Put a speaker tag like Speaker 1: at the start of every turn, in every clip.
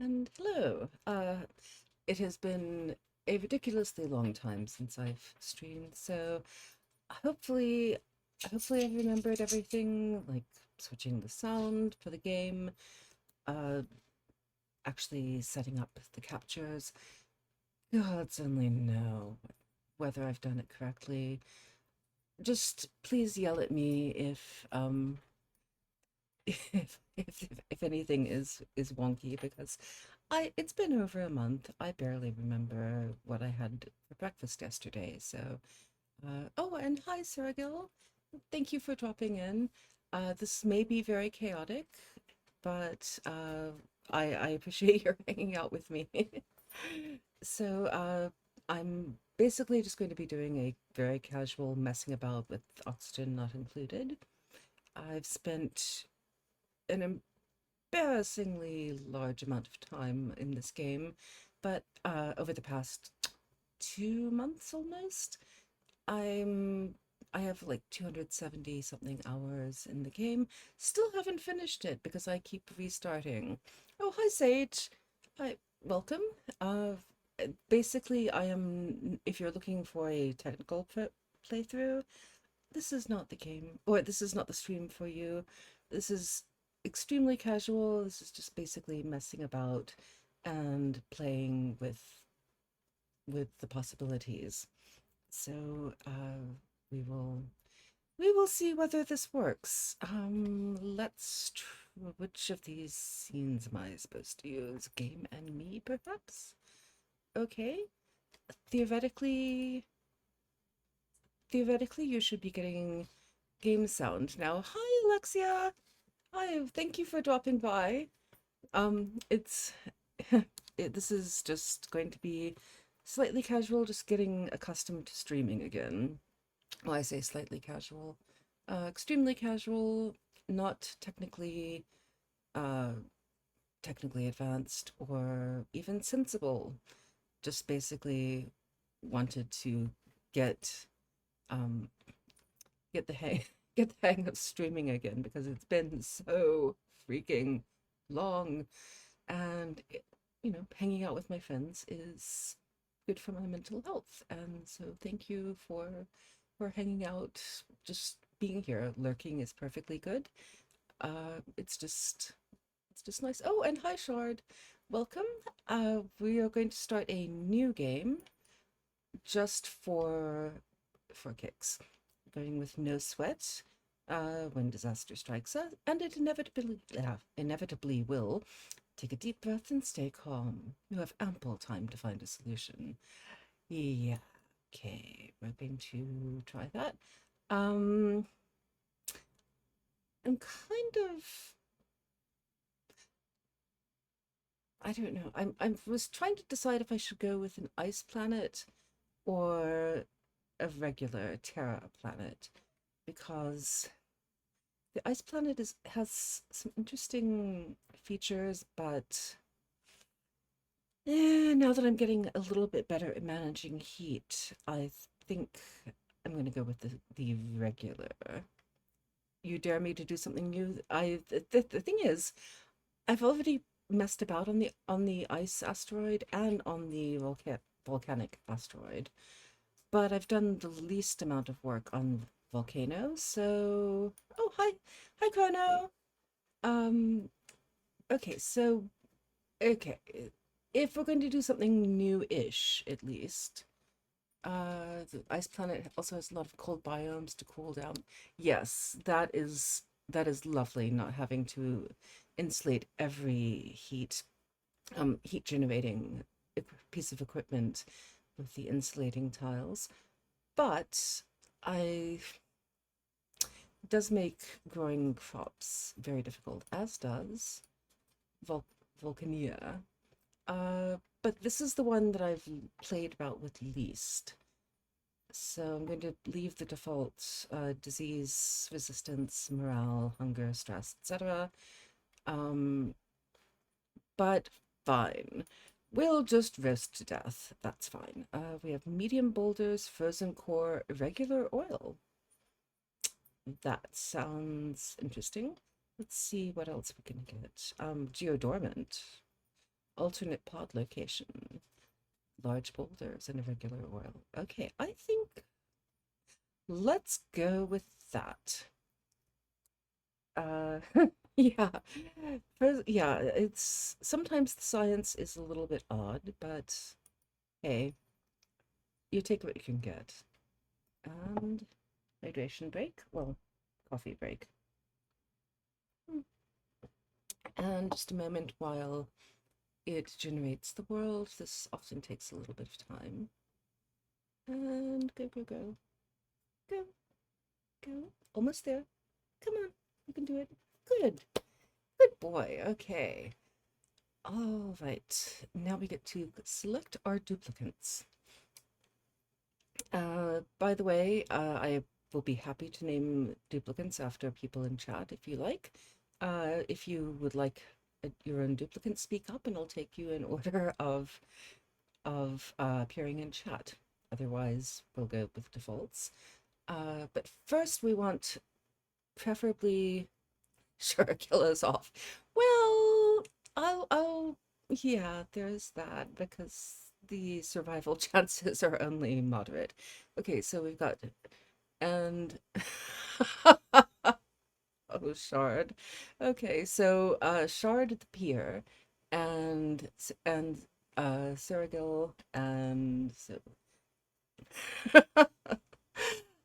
Speaker 1: And hello. It has been a ridiculously long time since I've streamed, so hopefully, hopefully I've remembered everything, like switching the sound for the game, uh, actually setting up the captures. Gods only know whether I've done it correctly. Just please yell at me if if anything is wonky because I it's been over a month. I barely remember what I had for breakfast yesterday. So, oh, and hi, Sarah Gill. Thank you for dropping in. This may be very chaotic, but I appreciate your hanging out with me. So, I'm basically just going to be doing a very casual messing about with oxygen not included. I've spent an embarrassingly large amount of time in this game, but over the past 2 months almost, I'm I have like 270 something hours in the game. Still haven't finished it because I keep restarting. Oh, hi Sage. Hi, welcome. Uh, Basically, I am. If you're looking for a technical playthrough, this is not the game, or this is not the stream for you. This is extremely casual. This is just basically messing about and playing with the possibilities. So we will we will see whether this works. Which of these scenes am I supposed to use? Game and me, perhaps? Okay. Theoretically, theoretically, you should be getting game sound now. Hi, Alexia. Hi, thank you for dropping by. It's this is just going to be slightly casual, just getting accustomed to streaming again. Well, I say slightly casual, extremely casual, not uh, technically advanced or even sensible. Just basically wanted to get um, get the hang get the hang of streaming again because it's been so freaking long, and hanging out with my friends is good for my mental health. And so thank you for hanging out. Just being here, lurking is perfectly good. It's just nice. Oh, and hi Shard, welcome. We are going to start a new game just for kicks, going with no sweat. When disaster strikes us, and it inevitably will. Take a deep breath and stay calm. You have ample time to find a solution. Yeah, okay, we're going to try that. Um, I'm kind of, I don't know. I was trying to decide if I should go with an ice planet or a regular Terra planet, because the ice planet has some interesting features, but now that I'm getting a little bit better at managing heat, I think I'm going to go with the regular. You dare me to do something new? The thing is, I've already messed about on the ice asteroid and on the volcanic asteroid, but I've done the least amount of work on volcano. So, oh hi Chrono. Um, okay, so okay, if we're going to do something new-ish, at least, the ice planet also has a lot of cold biomes to cool down. Yes, that is lovely, not having to insulate every heat generating piece of equipment with the insulating tiles. But I it does make growing crops very difficult, as does Vul Vulcania. But this is the one that I've played about with least. So I'm going to leave the default disease, resistance, morale, hunger, stress, etc. Um, but fine. We'll just roast to death. That's fine. We have medium boulders, frozen core, irregular oil. That sounds interesting. Let's see what else we can get. Geodormant. Alternate pod location. Large boulders and irregular oil. Okay, I think let's go with that. Uh, yeah. Yeah, it's sometimes the science is a little bit odd, but hey, you take what you can get. And hydration break. Well, coffee break. And just a moment while it generates the world. This often takes a little bit of time. And go, go, go. Go, go. Almost there. Come on, you can do it. Good. Good boy. Okay. All right. Now we get to select our duplicates. By the way, I will be happy to name duplicates after people in chat if you like. If you would like your own duplicate, speak up and I'll take you in order of appearing in chat. Otherwise, we'll go with defaults. But first, we want preferably sure kill us off. Well, yeah, there's that because the survival chances are only moderate. Okay, so we've got and oh, Shard. Okay, so Shard at the pier and Sergil and so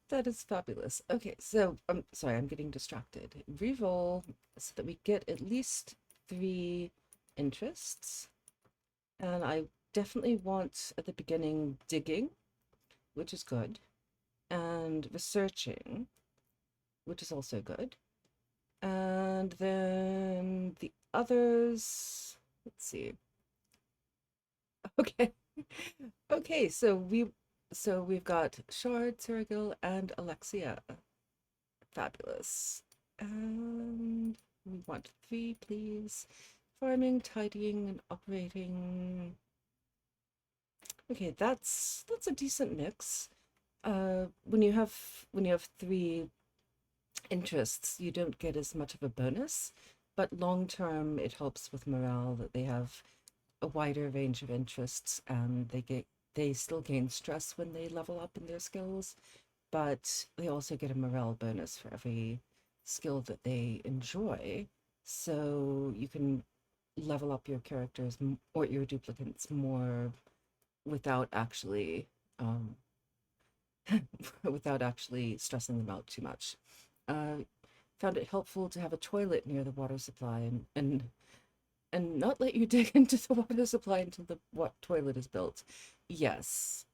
Speaker 1: that is fabulous. Okay, so I'm sorry, I'm getting distracted. Reroll so that we get at least 3 interests. And I definitely want at the beginning digging, which is good, and researching, which is also good. And then the others, let's see. Okay. Okay, so we've got Shard, Sergil, and Alexia. Fabulous. And we want 3, please. Farming, tidying, and operating. Okay, that's a decent mix. When you have 3 interests, you don't get as much of a bonus, but long term it helps with morale that they have a wider range of interests and they still gain stress when they level up in their skills, but they also get a morale bonus for every skill that they enjoy. So you can level up your characters or your duplicates more without actually um, without actually stressing them out too much. Uh, Found it helpful to have a toilet near the water supply and not let you dig into the water supply until the toilet is built. Yes.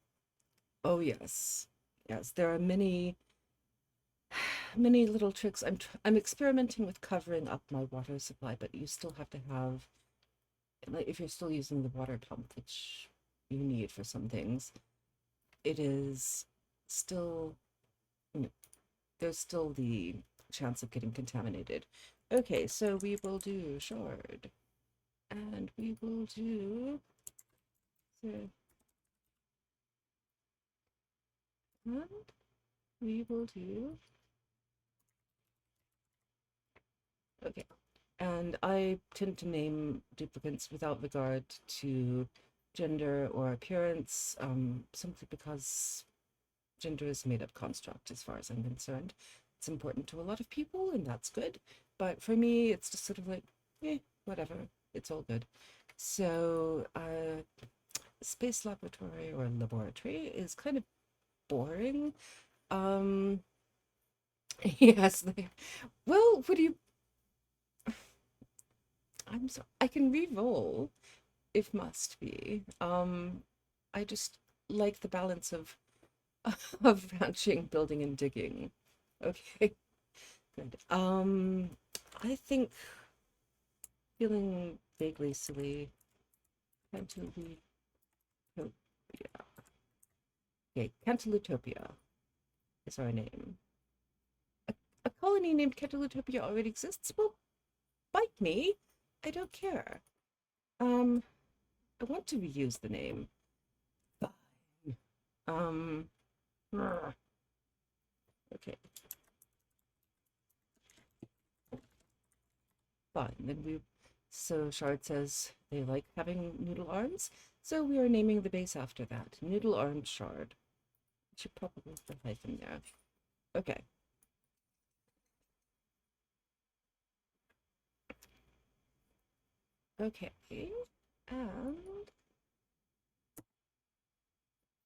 Speaker 1: Oh yes. Yes, there are many little tricks. I'm experimenting with covering up my water supply, but you still have to have, like, if you're still using the water pump, which you need for some things, it is still, you know, there's still the chance of getting contaminated. Okay, so we will do shard, and we will do so, and we will do okay. And I tend to name duplicates without regard to gender or appearance, simply because gender is a made up construct as far as I'm concerned. It's important to a lot of people, and that's good. But for me, it's just sort of like, whatever. It's all good. So, space laboratory or laboratory is kind of boring. Um, yes. Well, what do you? I'm sorry. I can re-roll if must be. I just like the balance of of ranching, building, and digging. Okay, good. I think feeling vaguely silly. Cantalutopia. Okay, Cantalutopia is our name. A colony named Cantalutopia already exists? Well, bite me. I don't care. Um, I want to reuse the name. Fine. Um, okay, fine. Then So Shard says they like having noodle arms, so we are naming the base after that. Noodle armed Shard. Should probably put the hyphen there. Okay. Okay. And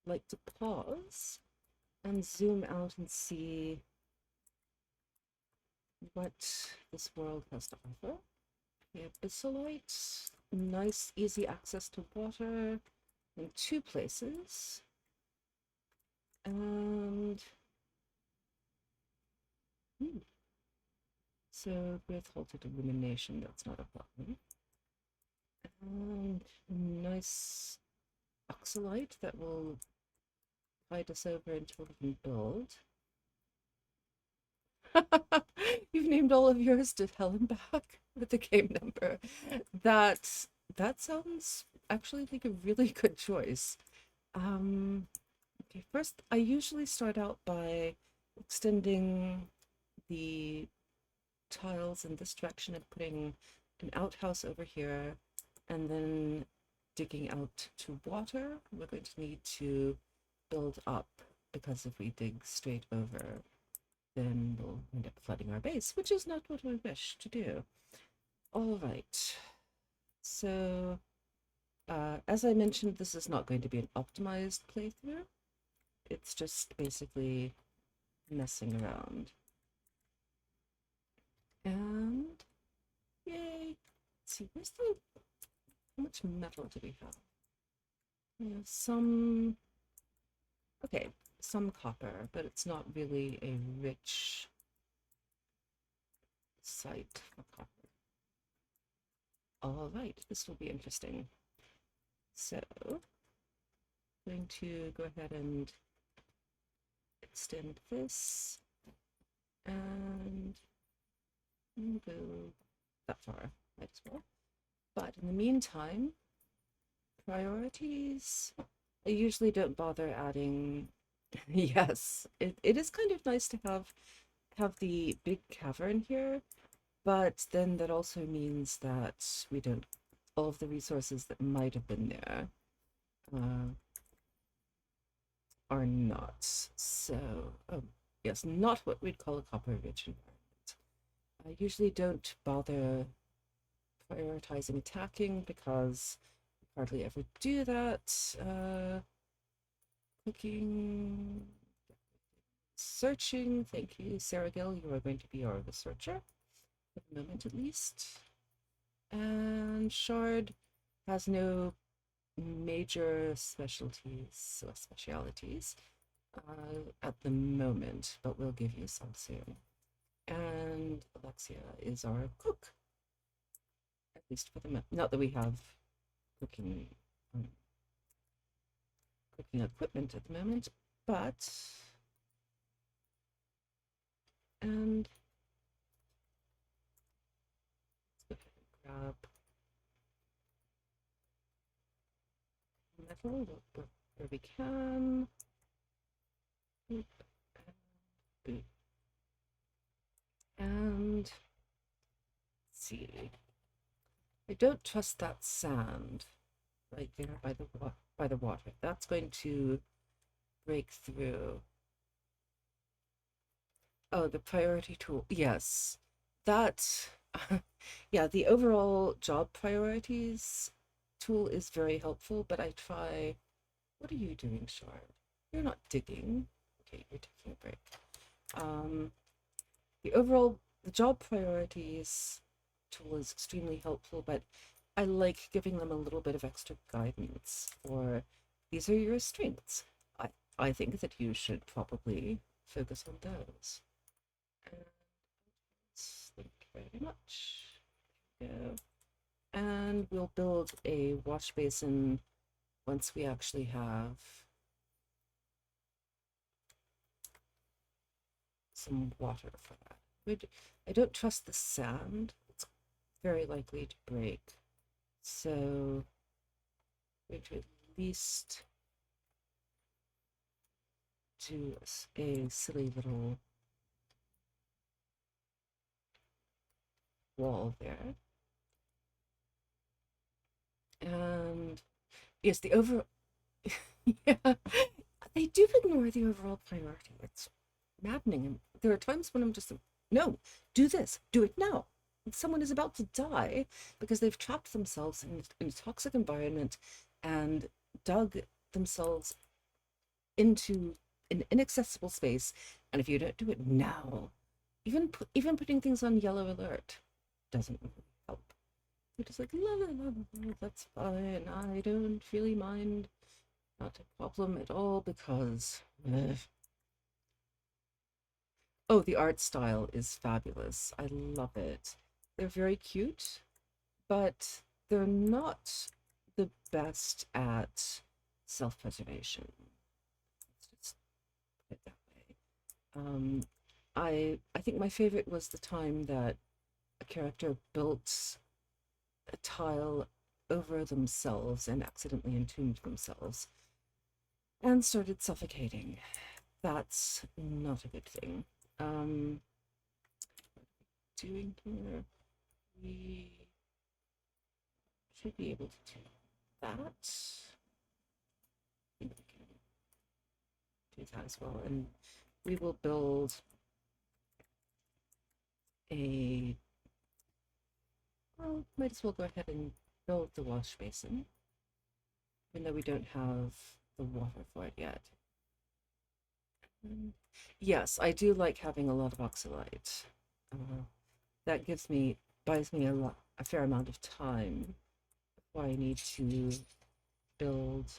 Speaker 1: like to pause and zoom out and see what this world has to offer. We have Abyssalite, nice easy access to water in two places. And so with halted illumination, that's not a problem. And nice oxalite that will tide us over until we can build. You've named all of yours to hell and back with the game number. That that sounds actually like a really good choice. Okay, first I usually start out by extending the tiles in this direction and putting an outhouse over here, and then digging out to water. We're going to need to build up, because if we dig straight over, then we'll end up flooding our base, which is not what we wish to do. All right. So, as I mentioned, this is not going to be an optimized playthrough. It's just basically messing around. And yay! Let's see, how much metal do we have? We have some, okay, some copper, but it's not really a rich site for copper. All right, this will be interesting. So, I'm going to go ahead and extend this and go that far, might as well. But in the meantime, priorities, I usually don't bother adding. Yes, it is kind of nice to have the big cavern here, but then that also means that we don't, all of the resources that might have been there are not. So, oh, yes, not what we'd call a copper-rich environment. I usually don't bother prioritizing attacking because I hardly ever do that. Cooking, searching. Thank you, Sarah Gill. You are going to be our researcher for the moment, at least. And Shard has no major specialties or specialities at the moment, but we'll give you some soon. And Alexia is our cook, at least for the moment. Not that we have cooking cooking equipment at the moment, but and let's go ahead and grab metal where we can. Boop, and boop. And let's see. I don't trust that sand right there by the water. That's going to break through. Oh, the priority tool. Yes. That yeah, the overall job priorities tool is very helpful, but I try. What are you doing, Shard? You're not digging. Okay, you're taking a break. The job priorities tool is extremely helpful, but I like giving them a little bit of extra guidance. Or these are your strengths. I think that you should probably focus on those. And thank you very much. Yeah. And we'll build a wash basin once we actually have some water for that. I don't trust the sand. It's very likely to break. So we're going to at least do a silly little wall there. Yes, the over yeah, they do ignore the overall priority. It's maddening. And there are times when I'm just like, no, do this, do it now. Someone is about to die because they've trapped themselves in a toxic environment and dug themselves into an inaccessible space. And if you don't do it now, even putting things on yellow alert doesn't really help. You're just like, la, la, la, la, that's fine. I don't really mind. Not a problem at all because. Oh, the art style is fabulous. I love it. They're very cute, but they're not the best at self-preservation. Let's just put it that way. I think my favorite was the time that a character built a tile over themselves and accidentally entombed themselves and started suffocating. That's not a good thing. Um, doing here, we should be able to do that. I think we can do that as well. And we will build a, well, might as well go ahead and build the wash basin, even though we don't have the water for it yet. Yes, I do like having a lot of oxalite. That buys me a fair amount of time before I need to build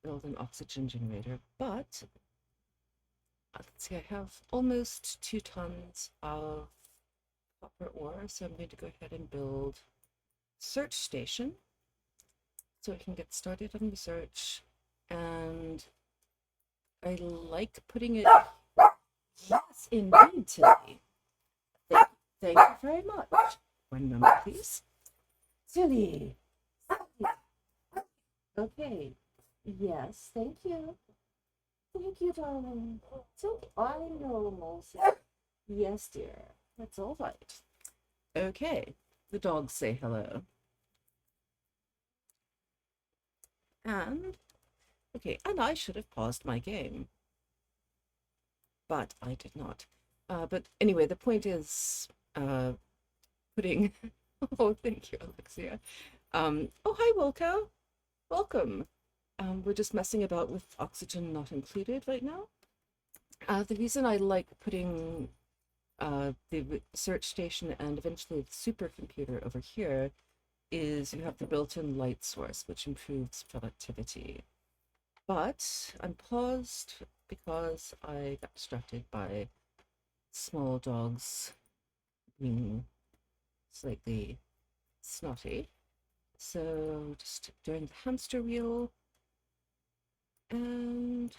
Speaker 1: an oxygen generator. But let's see, I have almost 2 tons of copper ore, so I'm going to go ahead and build search station so I can get started on research. And I like putting it, yes, indeed, Tilly. Thank you very much. One moment, please. Tilly. Okay. Yes, thank you. Thank you, darling. So I know, Moses. Yes, dear. That's all right. Okay. The dogs say hello. And, okay, and I should have paused my game, but I did not. But anyway, the point is putting. Oh, thank you, Alexia. Oh, hi, Wilco. Welcome. We're just messing about with oxygen not included right now. The reason I like putting the research station and eventually the supercomputer over here is you have the built-in light source, which improves productivity. But I'm paused because I got distracted by small dogs being slightly snotty. So just doing the hamster wheel and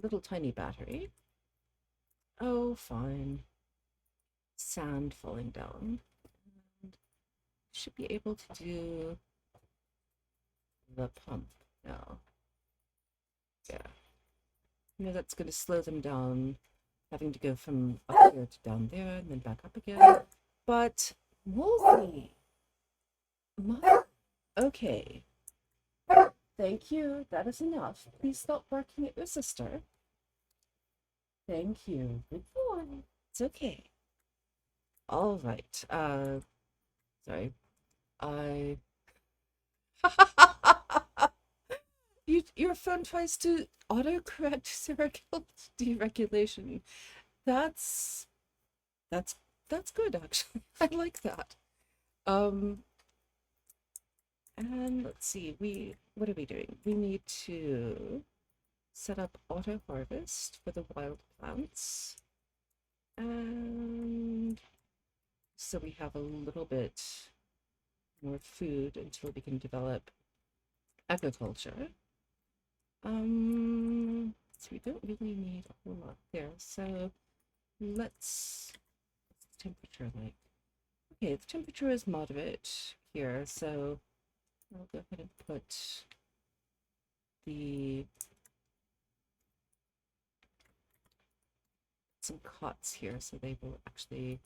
Speaker 1: little tiny battery. Oh, fine. Sand falling down. And should be able to do the pump now. Yeah. You know, that's going to slow them down, having to go from up here to down there and then back up again. But Wolfie, okay. Thank you. That is enough. Please stop barking at your sister. Thank you. Good boy. It's okay. All right. Sorry. I your phone tries to autocorrect serial deregulation. That's that's that's good actually. I like that. Um and let's see, what are we doing? We need to set up auto harvest for the wild plants. And so we have a little bit more food until we can develop agriculture. So we don't really need a whole lot there. So what's the temperature like? Okay, the temperature is moderate here, so I'll go ahead and put some cots here so they will actually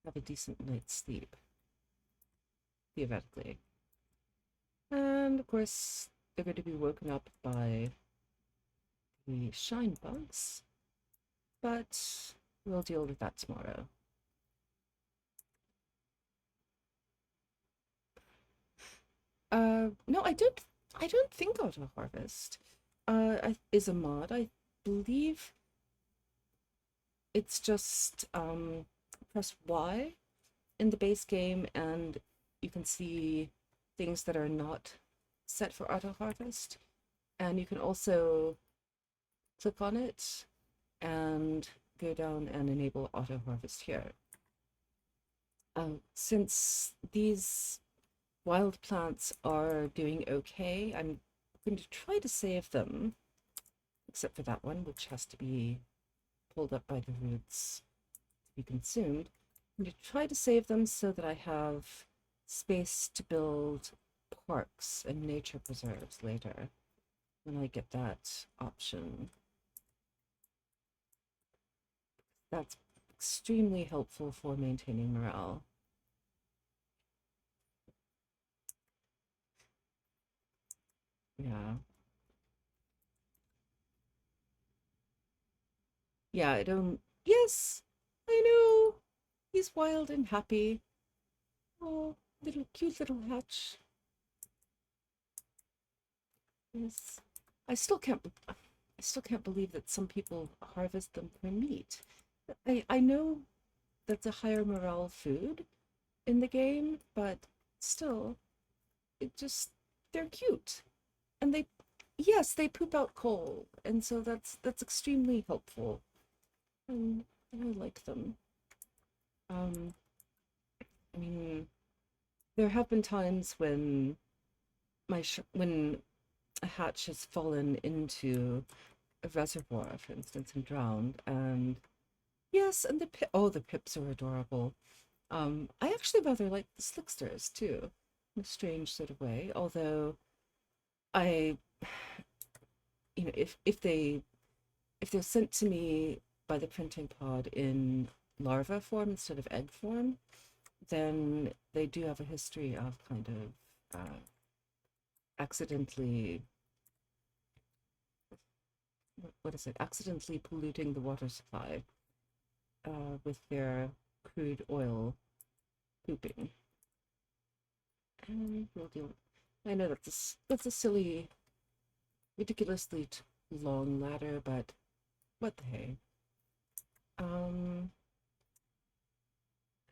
Speaker 1: have a decent night's sleep, theoretically. And of course, they're going to be woken up by the shine bugs, but we'll deal with that tomorrow. No, I don't. I don't think auto harvest is a mod. I believe it's just press Y in the base game, and you can see things that are not set for auto harvest, and you can also click on it and go down and enable auto harvest here. Since these wild plants are doing okay, I'm going to try to save them, except for that one, which has to be pulled up by the roots to be consumed. I'm going to try to save them so that I have space to build parks and nature preserves later when I get that option. That's extremely helpful for maintaining morale. Yeah. Yeah, I don't. Yes, I know. He's wild and happy. Oh, little cute little hatch. Yes. I still can't. I still can't believe that some people harvest them for meat. I know that's a higher morale food in the game, but still, it just they're cute, and they yes they poop out coal, and so that's extremely helpful, and I like them. Um, I mean, there have been times when when a hatch has fallen into a reservoir, for instance, and drowned, and yes, and the pips are adorable. I actually rather like the slicksters too, in a strange sort of way. Although I, if they're sent to me by the printing pod in larva form instead of egg form, then they do have a history of kind of accidentally what is it? Accidentally polluting the water supply with their crude oil pooping. And we'll deal. I know that's a silly, ridiculously long ladder, but what the hey? Um,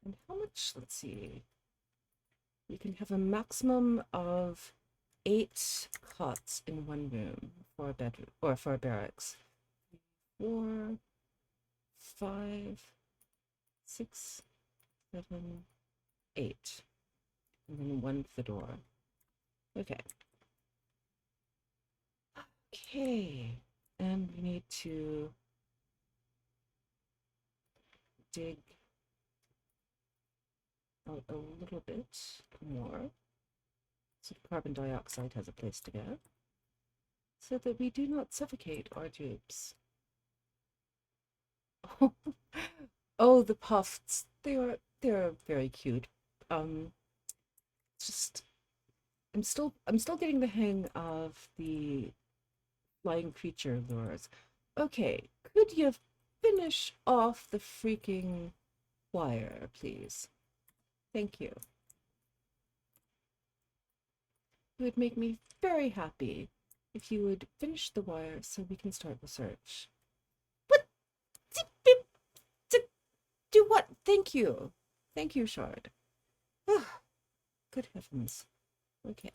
Speaker 1: and how much? Let's see. You can have a maximum of 8 cots in one room for a bedroom or for a barracks. 4, 5, 6, 7, 8, and then one for the door. Okay. Okay. And we need to dig out a little bit more so the carbon dioxide has a place to go, so that we do not suffocate our dupes. Oh, the puffs. They're very cute. Um, just I'm still getting the hang of the flying creature lures. Okay, could you finish off the freaking wire, please? Thank you. It would make me very happy if you would finish the wire so we can start the search. What? Do what? Thank you. Thank you, Shard. Ah, good heavens. Okay.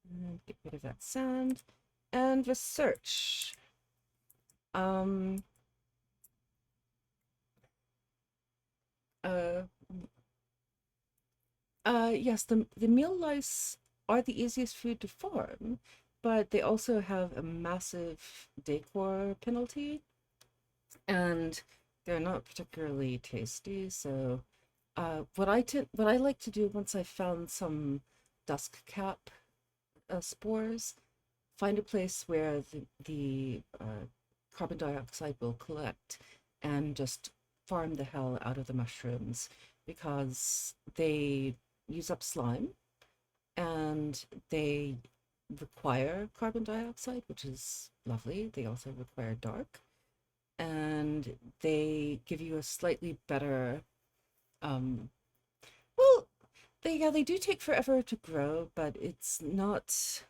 Speaker 1: And get rid of that sand. And research. Um, uh, yes, the meal lice are the easiest food to farm, but they also have a massive decor penalty, and they're not particularly tasty. So, what I like to do once I've found some dusk cap spores, find a place where the carbon dioxide will collect, and just farm the hell out of the mushrooms because they use up slime and they require carbon dioxide, which is lovely. They also require dark, and they give you a slightly better, um, well, they do take forever to grow, but it's not,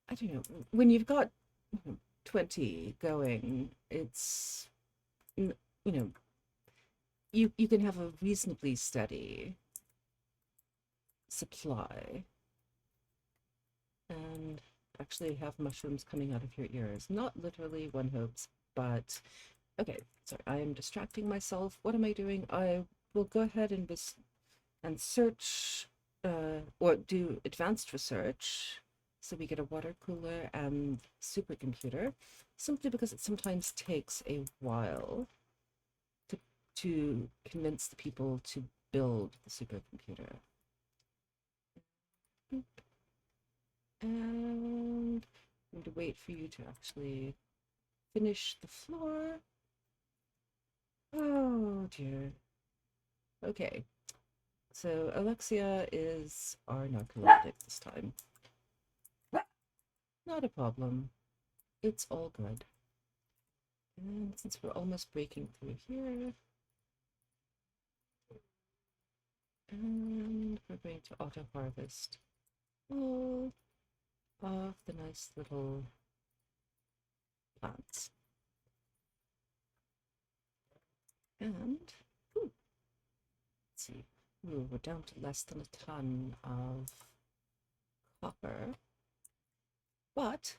Speaker 1: I don't know, when you've got 20 going, it's, you know, you can have a reasonably steady supply and actually have mushrooms coming out of your ears. Not literally, one hopes, but okay, sorry, I am distracting myself. What am I doing? I will go ahead and search or do advanced research so we get a water cooler and supercomputer, simply because it sometimes takes a while to convince the people to build the supercomputer. And I'm going to wait for you to actually finish the floor. Oh dear. Okay. So Alexia is our narcoleptic this time. Not a problem. It's all good. And since we're almost breaking through here, and we're going to auto harvest all of the nice little plants. And ooh, let's see. Ooh, we're down to less than a ton of copper. But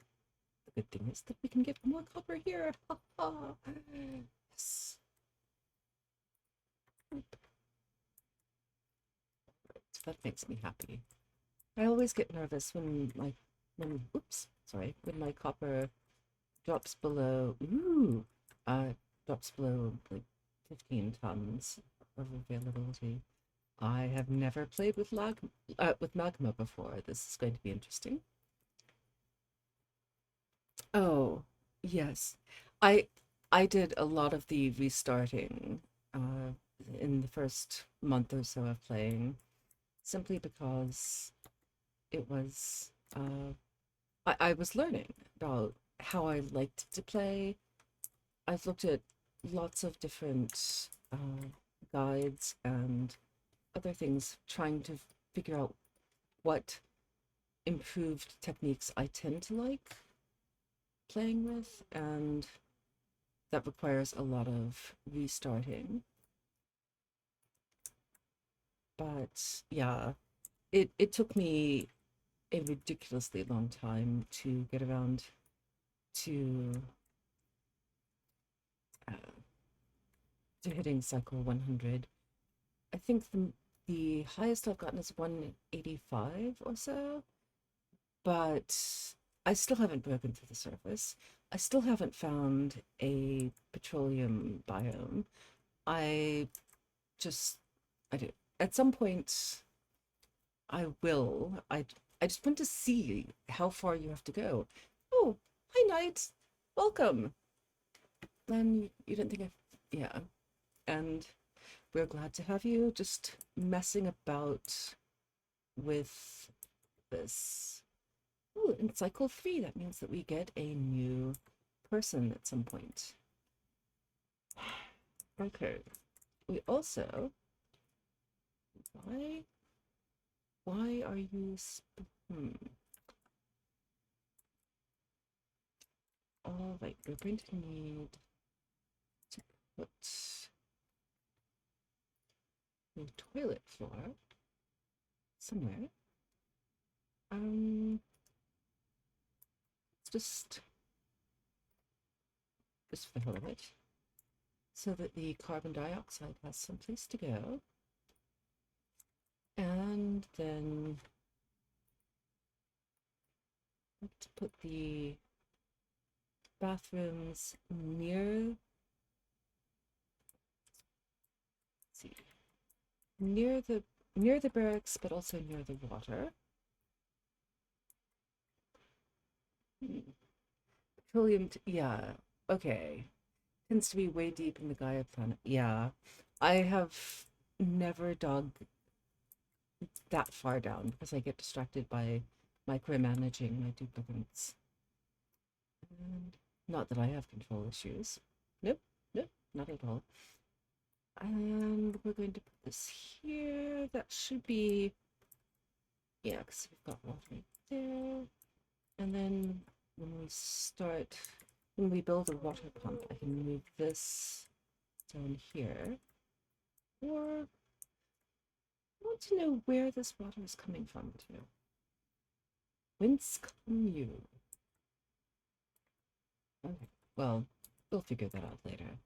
Speaker 1: the good thing is that we can get more copper here. Ha ha. Yes. So that makes me happy. I always get nervous when when my copper drops below drops below like 15 tons of availability. I have never played with magma before. This is going to be interesting. Oh, yes. I I did a lot of the restarting uh, in the first month or so of playing, simply because it was I was learning about how I liked to play. I've looked at lots of different guides and other things, trying to figure out what improved techniques I tend to like playing with, and that requires a lot of restarting. But yeah, it took me a ridiculously long time to get around to uh, to hitting cycle 100. I think the highest I've gotten is 185 or so, but I still haven't broken through the surface. I still haven't found a petroleum biome. I just I do at some point I will. I just want to see how far you have to go. Oh, hi Knight. Welcome. Then you didn't think I yeah. And we're glad to have you just messing about with this. Oh, in cycle 3, that means that we get a new person at some point. Okay. We also, why are you, all right, we're going to need to put a toilet floor somewhere. Let's just for the hell of it, so that the carbon dioxide has some place to go. And then let's put the bathrooms near, let's see, near the barracks, but also near the water. Petroleum, yeah, okay. Tends to be way deep in the Gaia planet. Yeah, I have never dug that far down because I get distracted by micromanaging my duplicates. And not that I have control issues. Nope, nope, not at all. And we're going to put this here. That should be, yeah, because we've got water right there. And then when we build a water pump, I can move this down here. Or I want to know where this water is coming from too. Whence come you? Okay, well, we'll figure that out later.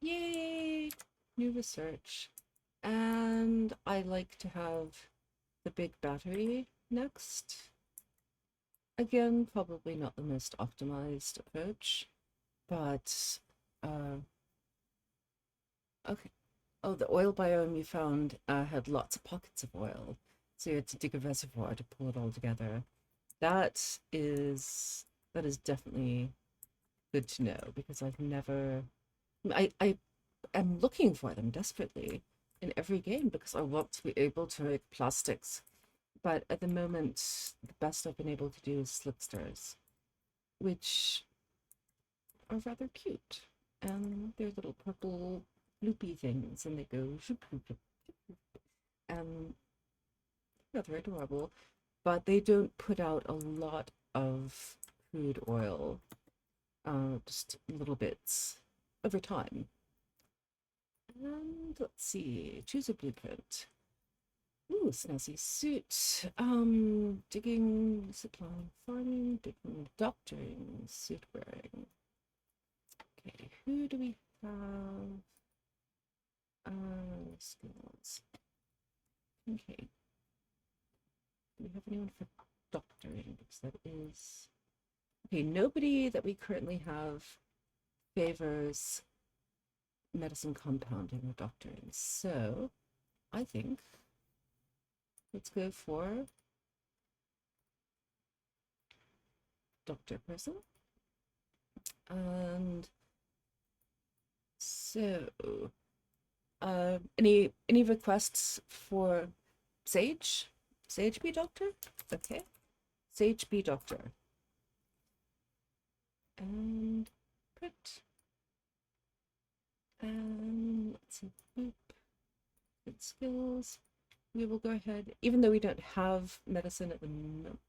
Speaker 1: Yay! New research. And I like to have the big battery next. Again, probably not the most optimized approach, but okay. Oh, the oil biome you found had lots of pockets of oil, so you had to dig a reservoir to pull it all together. That is definitely good to know because I've never. I am looking for them desperately in every game because I want to be able to make plastics. But at the moment, the best I've been able to do is slicksters, which are rather cute. And they're little purple loopy things, and they go shoop, shoop, shoop, shoop, and rather adorable. But they don't put out a lot of crude oil, just little bits over time. And let's see, choose a blueprint. Ooh, snazzy suit. Digging, supplying, farming, digging, doctoring, suit wearing. Okay, who do we have? Skills. Okay. Do we have anyone for doctoring? Because that is... Okay, nobody that we currently have favors medicine compounding or doctoring. So, I think let's go for doctor person. And so, any requests for Sage? Sage be doctor? Okay. Sage be doctor. And put. And let's see. Boop. Good skills. We will go ahead, even though we don't have medicine at the moment.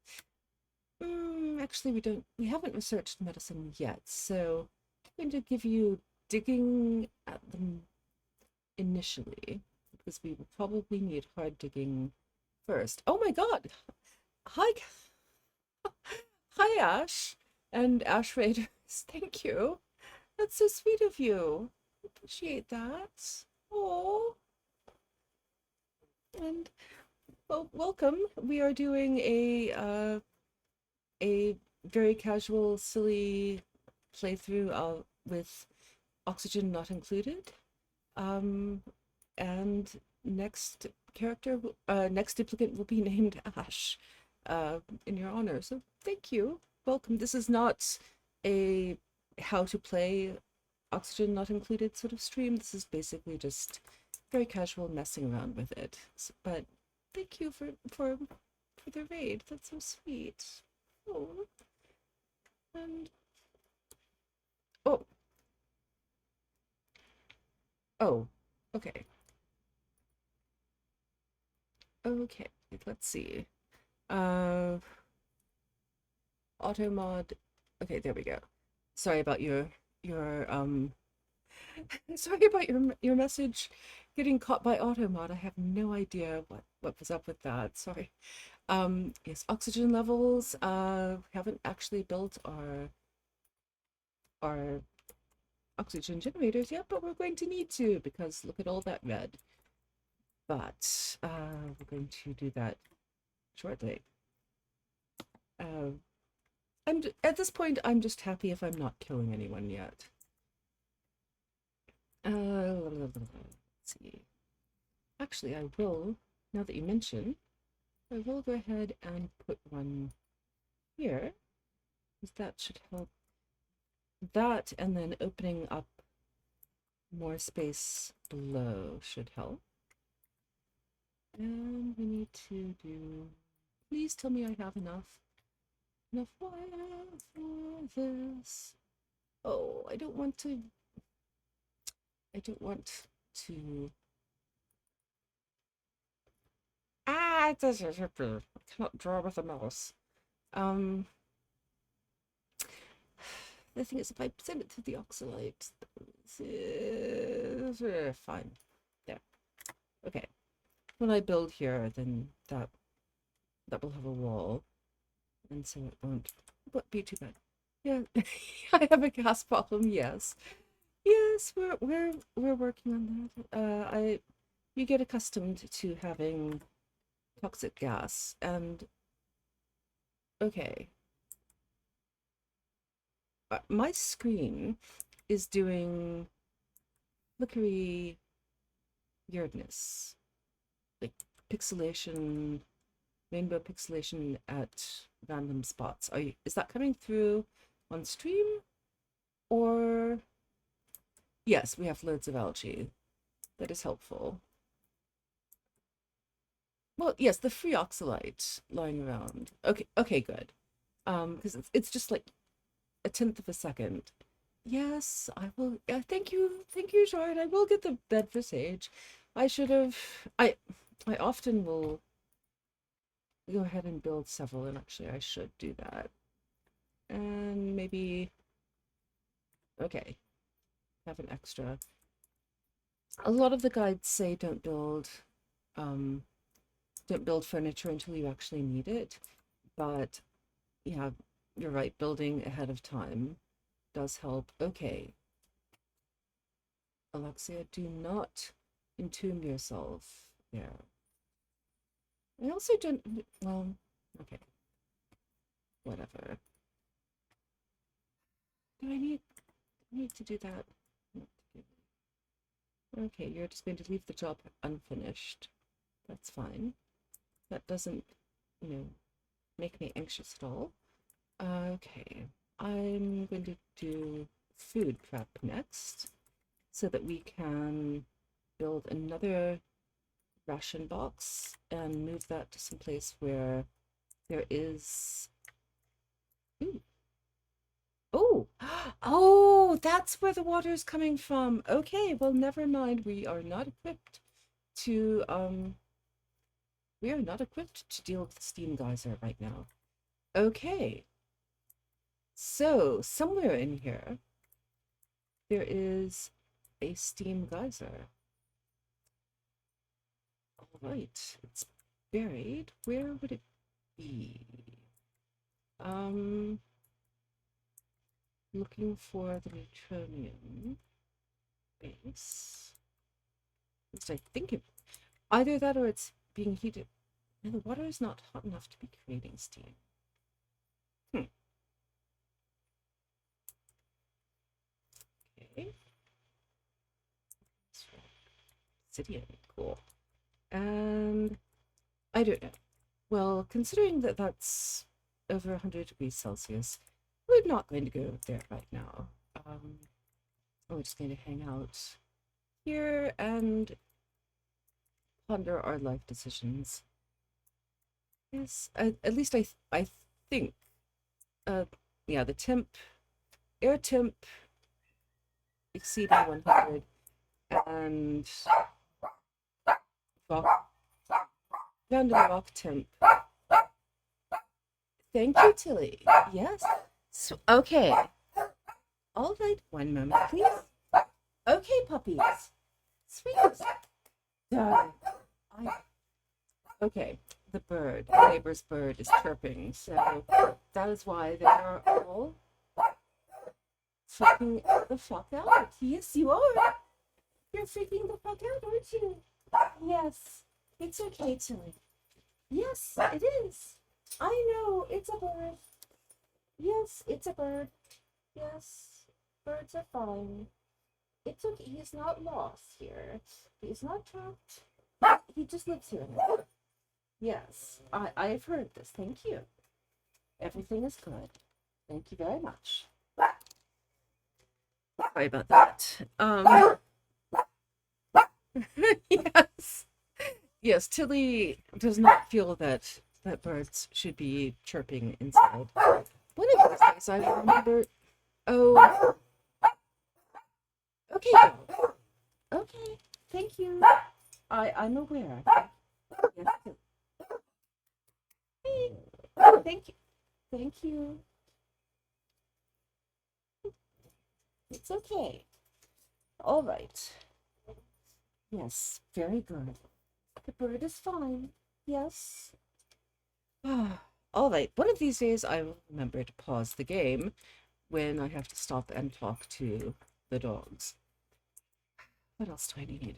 Speaker 1: Actually, we haven't researched medicine yet, so I'm going to give you digging at them initially, because we will probably need hard digging first. Oh my god! Hi! Hi, Ash! And Ash Raiders, thank you! That's so sweet of you! Appreciate that. Oh. And well, welcome. We are doing a very casual, silly playthrough with oxygen not included. And next next duplicate will be named Ash, in your honor. So thank you. Welcome. This is not a how to play oxygen not included sort of stream. This is basically just very casual messing around with it. But thank you for the raid. That's so sweet. Oh. And oh. Oh. Okay. Okay. Let's see. Auto mod. Okay, there we go. Sorry about your sorry about your message getting caught by auto mod. I have no idea what was up with that. Sorry. Yes, oxygen levels. We haven't actually built our oxygen generators yet, but we're going to need to because look at all that red. But we're going to do that shortly. At this point, I'm just happy if I'm not killing anyone yet. Let's see. Actually, I will, now that you mention, I will go ahead and put one here, because that should help. That, and then opening up more space below should help. And we need to do... Please tell me I have enough wire for this. Oh, I don't want to... I don't want to... Ah, it doesn't happen. I cannot draw with a mouse. The thing is, if I send it to the oxalite, fine. There. Okay. When I build here, then that will have a wall, and so it won't be too bad. Yeah, I have a gas problem. Yes, yes, we're working on that. You get accustomed to having toxic gas, and okay. My screen is doing flickery weirdness, like pixelation, rainbow pixelation at random spots. Is that coming through on stream? Or yes, we have loads of algae. That is helpful. Well, yes, the free oxalite lying around. Okay, good. Because it's just like a tenth of a second. Yes, I will. Thank you, Shard. I will get the bed for Sage. I should have. I often will go ahead and build several, and actually, I should do that. And maybe. Okay, have an extra. A lot of the guides say don't build furniture until you actually need it, but yeah, you're right, building ahead of time does help. Okay, Alexia, do not entomb yourself there. I also don't, well, okay, whatever. Do I need to do that? Okay, you're just going to leave the job unfinished. That's fine. That doesn't, make me anxious at all. Okay, I'm going to do food prep next so that we can build another ration box and move that to some place where there is... Ooh. Oh, oh, that's where the water is coming from. Okay, well, never mind. We are not equipped to deal with the steam geyser right now. Okay. So, somewhere in here, there is a steam geyser. All right, it's buried. Where would it be? Looking for the neutronium base. At least I think it... Either that or it's being heated. And the water is not hot enough to be creating steam. Okay. Obsidian, cool. And I don't know. Well, considering that that's over 100 degrees Celsius, we're not going to go there right now. We're just going to hang out here and ponder our life decisions. Yes, at least I think, yeah, the air temp exceeding 100 and random rock temp. Thank you, Tilly. Yes. So, okay. All right, one moment, please. Okay, puppies. Sweet. Darling. Okay, the neighbor's bird is chirping, so that is why they are all freaking the fuck out. Yes, you are. You're freaking the fuck out, aren't you? Yes. It's okay, Tilly. Yes, it is. I know, it's a bird. Yes, it's a bird. Yes, birds are fine. It's okay, he's not lost here. He's not trapped. He just lives here now. Yes, I've heard this. Thank you. Everything is good. Thank you very much. Sorry about that. Yes. Yes, Tilly does not feel that birds should be chirping inside. One of these days I will remember. Oh, okay, dog. Okay, thank you. I'm aware. Yes, thank you. Thank you. It's okay. All right. Yes, very good. The bird is fine. Yes. All right. One of these days I will remember to pause the game when I have to stop and talk to the dogs. What else do I need?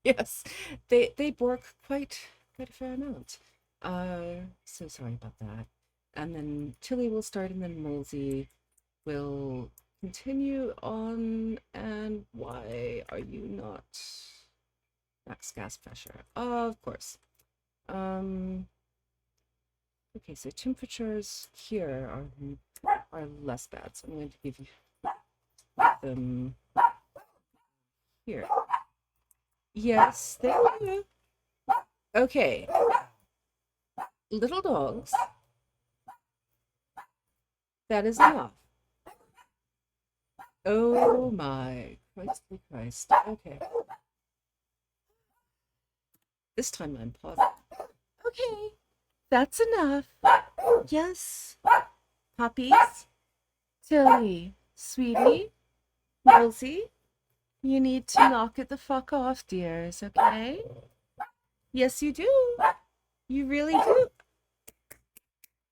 Speaker 1: Yes, they bark quite a fair amount. So sorry about that. And then Tilly will start, and then Molesy will continue on. And why are you not max gas pressure? Of course. Um. Okay, so temperatures here are less bad. So I'm going to give you them here. Yes, thank you. Okay, little dogs. That is enough. Oh my Christ, Christ. Okay, this time I'm pausing. Okay, that's enough. Yes, puppies, Tilly, sweetie, Nosy, you need to knock it the fuck off, dears, okay? Yes, you do. You really do.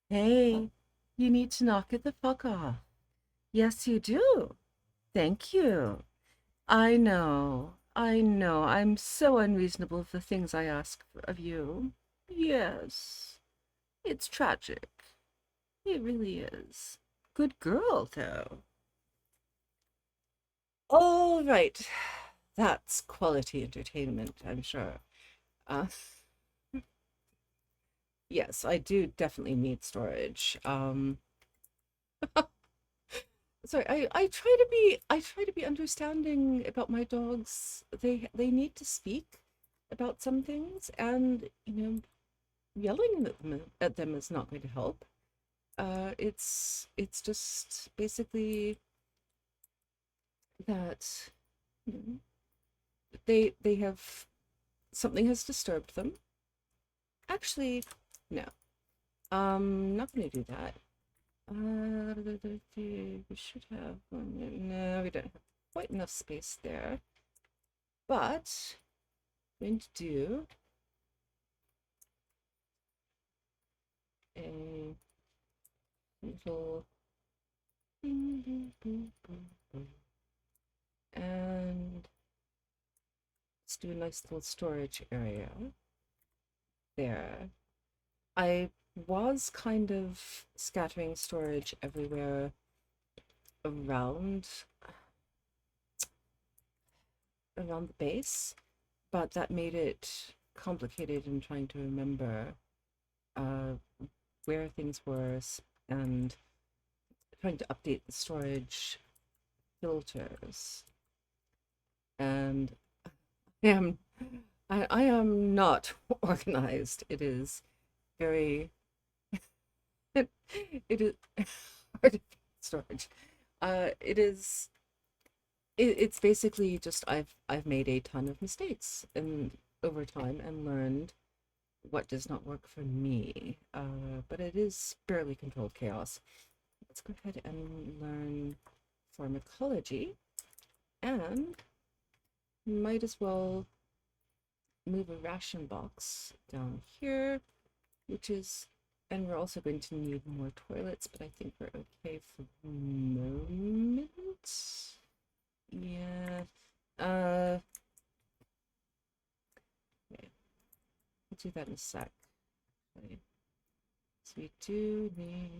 Speaker 1: Hey, you need to knock it the fuck off. Yes, you do. Thank you. I know. I know. I'm so unreasonable for the things I ask of you. Yes. It's tragic. It really is. Good girl, though. All right. That's quality entertainment, I'm sure. Uh, yes, I do definitely need storage. Sorry, I try to be understanding about my dogs. They need to speak about some things, and yelling at them is not going to help. It's just basically that you know, they have something has disturbed them. Actually, no. Not going to do that. We should have one. No, we don't have quite enough space there. But I'm going to do a little and let's do a nice little storage area there. I was kind of scattering storage everywhere around the base, but that made it complicated in trying to remember uh, where things were and trying to update the storage filters. And I am I am not organized. It is very it, it is hard to storage. It is it's basically just I've made a ton of mistakes and over time and learned what does not work for me. But it is fairly controlled chaos. Let's go ahead and learn pharmacology and might as well move a ration box down here, which is, and we're also going to need more toilets, but I think we're okay for the moment. Yeah. Okay. We'll do that in a sec. Okay. So we do need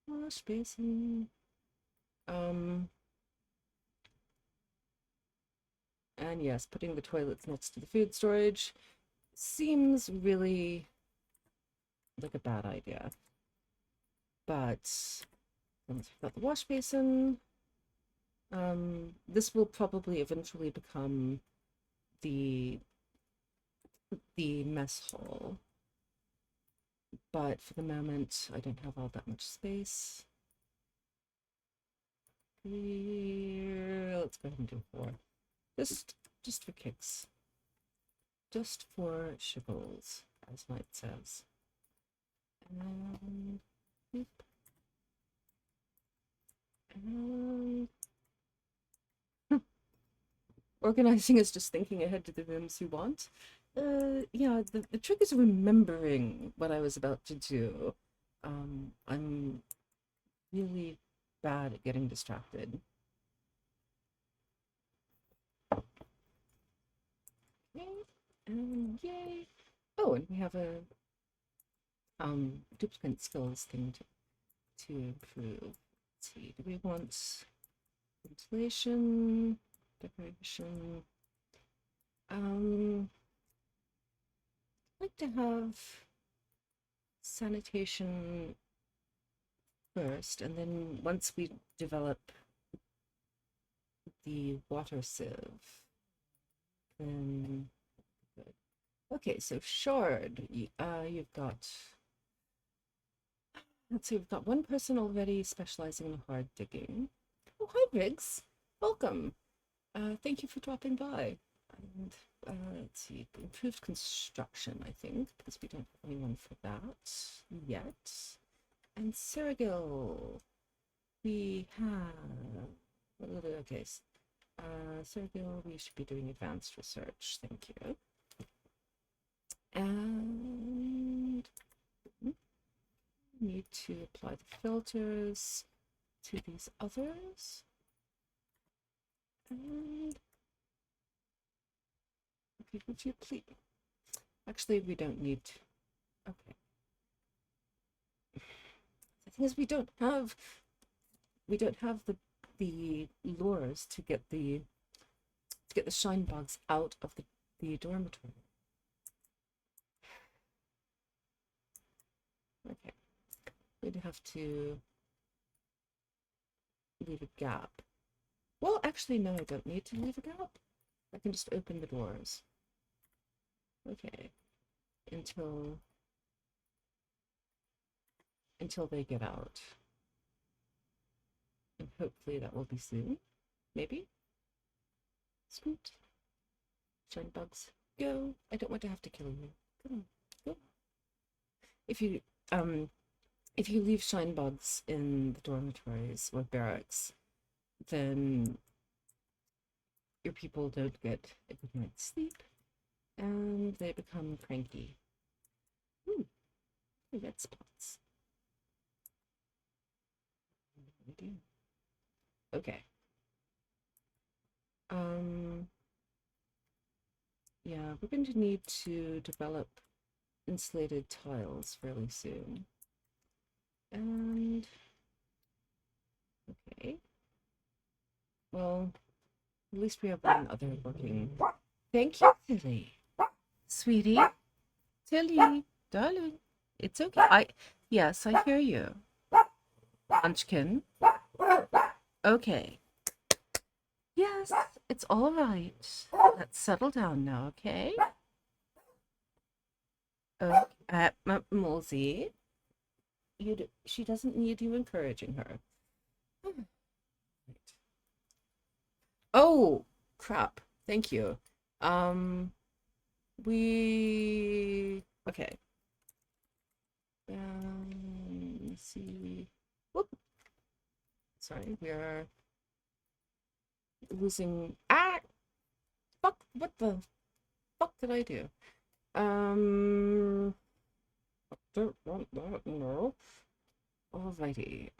Speaker 1: wash basin. And yes, putting the toilets next to the food storage seems really like a bad idea. But once we've got the wash basin, this will probably eventually become the mess hall, but for the moment I don't have all that much space. Let's go ahead and do 4. Just for kicks. Just for shiggles, as Mike says. Boop. Organizing is just thinking ahead to the rooms you want. Yeah, the trick is remembering what I was about to do. I'm really bad at getting distracted. Okay, and yay! Oh, and we have a duplicate skills thing to improve. Let's see, do we want ventilation, decoration? I'd like to have sanitation first, and then once we develop the water sieve, then good. Okay, so shard, you've got, let's see, we've got one person already specializing in hard digging. Oh, hi, Riggs. Welcome. Thank you for dropping by. And let's see, improved construction, I think, because we don't have anyone for that yet. And Sergil, we have, okay, Sergil, we should be doing advanced research, thank you. And need to apply the filters to these others. And okay, would you please? Actually, we don't need to. Okay. The thing is, we don't have the lures to get the shine bugs out of the dormitory. Okay, we'd have to leave a gap. Well, actually, no, I don't need to leave a gap. I can just open the doors. Okay, until they get out. And hopefully that will be soon. Maybe? Scoot. Shine bugs. Go. I don't want to have to kill you. Come on. Go. If you leave shine bugs in the dormitories or barracks, then your people don't get a good night's sleep and they become cranky. Ooh, red spots. Okay. Yeah, we're going to need to develop insulated tiles fairly soon. And okay. Well, at least we have one other working. Thank you, Tilly. Sweetie. Tilly, darling. It's okay. Yes, I hear you. Munchkin. Okay. Yes, it's all right. Let's settle down now, okay? Okay, Molsey, she doesn't need you encouraging her. Oh, crap. Thank you. Okay. Let's see. Whoop. Sorry, we are losing. Fuck! What the fuck did I do? Don't want that. No. Alrighty.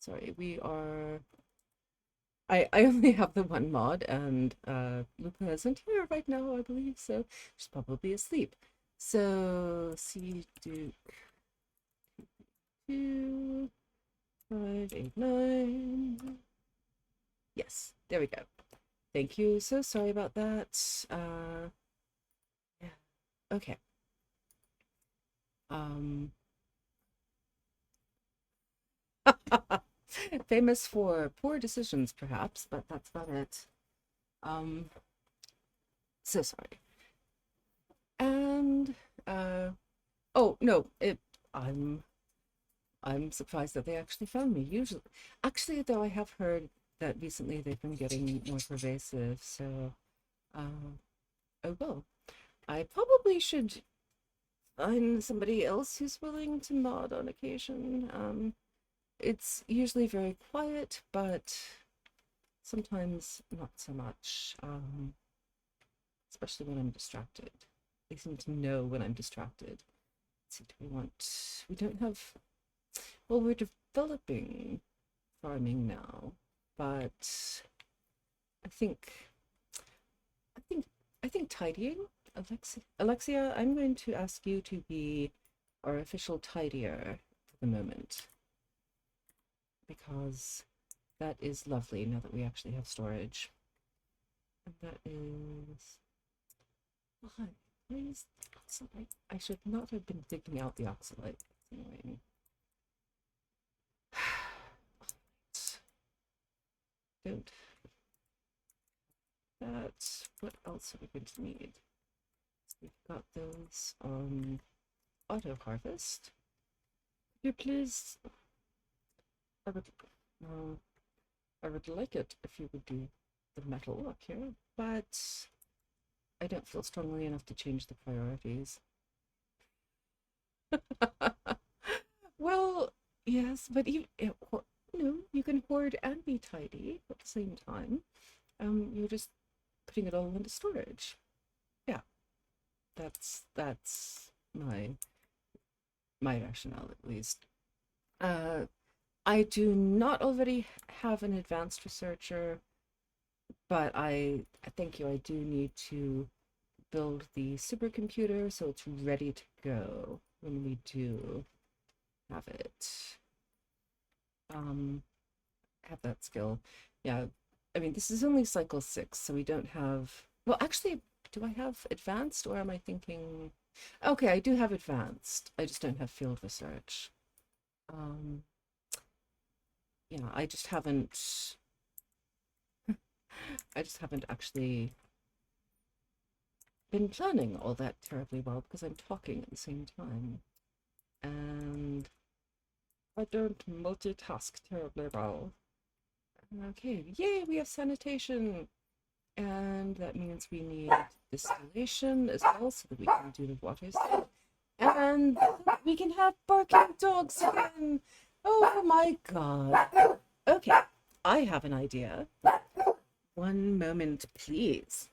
Speaker 1: Sorry, we are. I only have the one mod, and Lupa isn't here right now, I believe, so she's probably asleep. So C Duke 2 5 8 9. Yes, there we go. Thank you. So sorry about that. Yeah. Okay. Famous for poor decisions, perhaps, but that's not it. So sorry. And oh no, it I'm I'm surprised that they actually found me. Usually, actually, though, I have heard that recently they've been getting more pervasive. So, um, oh well, I probably should find somebody else who's willing to mod on occasion. It's usually very quiet, but sometimes not so much. Especially when I'm distracted. They seem to know when I'm distracted. Let's see, do we want? We don't have. Well, we're developing farming now, but I think, I think, I think tidying. Alexia, I'm going to ask you to be our official tidier for the moment because that is lovely now that we actually have storage. And that is. Why? Where is the oxalite? I should not have been digging out the oxalite. It's annoying. Don't. That. What else are we going to need? So we've got those on auto harvest. Could you please? I would. Uh, I would like it if you would do the metal up here, but I don't feel strongly enough to change the priorities. Well, yes, but you can hoard and be tidy at the same time. You're just putting it all into storage. Yeah, that's my rationale at least. Uh, I do not already have an advanced researcher, but thank you. I do need to build the supercomputer so it's ready to go when we do have it. Have that skill. Yeah, I mean, this is only cycle 6, so we don't have. Well, actually, do I have advanced or am I thinking? Okay, I do have advanced. I just don't have field research. Um, yeah, I just haven't actually been planning all that terribly well because I'm talking at the same time. And I don't multitask terribly well. Okay, yay, we have sanitation. And that means we need distillation as well so that we can do the water stuff. And we can have barking dogs again. Oh my god. Okay, I have an idea. One moment, please.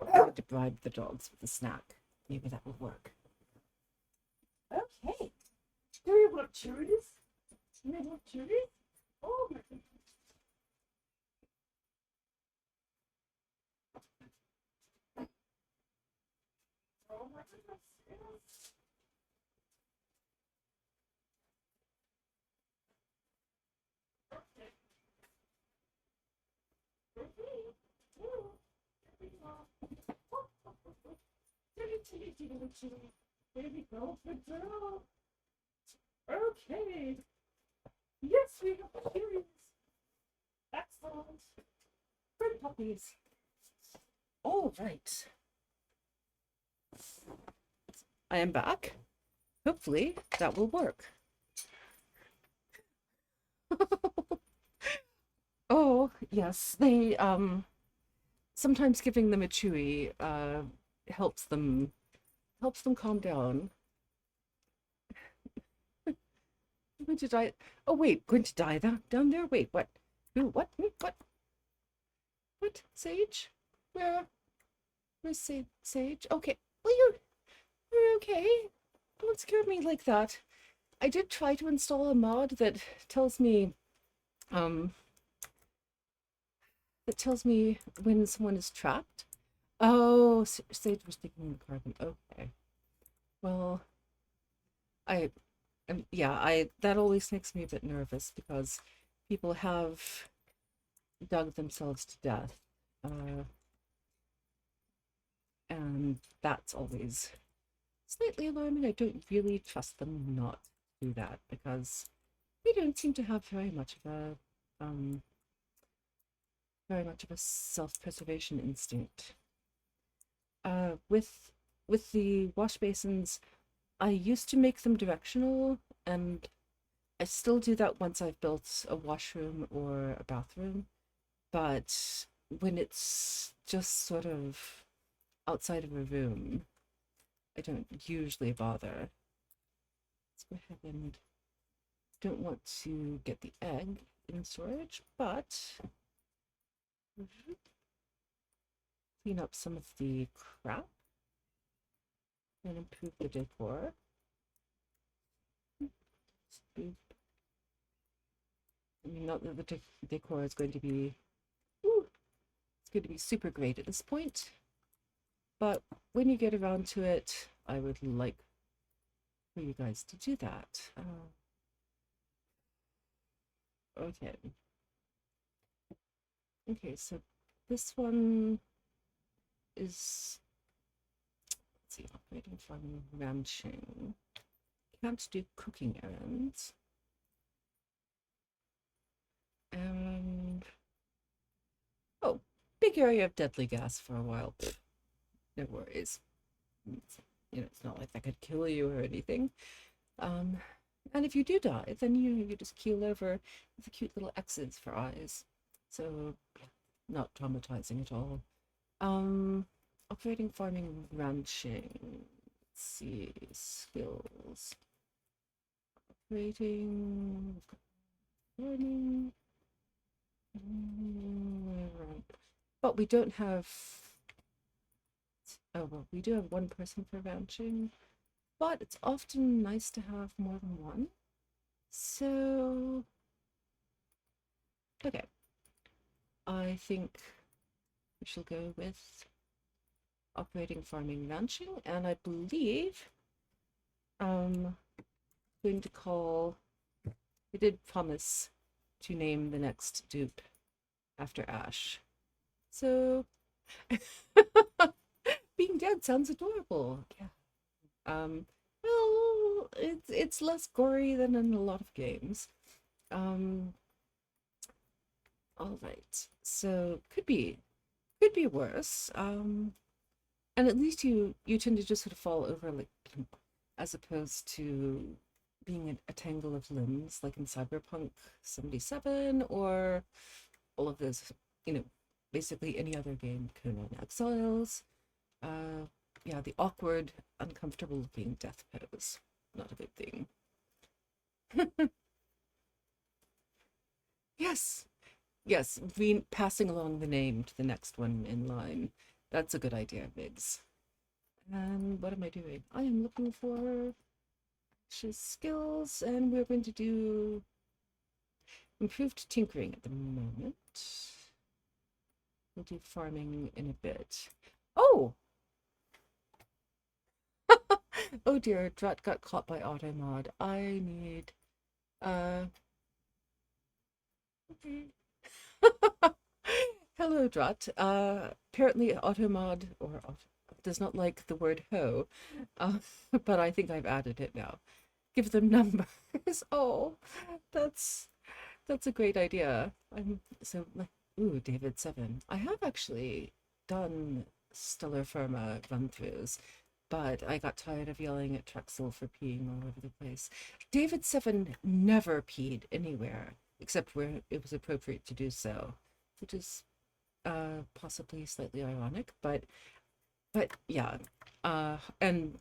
Speaker 1: I'm going to bribe the dogs with a snack. Maybe that will work. Okay. Do you want cherries? Do you want cherries? Oh my goodness. Oh my goodness. Yes. Okay. Okay. Oh, there we go. Chitty, chitty, chitty, chitty. There we go. Good girl. Okay. Yes, we have cherries. Excellent. Good puppies. All right. I am back. Hopefully that will work. Oh, yes. They sometimes giving them a chewy helps them calm down. Going to die. Oh wait, going to die down there? Wait, what? Who? What? What? What? Sage? Where's Sage? Okay. Well, you're okay. Don't scare me like that. I did try to install a mod tells me um that tells me when someone is trapped. Oh, Sage was taking the carbon. Okay. Well, I yeah, I that always makes me a bit nervous because people have dug themselves to death. Uh, and that's always slightly alarming. I don't really trust them not to do that because they don't seem to have very much of a self-preservation instinct. With the wash basins, I used to make them directional, and I still do that once I've built a washroom or a bathroom. But when it's just sort of outside of a room, I don't usually bother. Let's go ahead and don't want to get the egg in storage, but clean up some of the crap and improve the decor. I mean, not that the decor is going to be, it's going to be super great at this point, but when you get around to it, I would like for you guys to do that. Okay. Okay, so this one is, let's see, operating farming, ranching. Can't do cooking errands. And oh, big area of deadly gas for a while. Pfft, no worries. It's not like that could kill you or anything. Um, and if you do die, then you just keel over with the cute little X's for eyes. So not traumatizing at all. Operating, farming, ranching. Let's see, skills. Operating, farming. But we don't have. Oh, well, we do have one person for ranching, but it's often nice to have more than one. So, okay. I think we shall go with operating, farming, ranching, and I believe going to call. We did promise to name the next dupe after Ash. So being dead sounds adorable. Yeah. Well, it's less gory than in a lot of games. All right. So could be worse. And at least you tend to just sort of fall over like as opposed to being a tangle of limbs like in Cyberpunk 77 or all of those, basically any other game, Conan Exiles. Yeah, the awkward, uncomfortable looking death pose. Not a good thing. Yes, yes, passing along the name to the next one in line. That's a good idea, Biggs. And what am I doing? I am looking for his skills, and we're going to do improved tinkering at the moment. We'll do farming in a bit. Oh! Oh dear, Drat got caught by automod. I need hello, Drat. Apparently automod does not like the word ho. But I think I've added it now. Give them numbers. Oh, that's that's a great idea. Ooh, David 7. I have actually done Stellar Firma run-throughs, but I got tired of yelling at Trexel for peeing all over the place. David 7 never peed anywhere except where it was appropriate to do so, which is possibly slightly ironic, but yeah. And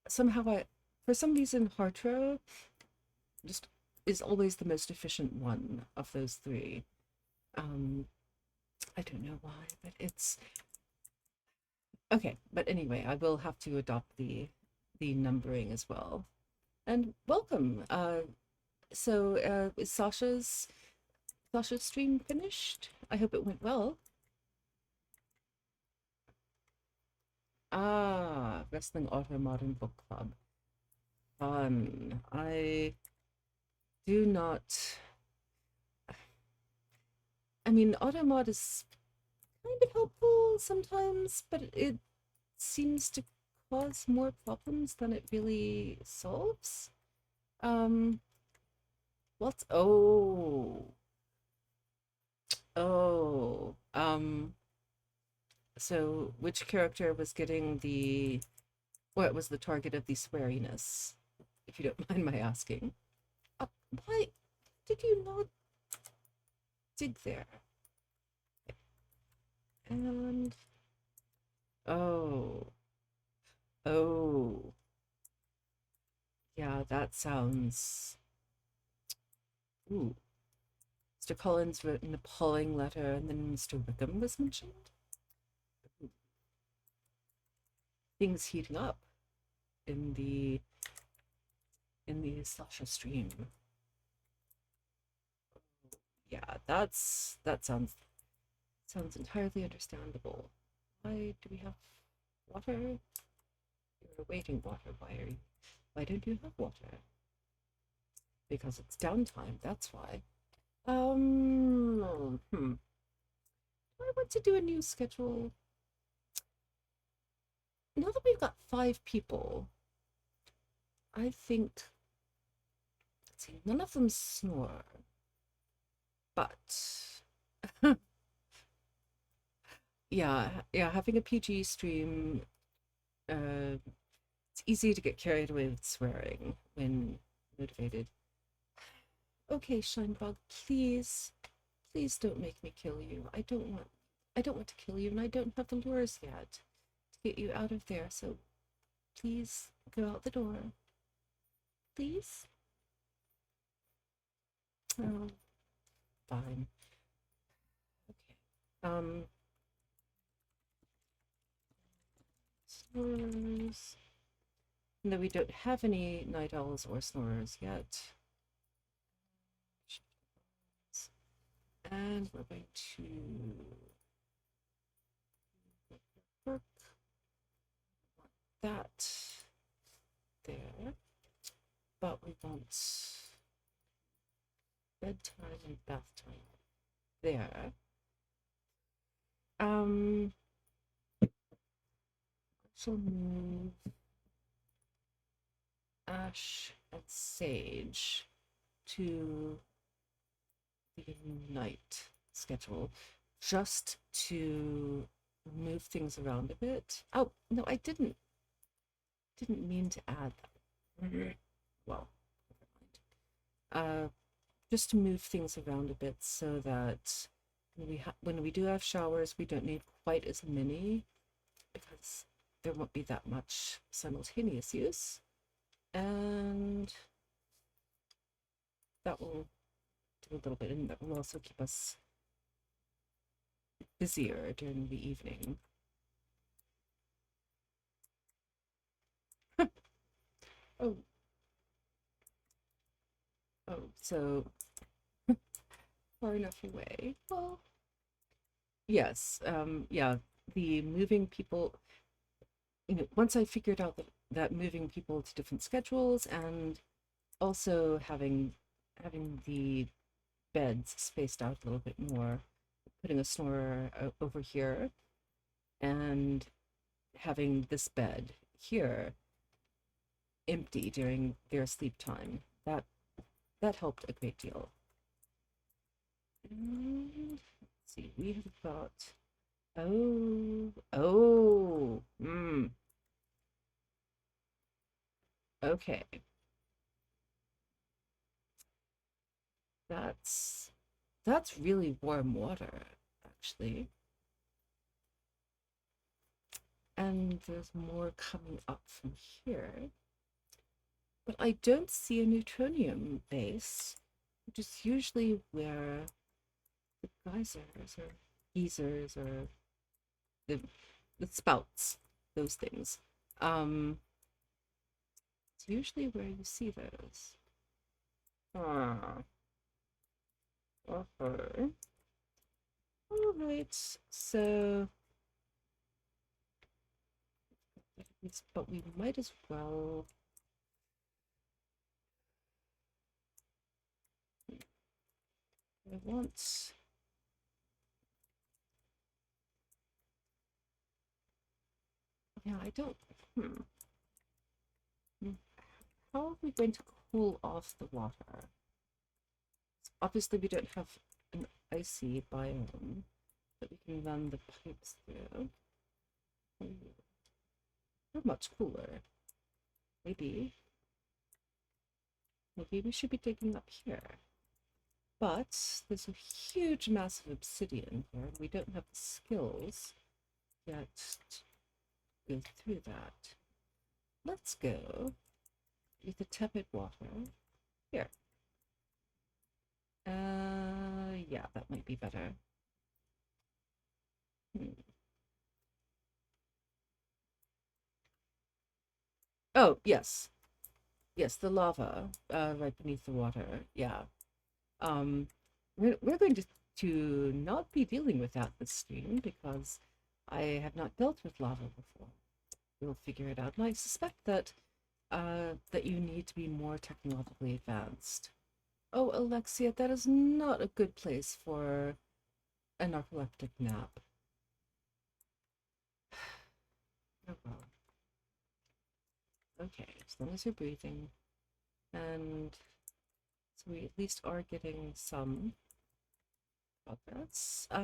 Speaker 1: somehow for some reason, Hartro just is always the most efficient one of those three. I don't know why, but it's okay. But anyway, I will have to adopt the numbering as well. And welcome. Is Sasha's stream finished? I hope it went well. Ah, Wrestling Auto Modern Book Club. Fun. I do not. I mean, Automod is kind of helpful sometimes, but it seems to cause more problems than it really solves. What's oh oh So, which character was getting the what was the target of the sweariness, if you don't mind my asking? Uh, why did you not dig there? And oh, oh, yeah, that sounds. Ooh, Mr. Collins wrote an appalling letter, and then Mr. Wickham was mentioned. Things heating up in the slasher stream. Yeah, that sounds entirely understandable. Why do we have water? You're waiting water. Why don't you have water? Because it's downtime, that's why. I want to do a new schedule. Now that we've got 5 people, I think, let's see, none of them snore, but yeah, having a PG stream, it's easy to get carried away with swearing when motivated. Okay, Shinebug, please don't make me kill you. I don't want to kill you, and I don't have the lures yet to get you out of there, so please go out the door. Please? Oh, fine. Okay. Snorers. No, we don't have any night owls or snorers yet. And we're going to work that there, but we want bedtime and bath time there. I shall move Ash and Sage to the night schedule just to move things around a bit. Oh, no, I didn't mean to add that. Well, never mind. Just to move things around a bit so that when we do have showers, we don't need quite as many because there won't be that much simultaneous use. And that will do a little bit, and that will also keep us busier during the evening. Oh, so far enough away. Well, yes, yeah, the moving people, once I figured out that moving people to different schedules and also having the beds spaced out a little bit more, putting a snorer over here and having this bed here empty during their sleep time. That helped a great deal. And let's see, we have got okay. That's that's really warm water, actually. And there's more coming up from here. But I don't see a neutronium base, which is usually where the geysers or the the spouts, those things. Um, it's usually where you see those. Ah, okay. All right. So, but we might as well. I want. Yeah, I don't. How are we going to cool off the water? Obviously, we don't have an icy biome that we can run the pipes through. They're much cooler. Maybe we should be digging up here. But there's a huge mass of obsidian here, and we don't have the skills yet to go through that. Let's go with the tepid water here. Yeah, that might be better. Oh, yes. Yes, the lava right beneath the water. Yeah. Um, we're going to not be dealing with that this stream because I have not dealt with lava before. We'll figure it out. And I suspect that that you need to be more technologically advanced. Oh, Alexia, that is not a good place for a narcoleptic nap. Oh well. Okay, as long as you're breathing. And so we at least are getting some progress. So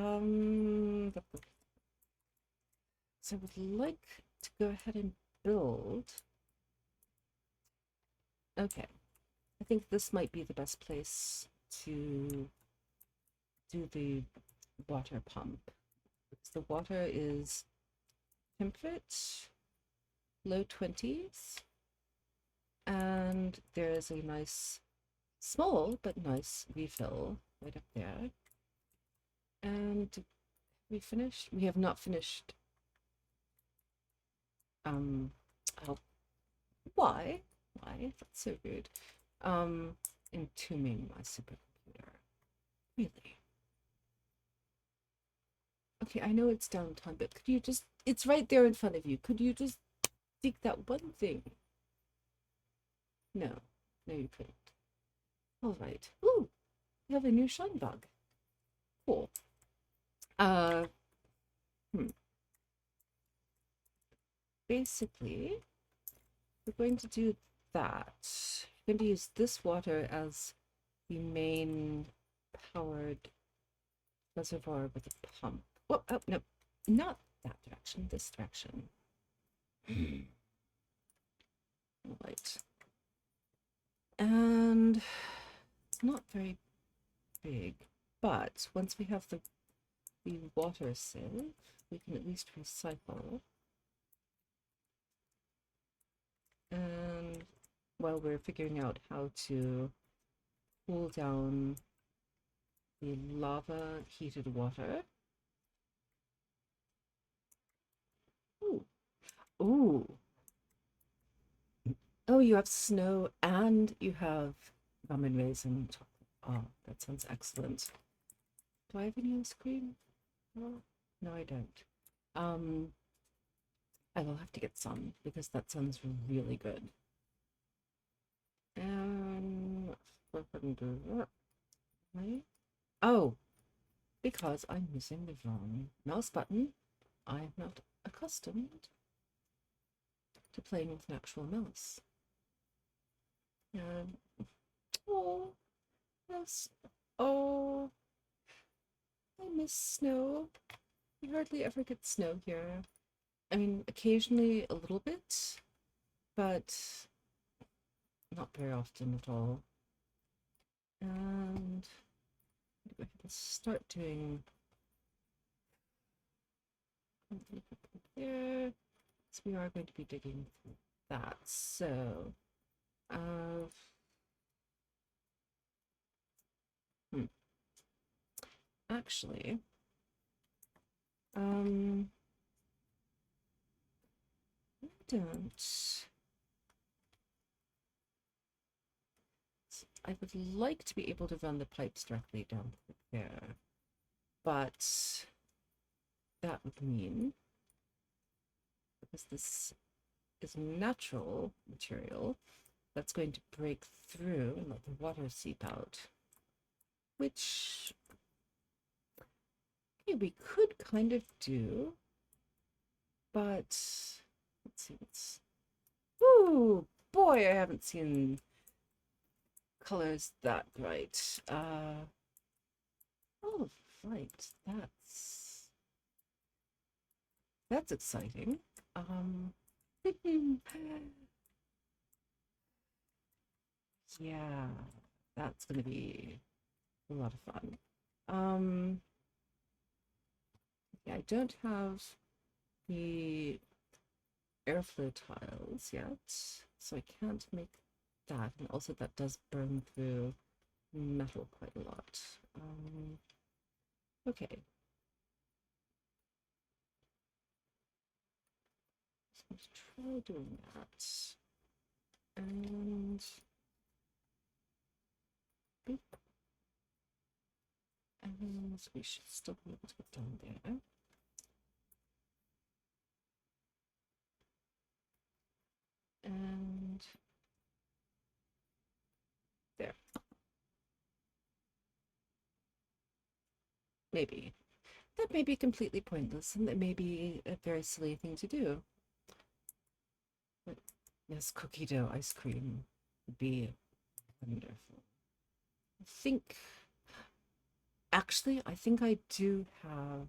Speaker 1: I would like to go ahead and build. Okay. I think this might be the best place to do the water pump. Because the water is temperate, low 20s, and there is a nice, small but nice refill right up there. And we finished? We have not finished. Oh, why? Why? That's so rude. Entombing my supercomputer. Really? Okay, I know it's downtime, but could you just, it's right there in front of you. Could you just dig that one thing? No, no, you couldn't. All right. Ooh, we have a new shine bug. Cool. Uh, Basically, we're going to do that. We're going to use this water as the main powered reservoir with a pump. Oh, oh no, not that direction, this direction. Right. And it's not very big, but once we have the water sieve, we can at least recycle. And while we're figuring out how to cool down the lava heated water. Ooh. Ooh. Oh, you have snow and you have rum and raisin chocolate. Oh, that sounds excellent. Do I have any ice cream? Oh, no, I don't. I will have to get some because that sounds really good. And what can do that? Right? Oh, because I'm using the wrong mouse button. I'm not accustomed to playing with an actual mouse. And oh, yes. Oh, I miss snow. We hardly ever get snow here. I mean, occasionally a little bit, but not very often at all. And let's start doing there. So we are going to be digging through that. So, actually, I don't. I would like to be able to run the pipes directly down there, but that would mean, because this is natural material, that's going to break through and let the water seep out, which okay, we could kind of do, but let's see what's. Ooh, boy, I haven't seen colors that bright. Oh, right, that's exciting. Yeah, that's gonna be a lot of fun. Um, yeah, I don't have the airflow tiles yet, so I can't make that. And also that does burn through metal quite a lot. Okay. So let's try doing that. And boop. And we should still be able to get down there. And there. Maybe. That may be completely pointless, and that may be a very silly thing to do. But yes, cookie dough ice cream would be wonderful. I think, actually, I think I do have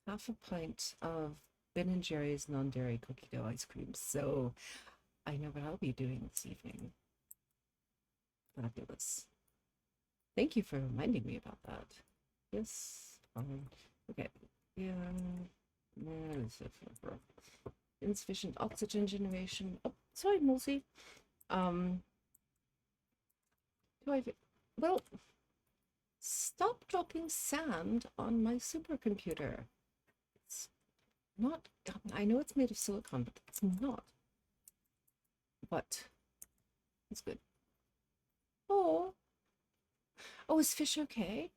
Speaker 1: half a pint of Ben & Jerry's non-dairy cookie dough ice cream, so I know what I'll be doing this evening. Fabulous. Thank you for reminding me about that. Yes. Okay. Yeah. Insufficient oxygen generation. Oh, sorry, Mulsey. Do I? Well, stop dropping sand on my supercomputer. It's not. I know it's made of silicon, but it's not. What? It's good. Oh. Oh, is Fish okay?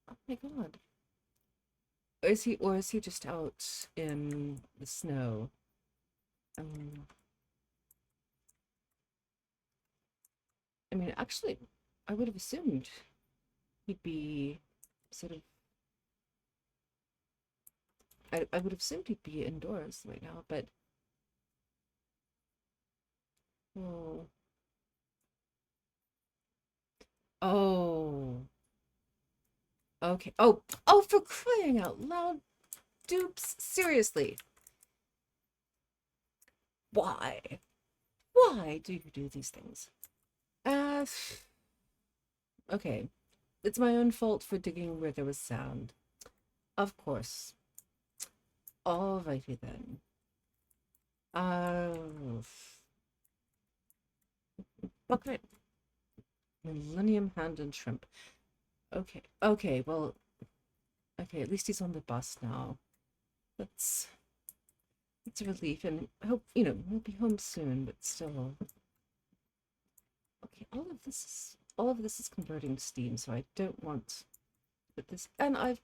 Speaker 1: Oh my god. Or is he just out in the snow? Um, I mean, actually, I would have assumed he'd be sort of. I would have assumed he'd be indoors right now, but oh, oh, okay. Oh, for crying out loud, dupes! Seriously, why? Why do you do these things? Uh, okay. It's my own fault for digging where there was sand. Of course. Alrighty then. Uh, Bucket, Millennium Hand and Shrimp. Okay. Okay, well, okay, at least he's on the bus now. That's it's a relief, and I hope, we'll be home soon, but still. Okay, all of this is converting to steam, so I don't want but this and I've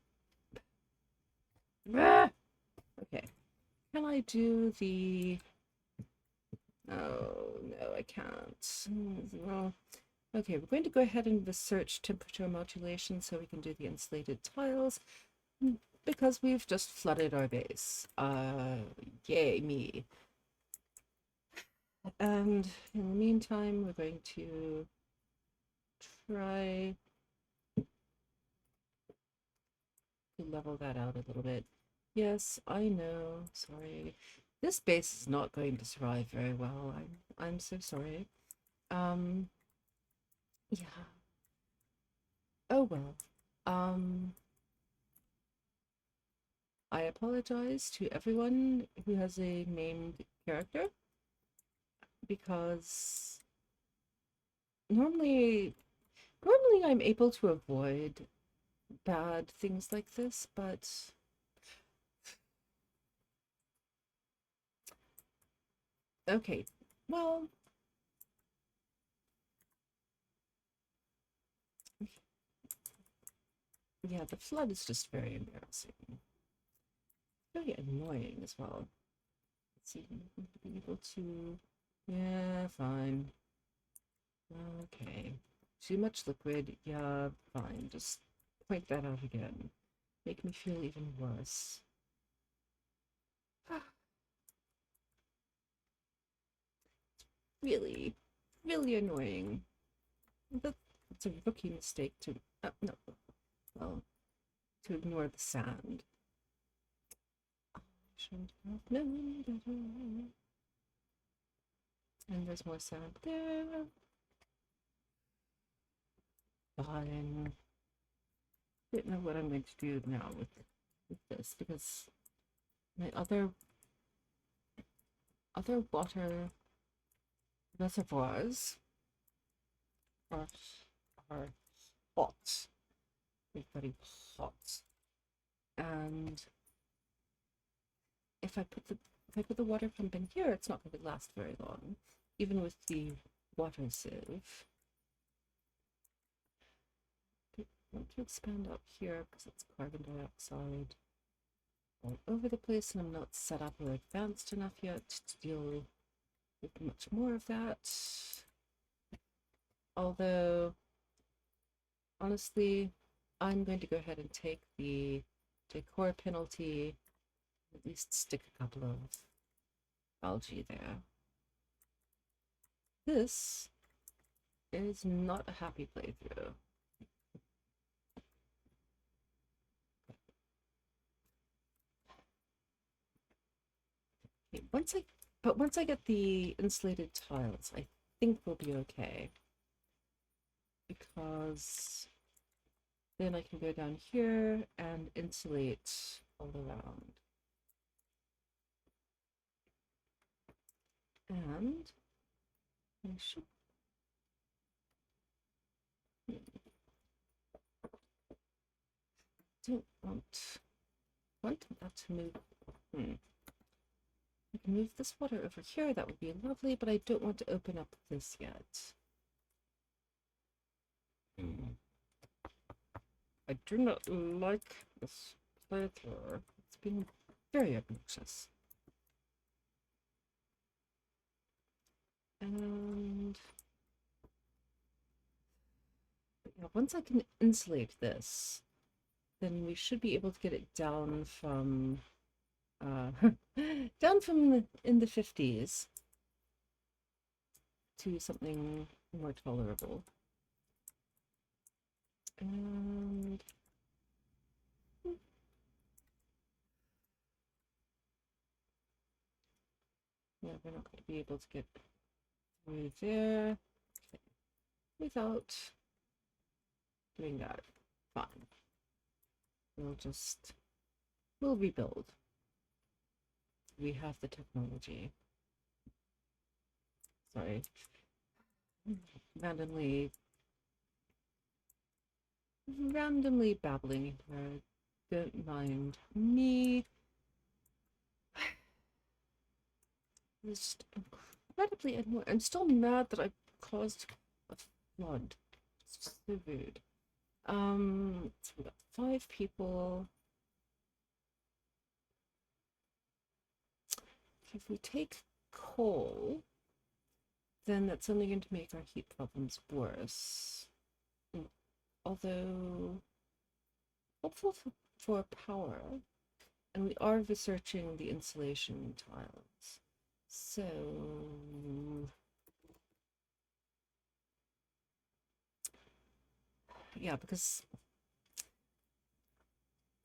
Speaker 1: okay. Can I do the oh no, I can't. No. Okay, we're going to go ahead and research temperature modulation so we can do the insulated tiles because we've just flooded our base. Yay me. And in the meantime, we're going to try to level that out a little bit. Yes, I know. Sorry. This base is not going to survive very well. I'm so sorry. Yeah. Oh well. I apologize to everyone who has a named character because normally I'm able to avoid bad things like this, but okay. Well, yeah, the flood is just very embarrassing. Very annoying as well. Let's see, be able to. Yeah, fine. Okay. Too much liquid. Yeah, fine. Just point that out again. Make me feel even worse. Really, really annoying. That's a rookie mistake to. No, well, to ignore the sand. Should have known better. And there's more sound there. Fine. I don't know what I'm going to do now with this because my other water reservoirs are hot. They're very hot. And if I put the water pump in here, it's not going to last very long, even with the water sieve. I want to expand up here because it's carbon dioxide all over the place, and I'm not set up or advanced enough yet to deal with much more of that. Although, honestly, I'm going to go ahead and take the decor penalty, at least stick a couple of algae there. This is not a happy playthrough. Okay, once I get the insulated tiles, I think we'll be okay. Because then I can go down here and insulate all around. And I should don't want that to move. I can move this water over here, that would be lovely, but I don't want to open up this yet. I do not like this playthrough. It's been very obnoxious. And yeah, once I can insulate this, then we should be able to get it down from in the 50s to something more tolerable. And yeah, we're not going to be able to get through there without doing that. Fine. We'll rebuild. We have the technology. Sorry. Randomly babbling here. Don't mind me. It's just incredibly annoying. I'm still mad that I caused a flood. It's just so rude. So we got 5 people. If we take coal, then that's only going to make our heat problems worse. Although hopeful for power, and we are researching the insulation tiles. So yeah, because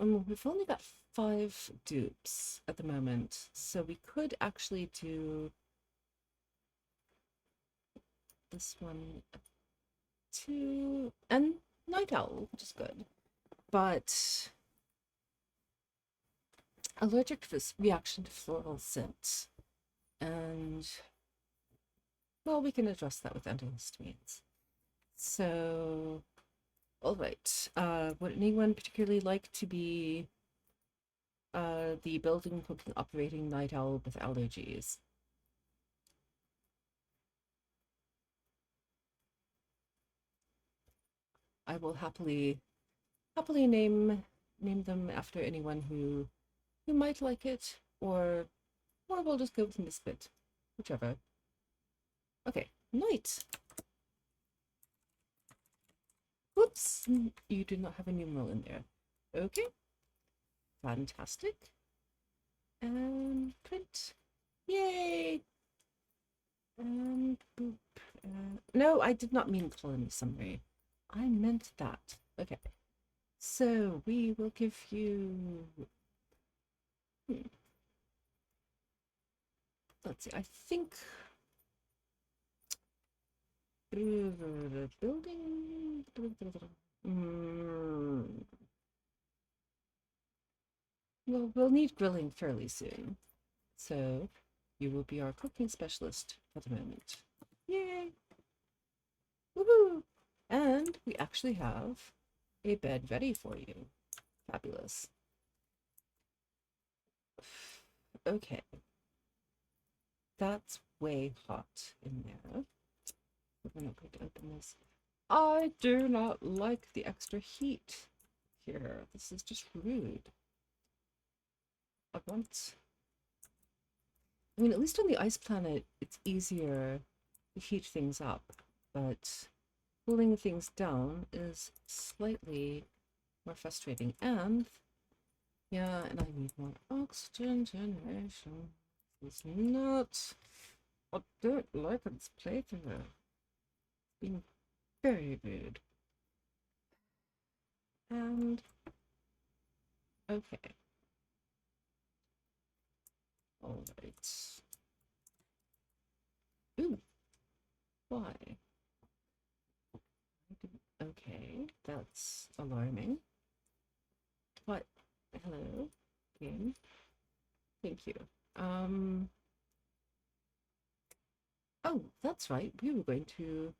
Speaker 1: we've only got 5 dupes at the moment, so we could actually do this one 2 and Night Owl, which is good, but allergic to this reaction to floral scent, and well, we can address that with antihistamines. So all right, would anyone particularly like to be the building, cooking, operating night owl with allergies? I will happily name them after anyone who might like it, or we'll just go with Misfit, whichever. Okay, night. Whoops, you do not have a numeral in there. Okay, fantastic. And print. Yay! And boop. No, I did not mean colony summary. I meant that. Okay. So we will give you let's see, I think building. Well, we'll need grilling fairly soon. So you will be our cooking specialist for the moment. Yay! Woohoo! And we actually have a bed ready for you. Fabulous. Okay. That's way hot in there. We're not going to open this. I do not like the extra heat here. This is just rude. I mean, at least on the ice planet, it's easier to heat things up, but cooling things down is slightly more frustrating. And yeah, and I need more oxygen generation. It's not. I don't like its playthrough. Being very rude. And okay. All right. Ooh, why? Okay, that's alarming. What? Hello, game. Thank you. Oh, that's right. We were going to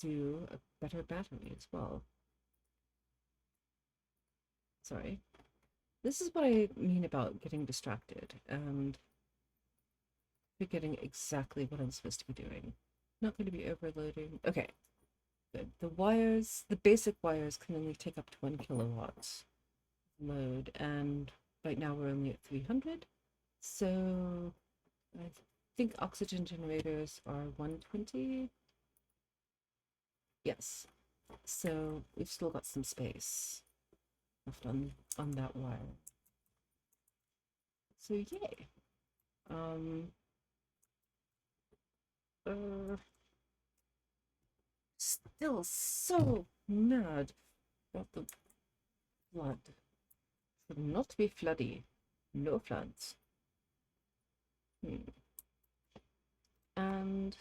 Speaker 1: do a better battery as well. Sorry. This is what I mean about getting distracted and forgetting exactly what I'm supposed to be doing. Not going to be overloading. Okay. Good. The wires, the basic wires can only take up to 1 kilowatt load, and right now we're only at 300. So I think oxygen generators are 120. Yes. So we've still got some space left on that wire. So yay. Still so mad about the flood. Should not be floody. No floods. And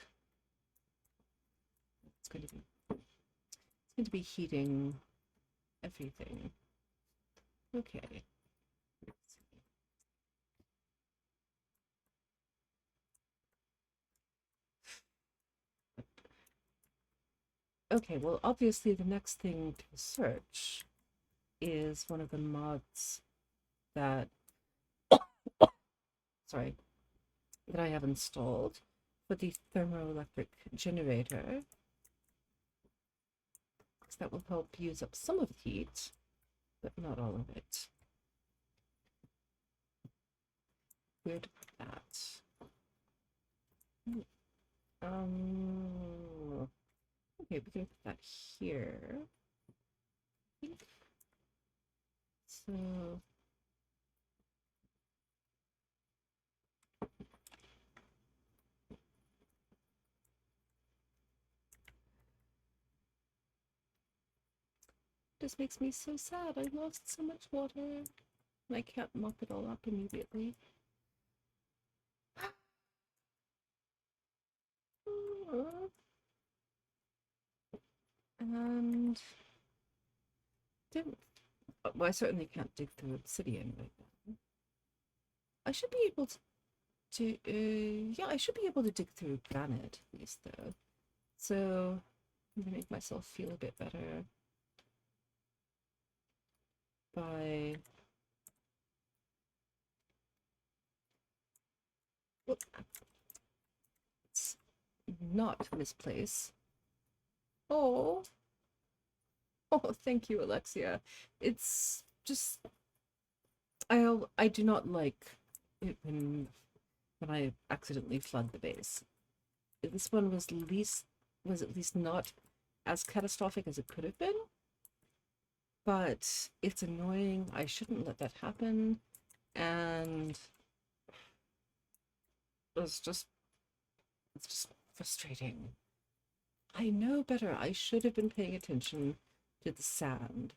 Speaker 1: it's going to be heating everything. Okay. Okay, well, obviously the next thing to search is one of the mods that, sorry, that I have installed for the thermoelectric generator, because that will help use up some of the heat, but not all of it. Where to put that? Okay, we can put that here. I think. So this makes me so sad. I lost so much water and I can't mop it all up immediately. And didn't. Well, I certainly can't dig through obsidian right now. I should be able to yeah, I should be able to dig through granite at least though. So I'm gonna make myself feel a bit better by it's not misplace. Oh, oh, thank you, Alexia. It's just I do not like it when I accidentally flood the base. This one was at least not as catastrophic as it could have been, but it's annoying. I shouldn't let that happen, and it's just frustrating. I know better. I should have been paying attention to the sand.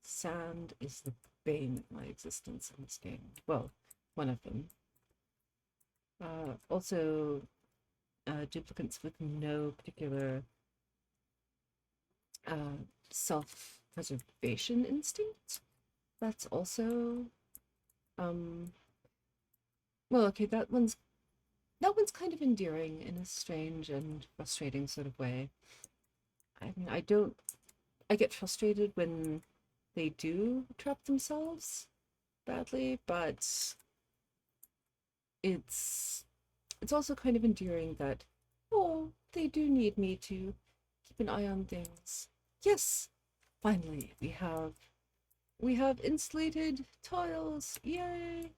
Speaker 1: Sand is the bane of my existence in this game. Well, one of them. Also, duplicants with no particular uh, self-preservation instinct. That's also well, okay, that one's kind of endearing in a strange and frustrating sort of way. I mean, I get frustrated when they do trap themselves badly, but it's it's also kind of endearing that, oh, they do need me to keep an eye on things. Yes, finally we have insulated tiles. Yay!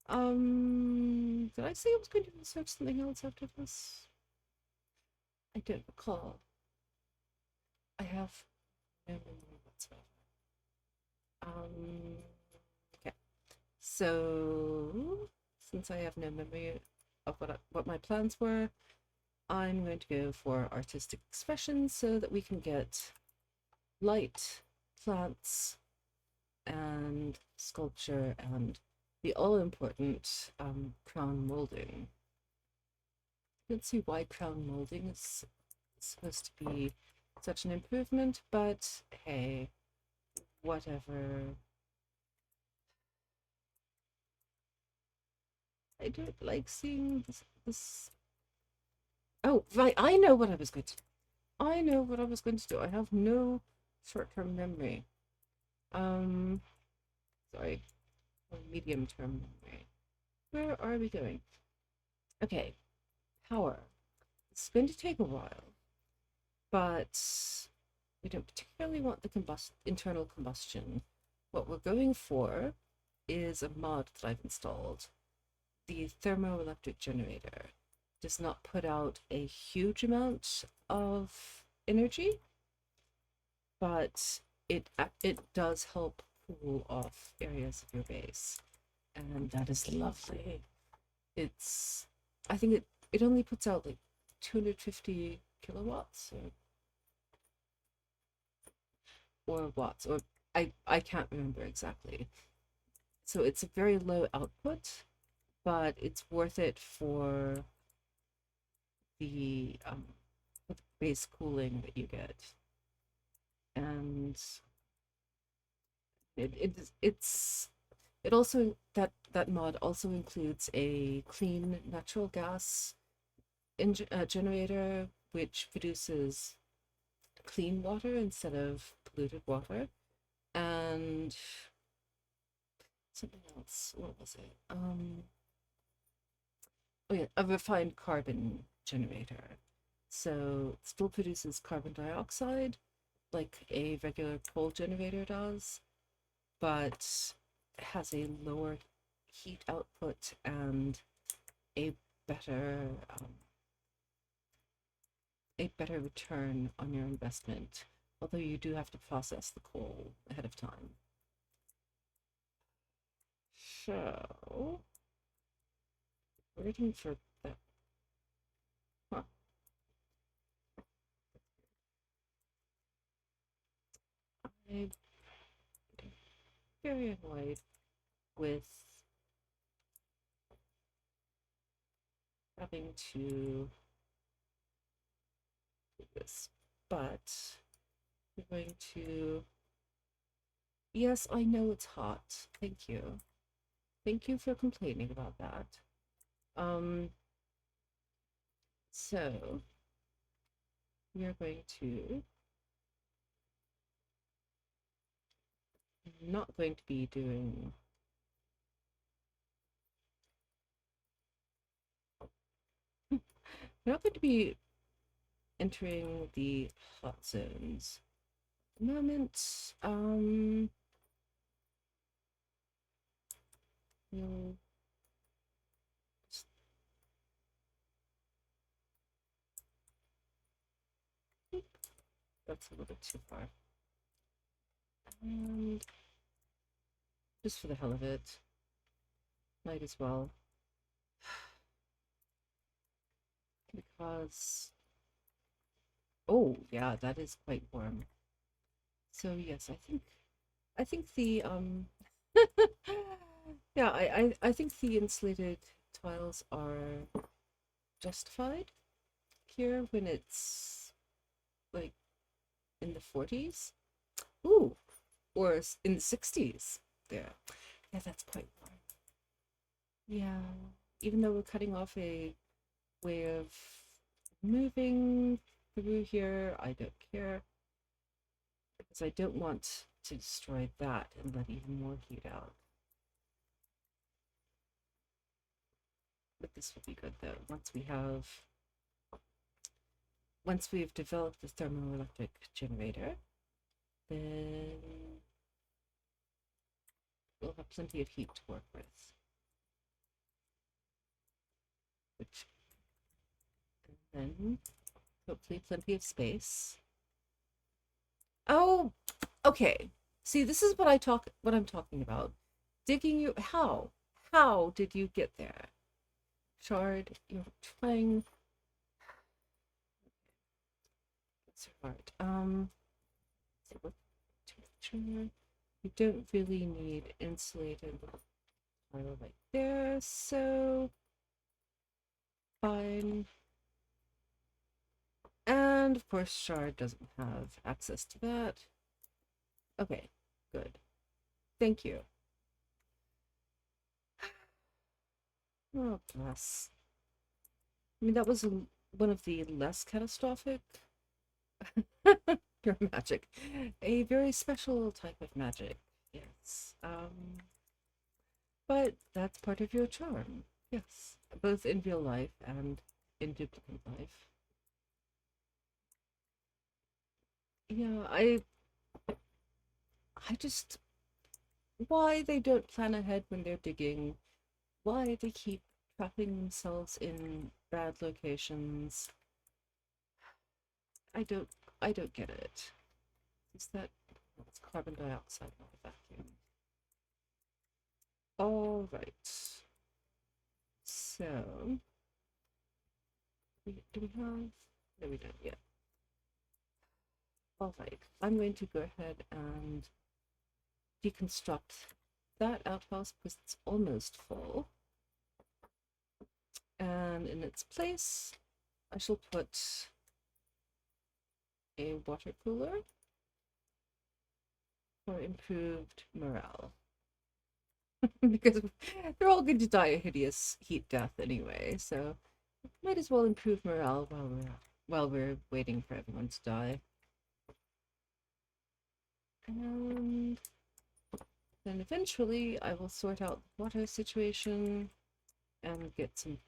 Speaker 1: Did I say I was going to research something else after this? I don't recall. I have no memory whatsoever. Um, okay. So, since I have no memory of what my plans were, I'm going to go for artistic expression so that we can get light, plants, and sculpture, and the all-important crown molding. I don't see why crown molding is supposed to be such an improvement, but hey, whatever. I don't like seeing this. Oh, right, I know what I was going to do. I know what I was going to do. I have no short-term memory. Um, sorry, or medium-term memory. Where are we going? Okay, power. It's going to take a while, but we don't particularly want the internal combustion. What we're going for is a mod that I've installed. The thermoelectric generator does not put out a huge amount of energy, but it does help cool off areas of your base, and that is lovely. It's I think it only puts out like 250 kilowatts or watts, or I can't remember exactly. So it's a very low output, but it's worth it the um for the base cooling that you get. And it also that mod also includes a clean natural gas generator, which produces clean water instead of polluted water, and something else. What was it? Oh yeah, a refined carbon generator. So it still produces carbon dioxide like a regular coal generator does, but has a lower heat output and a better um, a better return on your investment. Although you do have to process the coal ahead of time. So, waiting for that. Huh. I'm very annoyed with having to do this, but we're going to. Yes, I know it's hot. Thank you. Thank you for complaining about that. Um, so we are going to not going to be doing we're not going to be entering the hot zones. At the moment, we'll that's a little bit too far. And just for the hell of it, might as well. Because oh yeah, that is quite warm. So yes, I think the yeah, I think the insulated tiles are justified here when it's like in the 40s. Ooh, or in the 60s. There. Yeah, that's quite warm. Yeah. Even though we're cutting off a way of moving through here, I don't care. Because I don't want to destroy that and let even more heat out. But this will be good though. Once we've developed the thermoelectric generator, then we'll have plenty of heat to work with. And then hopefully plenty of space. Oh, okay. See, this is what I'm talking about. Digging you how? How did you get there? Shard, you're trying. It's hard. You don't really need insulated tile like there, so fine. And of course, Shard doesn't have access to that. Okay, good. Thank you. Oh, bless. I mean, that was one of the less catastrophic. Your magic. A very special type of magic, yes. But that's part of your charm, yes. Both in real life and in duplicate life. Yeah, I just why they don't plan ahead when they're digging, why they keep trapping themselves in bad locations. I don't I don't get it. Is that it's carbon dioxide, not a vacuum. All right. So do we have no we don't yet. All right. I'm going to go ahead and deconstruct that outhouse because it's almost full. And in its place, I shall put a water cooler for improved morale. Because they're all going to die a hideous heat death anyway, so might as well improve morale while we're waiting for everyone to die. And then eventually I will sort out the water situation and get some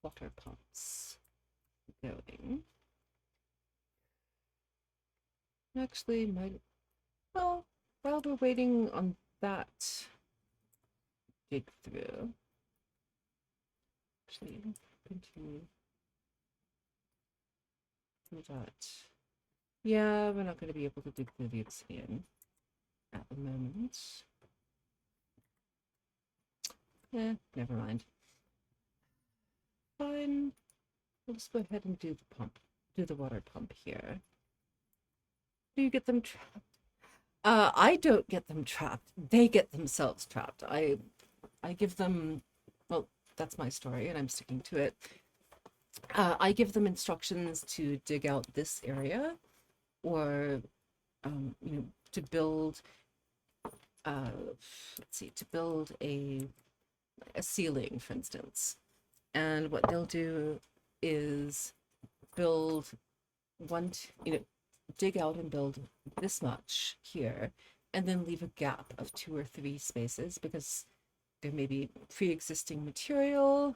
Speaker 1: water pumps going. Actually, well, while we're waiting on that dig through, actually, continue through that. Yeah, we're not going to be able to dig through the obsidian at the moment. Never mind. Fine. We'll just go ahead and do the water pump here. Do you get them trapped? I don't get them trapped. They get themselves trapped. I give them, well, that's my story and I'm sticking to it. I give them instructions to dig out this area or, to build, to build a ceiling, for instance. And what they'll do is build dig out and build this much here, and then leave a gap of 2 or 3 spaces because there may be pre-existing material.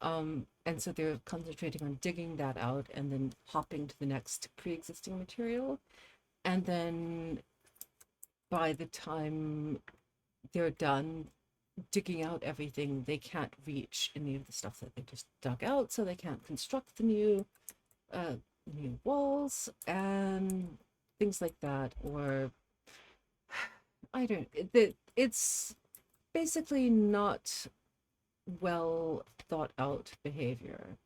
Speaker 1: And so they're concentrating on digging that out and then hopping to the next pre-existing material. And then by the time they're done digging out everything, they can't reach any of the stuff that they just dug out, so they can't construct the new walls and things like that. Or it's basically not well thought out behavior.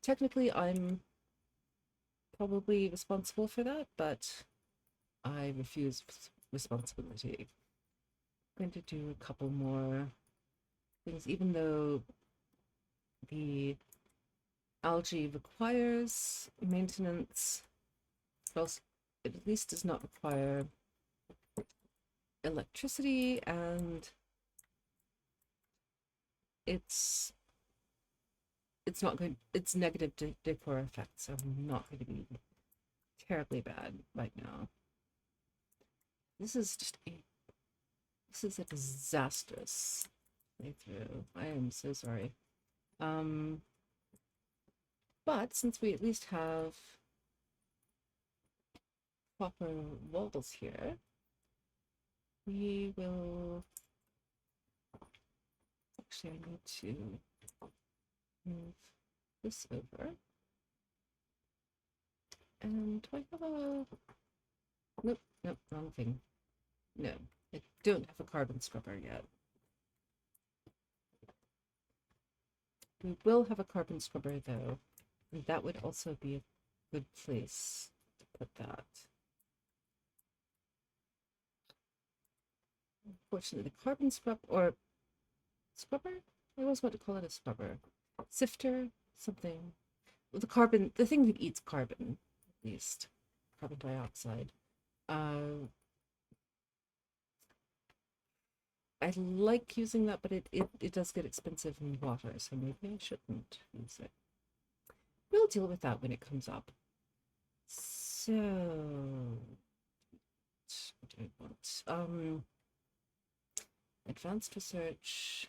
Speaker 1: Technically, I'm probably responsible for that, but I refuse responsibility. I'm going to do a couple more things, even though the algae requires maintenance, it also it at least does not require electricity, and it's not going its negative decor effects are not going to be terribly bad right now. This is just this is a disastrous playthrough. I am so sorry. But since we at least have proper walls here, we will actually I need to move this over. And do I have a nope, wrong thing. No, I don't have a carbon scrubber yet. We will have a carbon scrubber though, and that would also be a good place to put that. Unfortunately, the carbon scrubber. I always want to call it a scrubber. Sifter, something. The thing that eats carbon, at least. Carbon dioxide. I like using that, but it does get expensive in water, so maybe I shouldn't use it. We'll deal with that when it comes up. So, what do I want? Advanced research.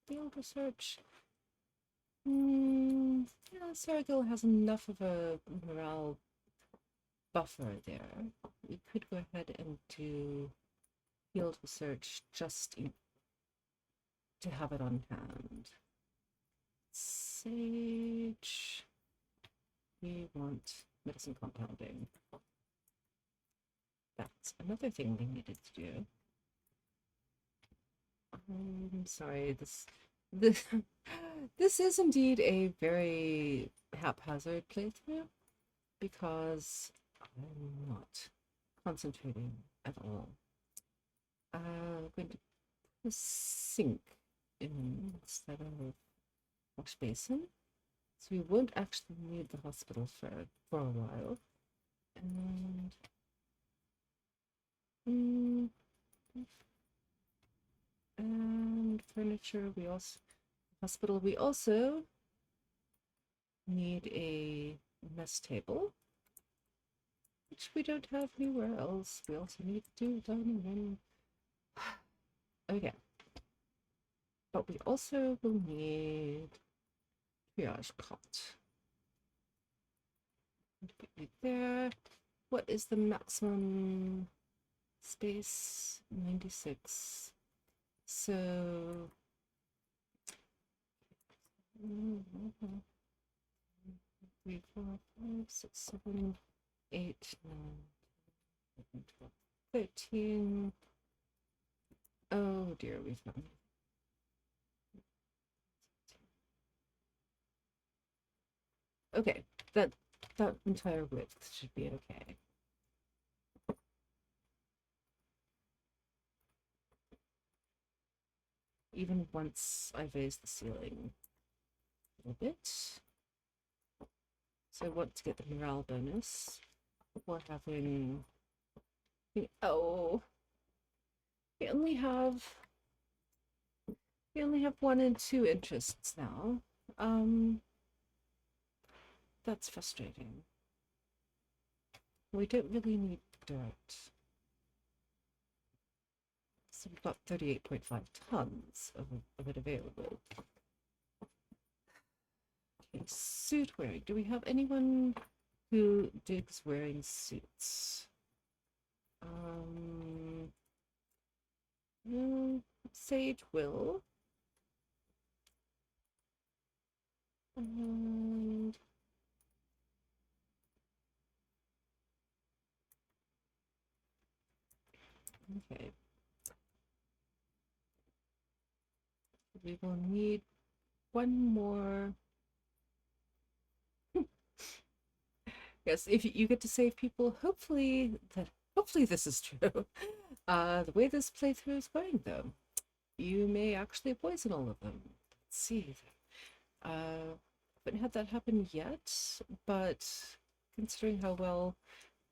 Speaker 1: Field research. Yeah, Sergil has enough of a morale buffer there. We could go ahead and do field research just to have it on hand. Sage. We want medicine compounding. That's another thing we needed to do. I'm sorry, this is indeed a very haphazard playthrough because I'm not concentrating at all. I'm going to put a sink in instead of wash basin, so we won't actually need the hospital for a while. And furniture. We also need a mess table, which we don't have anywhere else. We also need to do dining room. Okay. But we also will need triage cot. There. What is the maximum space? 96. So 3, 4, 5, 6, 7, 8, 9, 11, 12, 13. Oh dear, we've got okay. That entire width should be okay. Even once I raise the ceiling a little bit. So I want to get the morale bonus before having. Oh, we only have 1 and 2 interests now. That's frustrating. We don't really need dirt. So we've got 38.5 tons of it available. Okay, suit wearing. Do we have anyone who digs wearing suits? Sage will. And okay. We will need one more. Yes, if you get to save people, hopefully this is true. The way this playthrough is going, though, you may actually poison all of them. Let's see. Haven't had that happen yet, but considering how well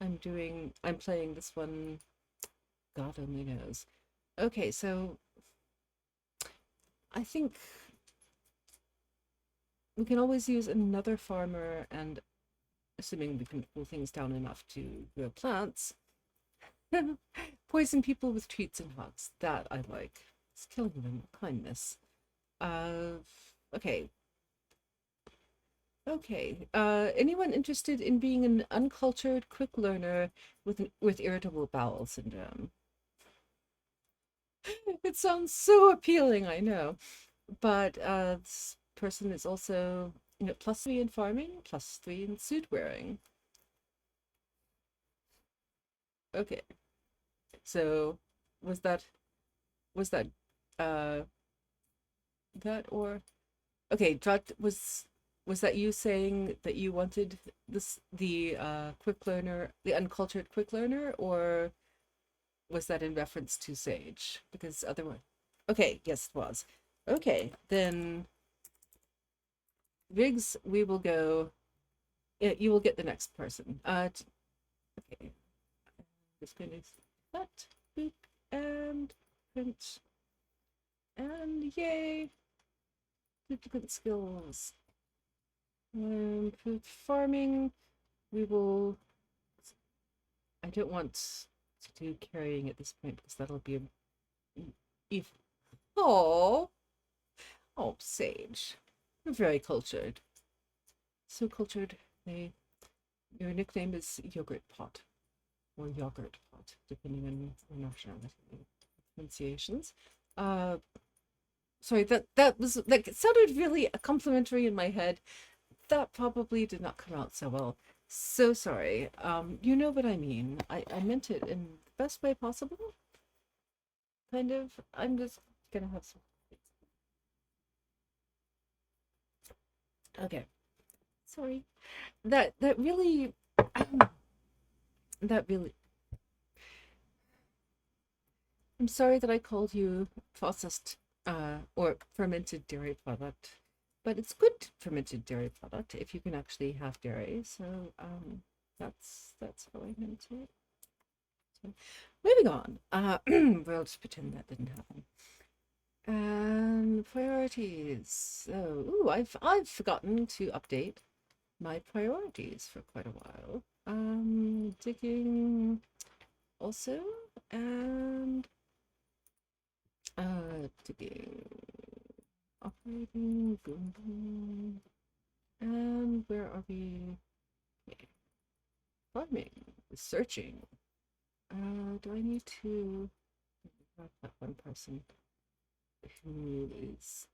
Speaker 1: I'm playing this one, God only knows. Okay, so I think we can always use another farmer, and assuming we can cool things down enough to grow plants, poison people with treats and hugs. That I like. It's killing them with kindness. Uh, okay. Okay. Anyone interested in being an uncultured, quick learner with irritable bowel syndrome? It sounds so appealing, I know. But this person is also, +3 in farming, +3 in suit wearing. Okay. So was that was that uh that or okay, was that you saying that you wanted the quick learner, the uncultured quick learner, or was that in reference to Sage? Because otherwise, okay, yes, it was. Okay, then Riggs, we will go. You will get the next person. Okay, just going to cut, boop, and print, and yay, duplicate skills. Improved farming. We will. I don't want to do carrying at this point because that'll be a. If oh oh Sage, you're very cultured. So cultured. They Your nickname is Yogurt Pot or Yogurt Pot, depending on your nationality pronunciations. Uh, Sorry, that sounded really complimentary in my head. That probably did not come out so well. So sorry. You know what I mean. I meant it in the best way possible. Kind of. I'm just gonna have some. Okay. Sorry. That really that really I'm sorry that I called you processed or fermented dairy product. But it's good fermented dairy product if you can actually have dairy. So that's how I meant it. So, moving on. We'll just pretend that didn't happen. And priorities. So, ooh, I've forgotten to update my priorities for quite a while. Digging also, and digging, operating, boom, boom. And where are we? Okay. Farming, searching. Do I need to have that one person who is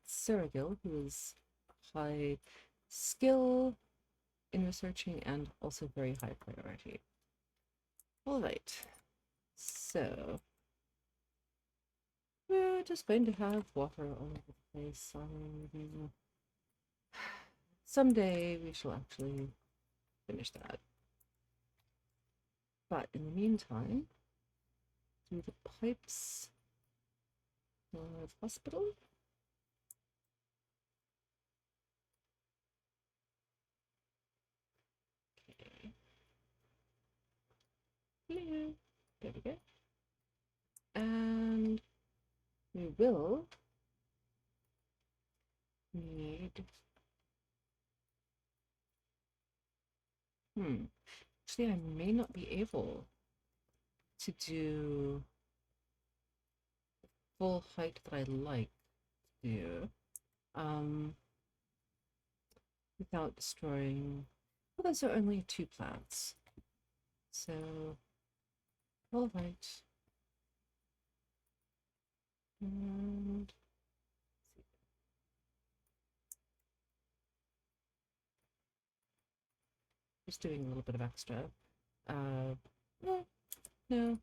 Speaker 1: Seragil, who is high skill in researching and also very high priority. All right, so we're just going to have water all over the place. Someday we shall actually finish that. But in the meantime, through the pipes of hospital. Okay. There we go. And we will need actually I may not be able to do full height that I like to do without destroying. Well, those are only 2 plants, so full height. And just doing a little bit of extra. No.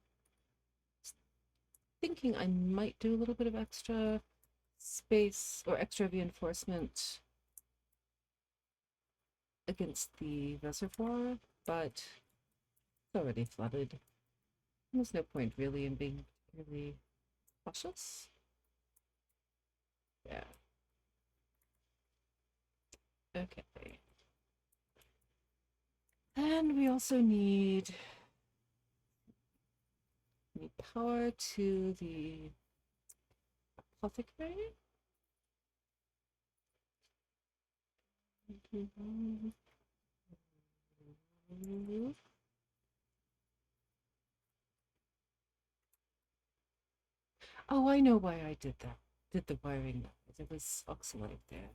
Speaker 1: Thinking I might do a little bit of extra space or extra reinforcement against the reservoir, but it's already flooded. There's no point really in being really cautious. Yeah. Okay. And we also need power to the apothecary. Oh, I know why I did that. Did the wiring. There was oxalate there.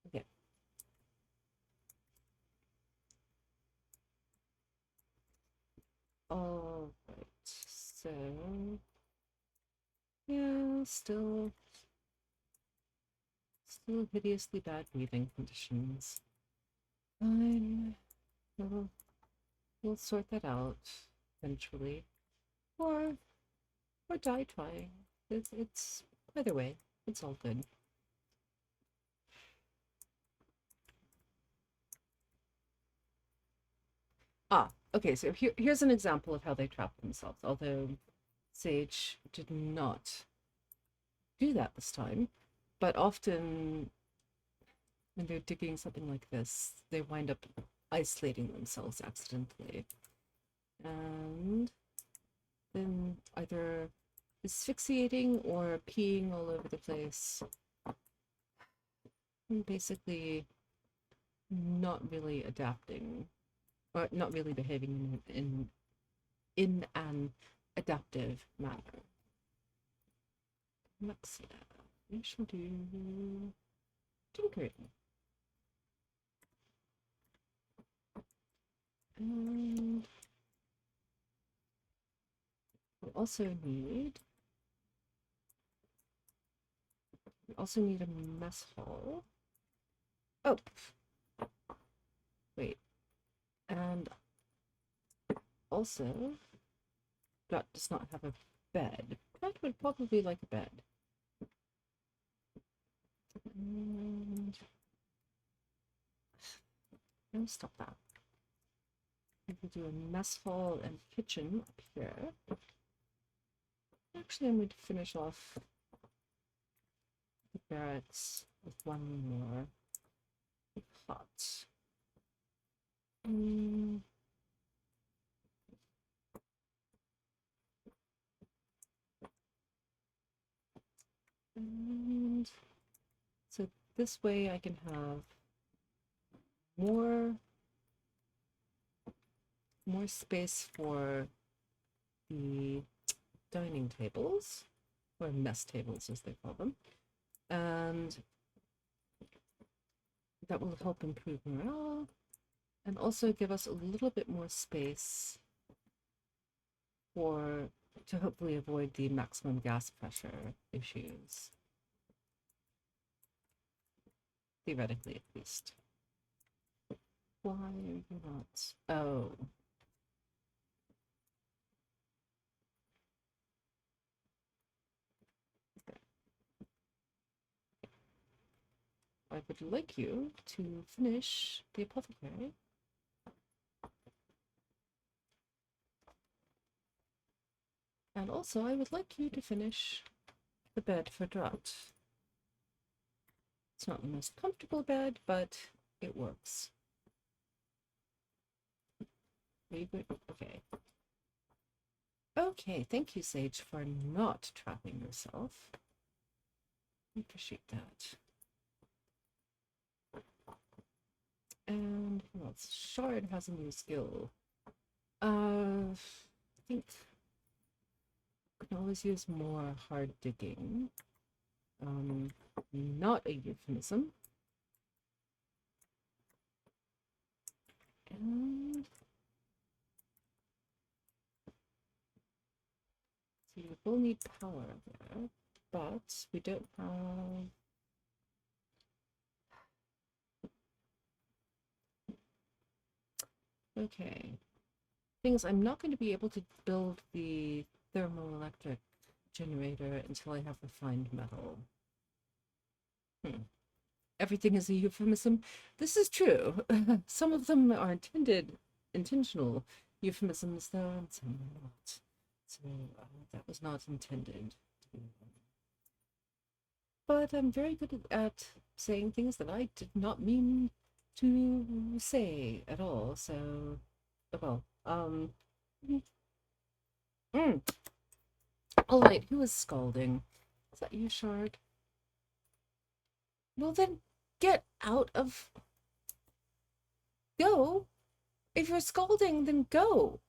Speaker 1: Okay. All right. So, yeah, still hideously bad breathing conditions. Fine. We'll sort that out eventually. Or die trying. It's either way, it's all good. Ah, okay, so here's an example of how they trap themselves, although Sage did not do that this time. But often when they're digging something like this, they wind up isolating themselves accidentally. And then either asphyxiating or peeing all over the place. And basically not really adapting, or not really behaving in an adaptive manner. Next, we shall do tinkering. And we also need a mess hall. Oh, wait. And also, Dot does not have a bed. Dot would probably like a bed. And I'll stop that. We'll do a mess hall and kitchen up here. Actually, I'm going to finish off the barracks with one more hot. And so this way I can have more space for the dining tables, or mess tables as they call them, and that will help improve morale and also give us a little bit more space to hopefully avoid the maximum gas pressure issues. Theoretically, at least. Why are you not? Oh. I would like you to finish the apothecary. And also, I would like you to finish the bed for Drought. It's not the most comfortable bed, but it works. Okay. Okay, thank you, Sage, for not trapping yourself. I appreciate that. And who else? Shard has a new skill. I think I can always use more hard digging. Not a euphemism. And so we will need power there, but we don't have. Okay. Thing is, I'm not going to be able to build the thermoelectric generator until I have refined metal. Everything is a euphemism. This is true. Some of them are intentional euphemisms though, and some are not. So that was not intended to be. But I'm very good at saying things that I did not mean to say at all. So, well, mm. All right. Who is scalding? Is that you, Shard? Well, then get out of. Go. If you're scalding, then go.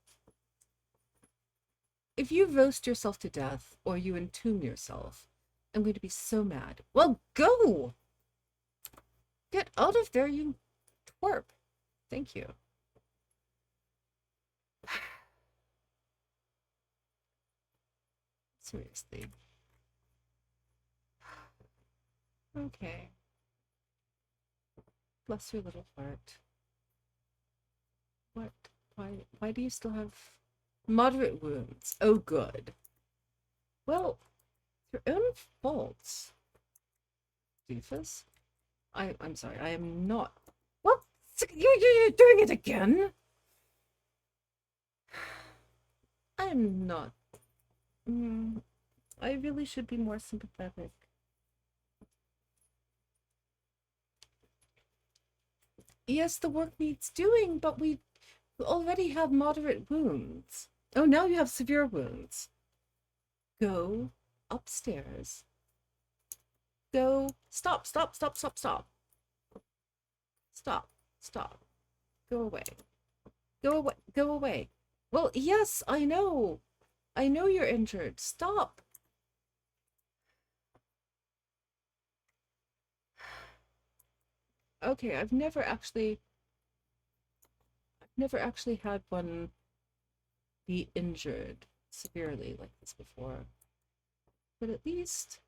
Speaker 1: If you roast yourself to death or you entomb yourself, I'm going to be so mad. Well, go! Get out of there, you twerp. Thank you. Seriously. Okay. Bless your little heart. What? Why do you still have moderate wounds? Oh, good. Well, your own fault, doofus. I'm sorry. I am not. What? You're doing it again. I'm not. I really should be more sympathetic. Yes, the work needs doing, but we already have moderate wounds. Oh, now you have severe wounds. Go upstairs. Go. Stop. Stop. Stop. Stop. Stop. Stop. Stop. Go away. Go away. Go away. Well, yes, I know. I know you're injured. Stop. Okay, I've never actually had one be injured severely like this before. But at least,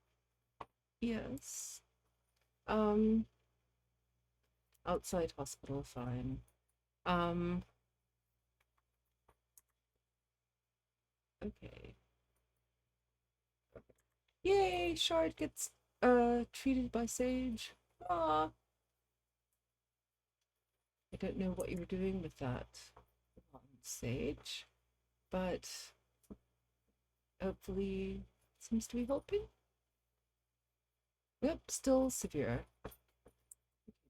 Speaker 1: yes. Outside hospital, fine. Okay. Yay, Shard gets treated by Sage. Ah. I don't know what you were doing with that Sage, but hopefully it seems to be helping. Yep, still severe.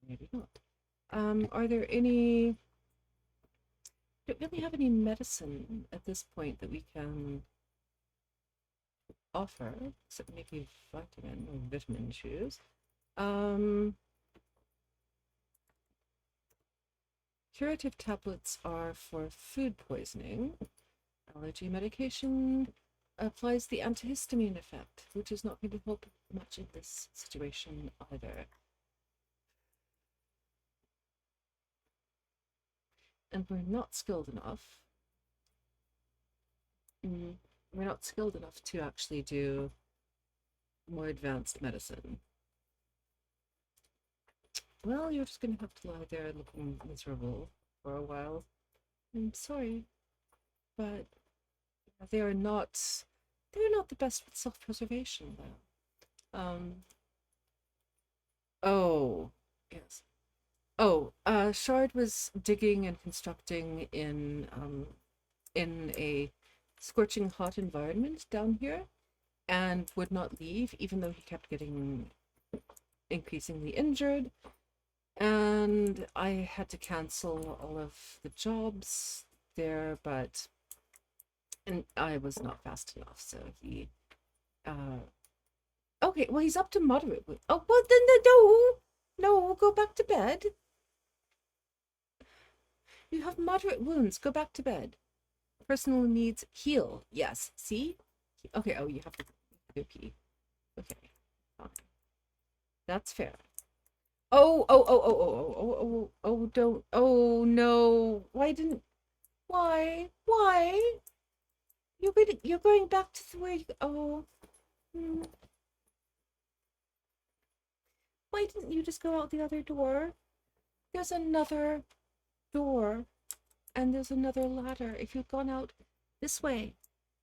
Speaker 1: Maybe not. Are there any... don't really have any medicine at this point that we can offer, except maybe vitamin or vitamin shoes. Curative tablets are for food poisoning. Allergy medication applies the antihistamine effect, which is not going to help much in this situation either. And we're not skilled enough. We're not skilled enough to actually do more advanced medicine. Well, you're just going to have to lie there looking miserable for a while. I'm sorry, but they're not the best with self-preservation, though. Oh, yes. Oh, Shard was digging and constructing in a scorching hot environment down here and would not leave, even though he kept getting increasingly injured. And I had to cancel all of the jobs there, and I was not fast enough, so he okay, well, he's up to moderate. Oh, well, then no, go back to bed. You have moderate wounds. Go back to bed. Personal needs heal. Yes. See? Okay. Oh, you have to go pee. Okay. Fine. That's fair. Oh, don't. Oh, no. Why? You're going back to the way you, oh. Why didn't you just go out the other door? There's another door, and there's another ladder. If you'd gone out this way,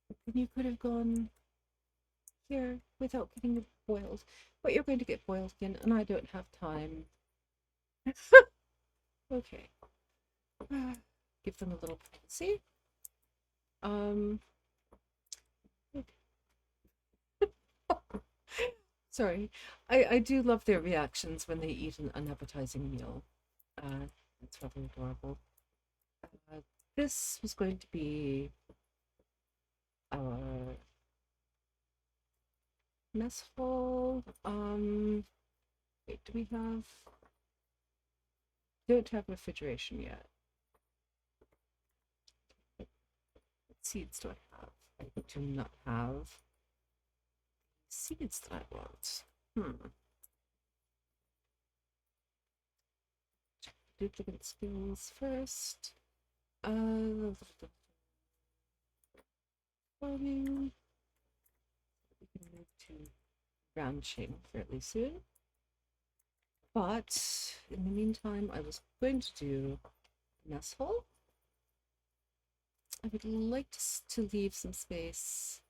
Speaker 1: then you could have gone here without getting boiled. But you're going to get boiled again, and I don't have time. Okay. Give them a little privacy. Um, sorry. I do love their reactions when they eat an unappetizing meal. It's rather adorable. Uh, this was going to be our mess hall. Wait, do we have? Don't have refrigeration yet. What seeds do I have? I do not have seeds that I want. Duplicate skills first. Farming. We can move to ranching fairly soon. But in the meantime, I was going to do mess hall. I would like to leave some space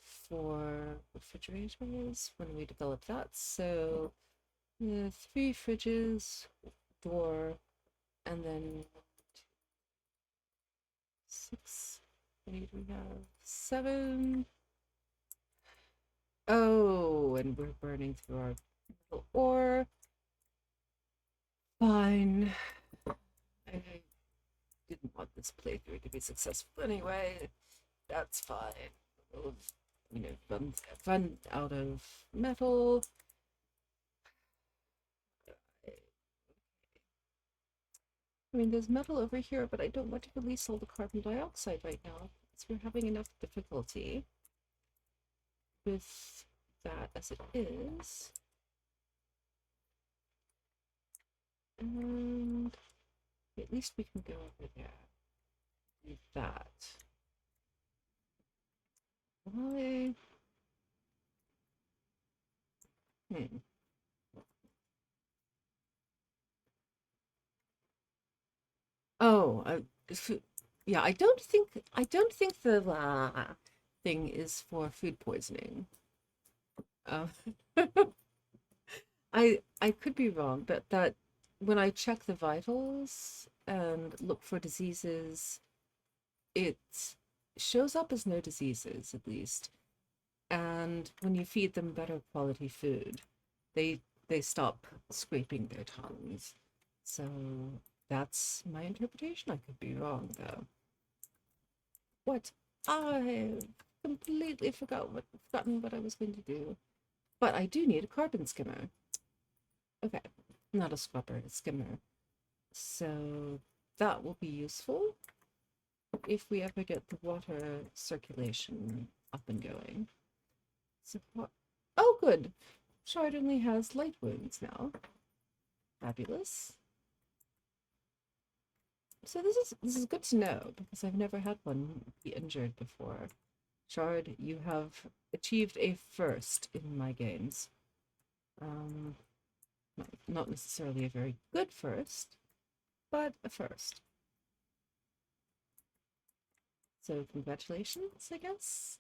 Speaker 1: for refrigerators when we develop that. So 3 fridges, door, and then 6. What do we have? 7. Oh, and we're burning through our little ore. Fine. I didn't want this playthrough to be successful anyway. That's fine. We'll, run out of metal. I mean, there's metal over here, but I don't want to release all the carbon dioxide right now, because we're having enough difficulty with that as it is. And at least we can go over there with that. Why? Oh, yeah. I don't think the thing is for food poisoning. Uh, I could be wrong, but that when I check the vitals and look for diseases, it shows up as no diseases at least. And when you feed them better quality food, they they stop scraping their tongues. So that's my interpretation. I could be wrong though. What? I've completely forgotten what I was going to do. But I do need a carbon skimmer. Okay, not a scrubber, a skimmer. So that will be useful if we ever get the water circulation up and going. So what? Oh, good. Shard only has light wounds now. Fabulous. So this is good to know because I've never had one be injured before. Shard, you have achieved a first in my games. Um, not necessarily a very good first, but a first. So congratulations, I guess.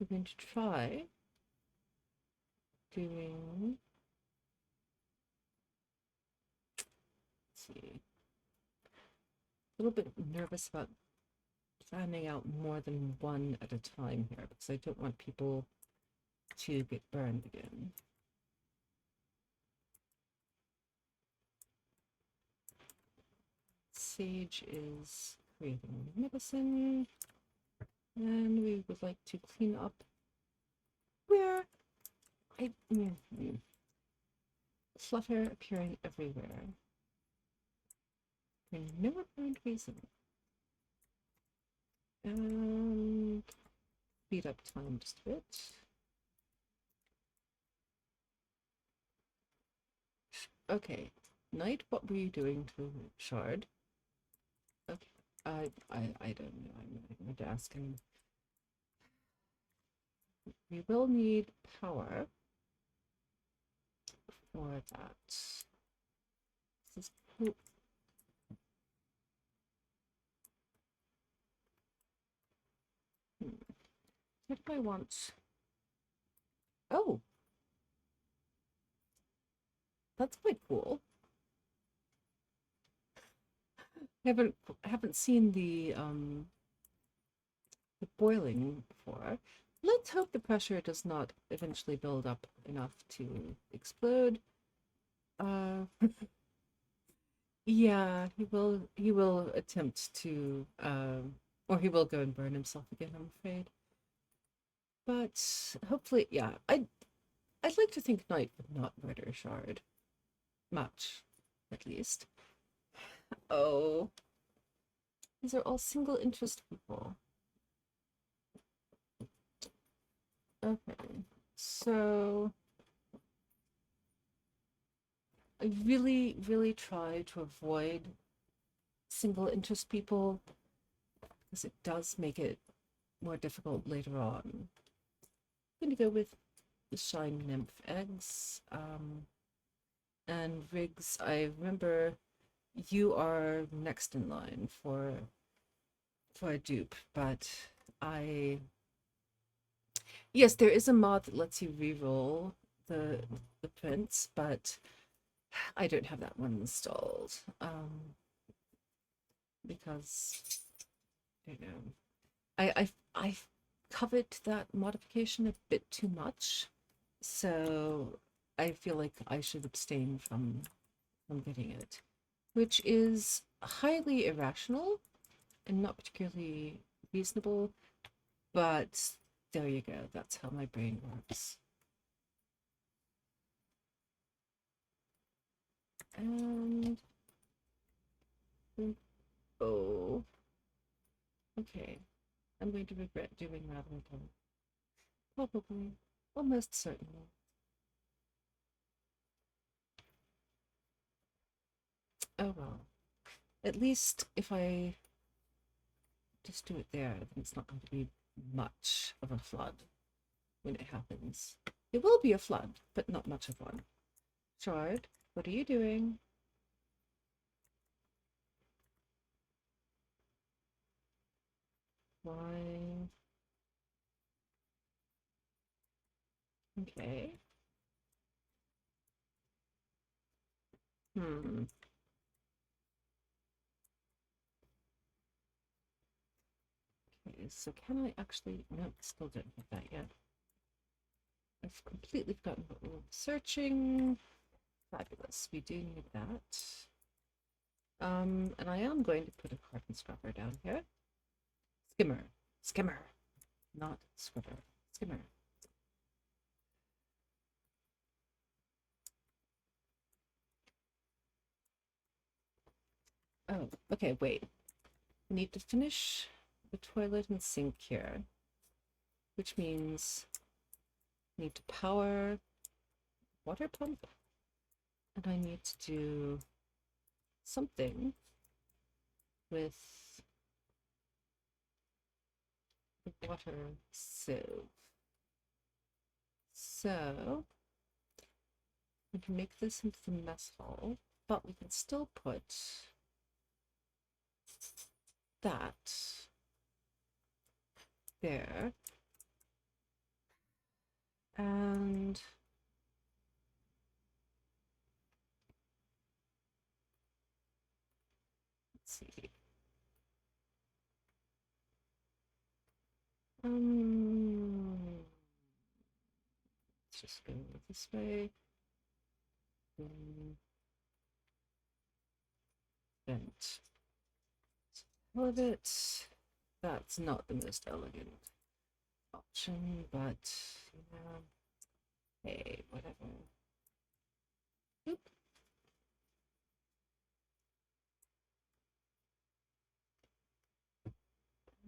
Speaker 1: We're going to try doing. Let's see. A little bit nervous about planning out more than one at a time here because I don't want people to get burned again. Sage is creating medicine, and we would like to clean up where I flutter appearing everywhere for no apparent reason. And speed up time just a bit. Okay, Knight, what were you doing to Shard? Okay, I don't know. I'm going to ask him. We will need power for that. This is cool. What do I want? Oh, that's quite cool. haven't haven't seen the boiling before. Let's hope the pressure does not eventually build up enough to explode. Uh, yeah, he will attempt to or he will go and burn himself again, I'm afraid. But hopefully, yeah, I'd like to think Knight would not murder Shard. Much, at least. Oh, these are all single interest people. Okay, so I really, really try to avoid single interest people because it does make it more difficult later on. I'm going to go with the Shine Nymph eggs. And Riggs, I remember you are next in line for a dupe, but I yes, there is a mod that lets you reroll the the prints, but I don't have that one installed. Because I don't know. I covered that modification a bit too much, so I feel like I should abstain from getting it, which is highly irrational and not particularly reasonable, but there you go. That's how my brain works. And oh, okay. I'm going to regret doing that again. Probably, almost certainly. Oh well. At least if I just do it there, then it's not going to be much of a flood when it happens. It will be a flood, but not much of one. Shard, what are you doing? Why? Okay. Hmm. Okay, so can I actually... No, still don't have that yet. I've completely forgotten what we were searching. Fabulous. We do need that. And I am going to put a carbon scrubber down here. Skimmer. Skimmer. Not scrubber. Skimmer. Oh, okay, wait. I need to finish the toilet and sink here, which means I need to power water pump, and I need to do something with the water sieve. So we can make this into the mess hall, but we can still put that there. And let's see. Let's just go this way. Vent. All of it. That's not the most elegant option, but yeah. Hey, whatever. Oop.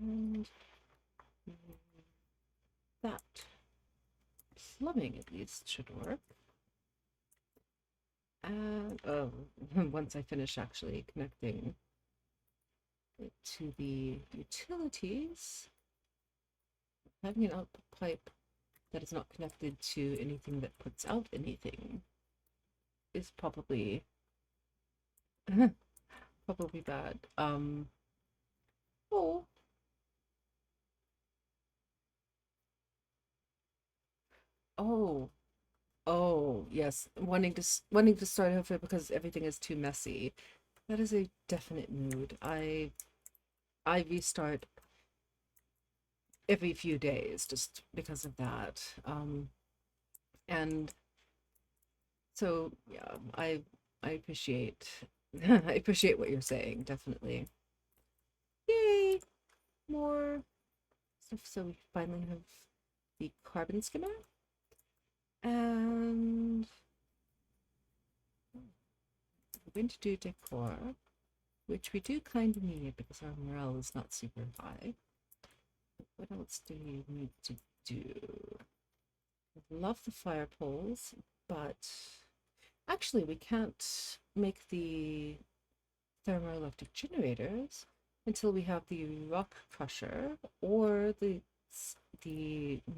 Speaker 1: And that plumbing at least should work. And oh, once I finish actually connecting it to the utilities, having an output pipe that is not connected to anything that puts out anything is probably probably bad. Oh, oh, oh, yes. Wanting to start over because everything is too messy. That is a definite mood. I restart every few days just because of that. And so yeah, I appreciate I appreciate what you're saying, definitely. Yay! More stuff. So we finally have the carbon skimmer. And we're going to do decor, which we do kind of need because our morale is not super high. What else do we need to do? I love the fire poles, but actually we can't make the thermoelectric generators until we have the rock crusher or the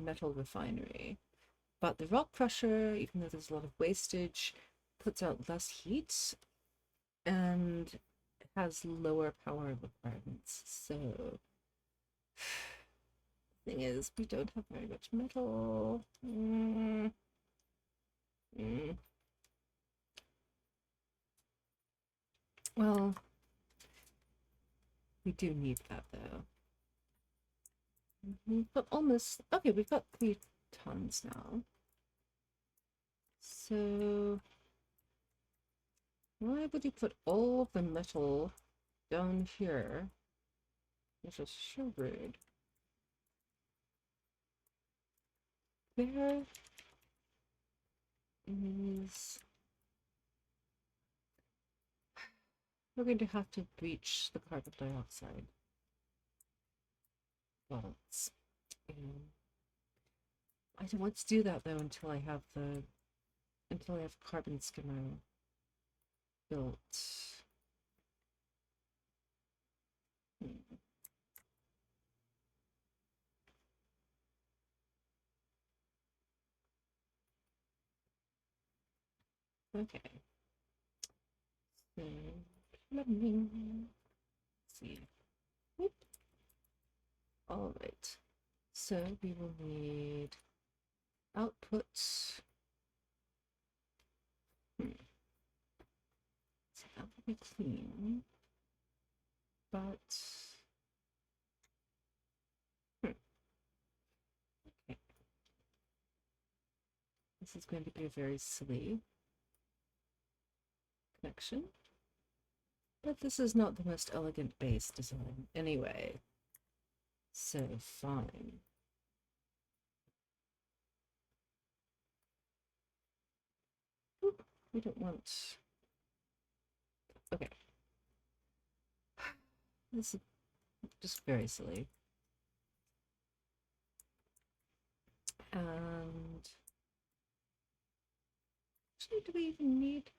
Speaker 1: metal refinery. But the rock crusher, even though there's a lot of wastage, puts out less heat and has lower power requirements. So thing is, we don't have very much metal. Well, we do need that though. But almost okay. We've got 3 tons now. So why would you put all of the metal down here? Which is so rude. There is. We're going to have to breach the carbon dioxide balance. I don't want to do that though until I have carbon skimmer built. Okay. So let's see. Whoop. All right. So we will need output. So that will be clean, but okay. This is going to be a very silly connection, but this is not the most elegant base design anyway. So fine. Oop, we don't want. Okay. This is just very silly. And actually, do we even need?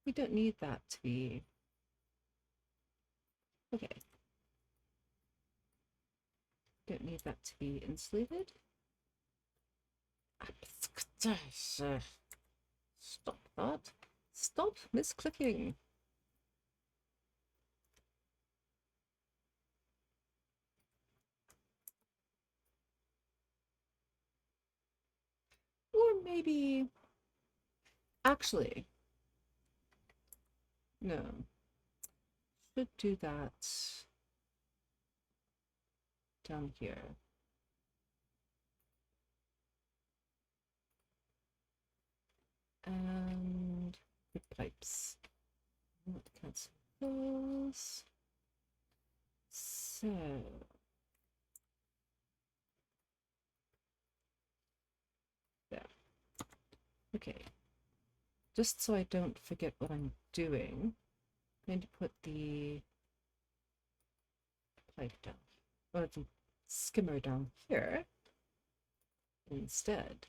Speaker 1: We don't need that to be. Okay. Don't need that to be insulated. Stop that. Stop misclicking. Or maybe. Actually, no. Should do that down here. And the pipes. Cancel those. So there. Okay. Just so I don't forget what I'm doing, I'm going to put the pipe down, or the skimmer down here instead.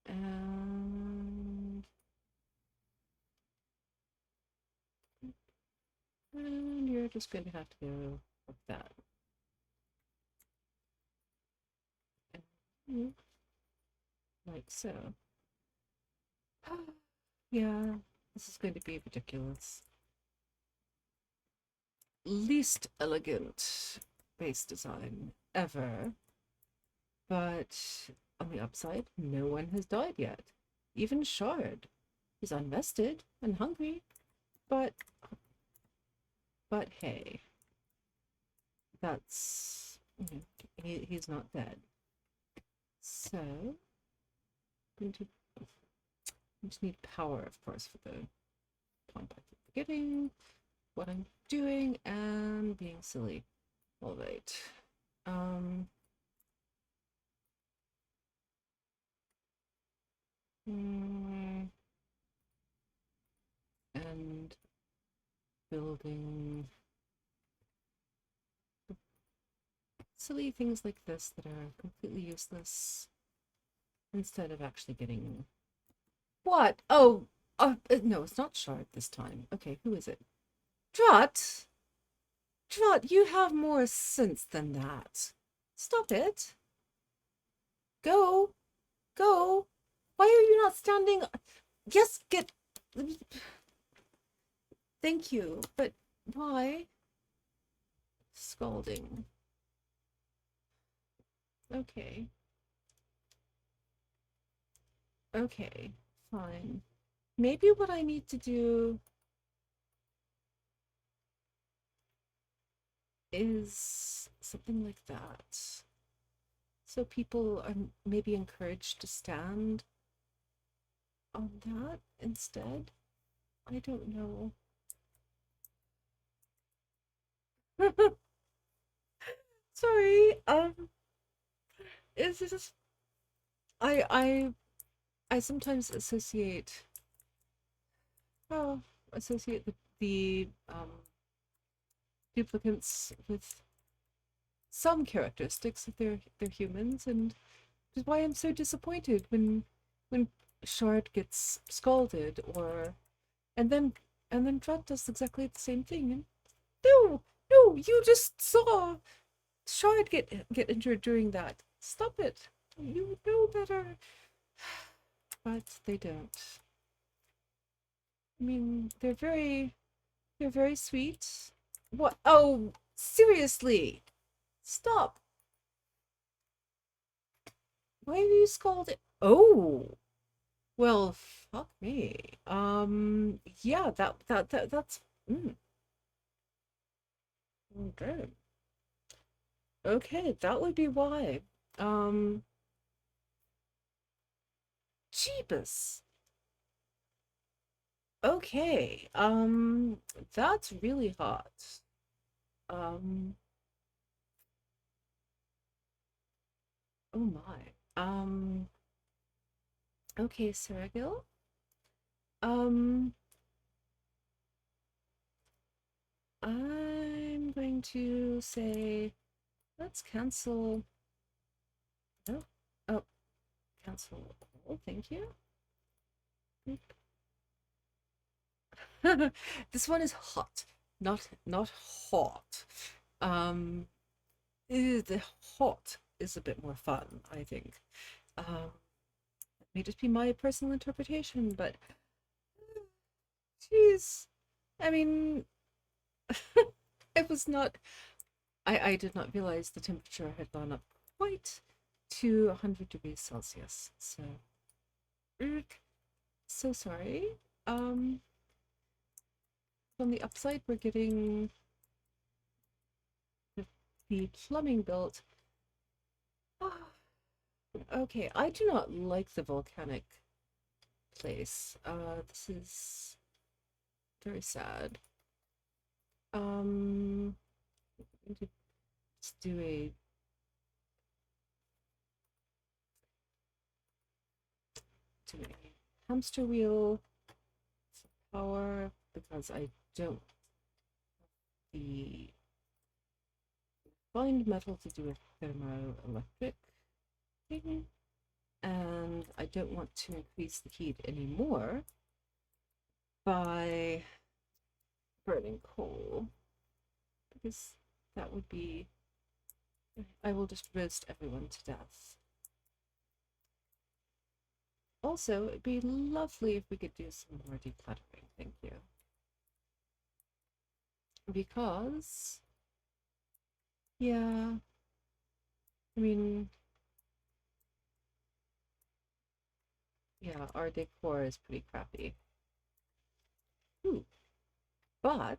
Speaker 1: And you're just going to have to go like that. Like so. Yeah, this is going to be ridiculous. Least elegant base design ever. But on the upside, no one has died yet. Even Shard. He's unrested and hungry, but But hey, that's he's not dead. So going to just need power, of course, for the point. I keep forgetting what I'm doing and being silly. All right. Um. And building silly things like this that are completely useless instead of actually getting what? Oh, no, it's not Shard this time. Okay, who is it? Drut! Drut, you have more sense than that. Stop it. Go. Go. Why are you not standing? Yes, get. Thank you, but why? Scalding. Okay. Okay, fine. Maybe what I need to do is something like that. So people are maybe encouraged to stand on that instead. I don't know. Sorry. Is this I I I sometimes oh associate the duplicants with some characteristics if they're humans, and which is why I'm so disappointed when Shard gets scalded or and then and then Drut does exactly the same thing. And no, no, you just saw Shard get injured during that. Stop it. You know better. But they don't. I mean, they're very sweet. What? Oh, seriously. Stop. Why are you scalding? Oh, well, fuck me. Yeah, that's okay. Okay, that would be why. Um, Jeebus. Okay. That's really hot. Um, oh my. Okay, Seragil. Um, I'm going to say let's cancel. No. Oh, cancel. Oh, thank you. This one is hot, not hot. Um, the hot is a bit more fun, I think. It may just be my personal interpretation, but geez, I mean, it was not. I did not realize the temperature had gone up quite to 100 degrees Celsius. So, so sorry. Um, on the upside, we're getting the plumbing built. Ah, okay, I do not like the volcanic place. This is very sad. Let's do a hamster wheel for power because I don't the find metal to do a thermoelectric thing, and I don't want to increase the heat anymore by burning coal because that would be I will just roast everyone to death. Also, it'd be lovely if we could do some more decluttering. Thank you. Because, yeah, I mean, yeah, our decor is pretty crappy. Ooh, but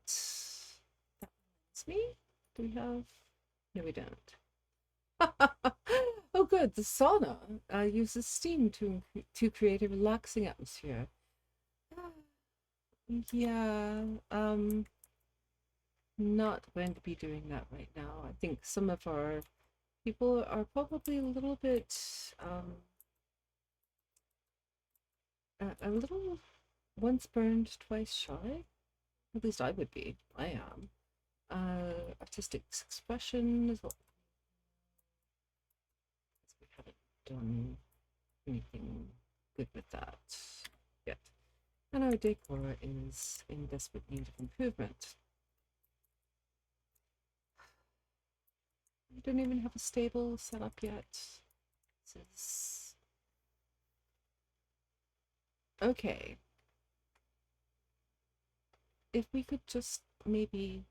Speaker 1: me? Do we have? No, we don't. Oh, good. The sauna uses steam to create a relaxing atmosphere. Ah, yeah, not going to be doing that right now. I think some of our people are probably a little bit, a little once burned, twice shy. At least I would be. I am. Artistic expression is what we haven't done anything good with that yet. And our decor is in desperate need of improvement. We don't even have a stable set up yet. This is... Okay. If we could just maybe...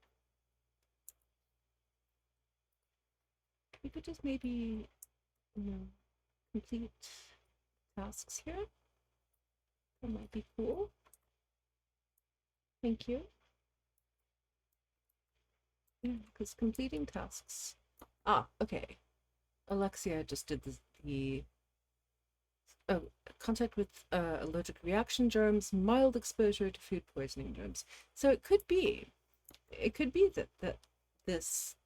Speaker 1: We could just maybe, complete tasks here. That might be cool. Thank you. Yeah, because completing tasks. Ah, okay. Alexia just did the contact with allergic reaction germs, mild exposure to food poisoning germs. So it could be that this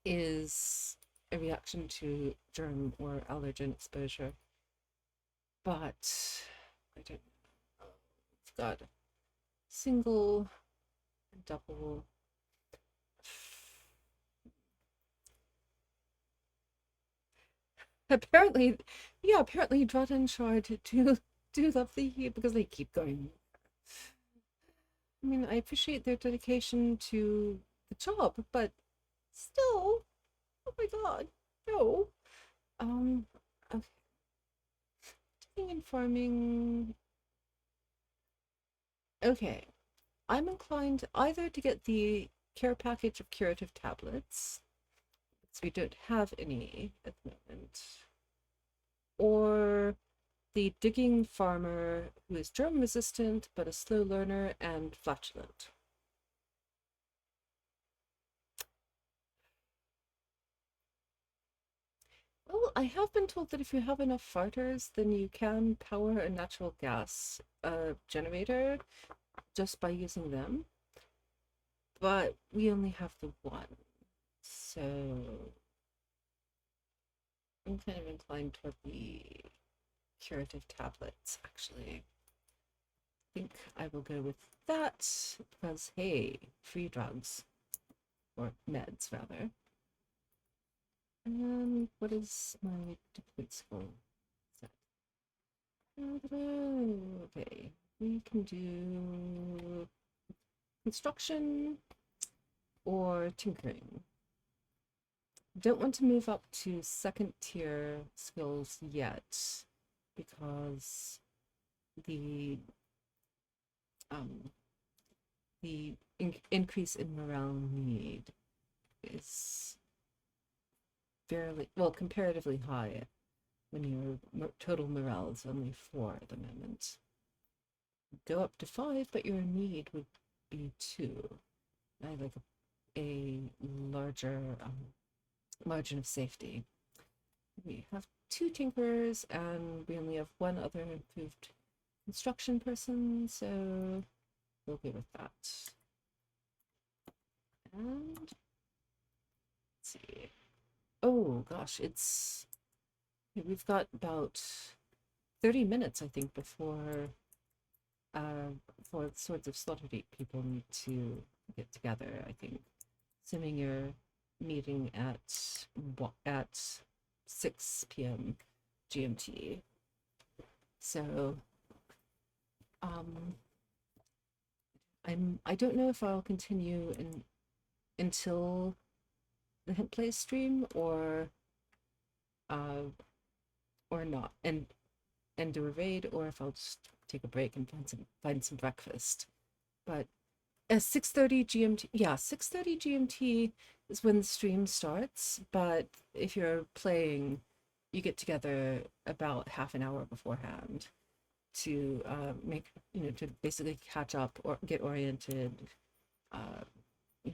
Speaker 1: is a reaction to germ or allergen exposure, but I don't know. It's got single and double. Apparently, yeah, apparently Drottenshaw do love the heat because they keep going. I mean, I appreciate their dedication to the job, but still, oh my god, no. Okay. Digging and farming. Okay. I'm inclined either to get the care package of curative tablets, because we don't have any at the moment, or the digging farmer who is germ resistant but a slow learner and flatulent. Well, I have been told that if you have enough farters, then you can power a natural gas generator just by using them. But we only have the one. So I'm kind of inclined toward the curative tablets, actually. I think I will go with that because, hey, free drugs. Or meds, rather. And what is my deployment score? Okay, we can do construction or tinkering. Don't want to move up to second tier skills yet because the increase in morale need is fairly, well, comparatively high when your total morale is only 4 at the moment. Go up to 5, but your need would be 2. I like a larger margin of safety. We have 2 tinkerers, and we only have 1 other improved construction person, so we'll go with that. And let's see. Oh gosh, we've got about 30 minutes, I think, before for sorts of Slaughterdeep people need to get together, I think. Assuming you're meeting at 6 p.m. GMT. So I don't know if I'll continue until the Hint Play stream or not, and do a raid, or if I'll just take a break and find some breakfast. But at 6:30 GMT, yeah, 6:30 GMT is when the stream starts. But if you're playing, you get together about half an hour beforehand to to basically catch up or get oriented,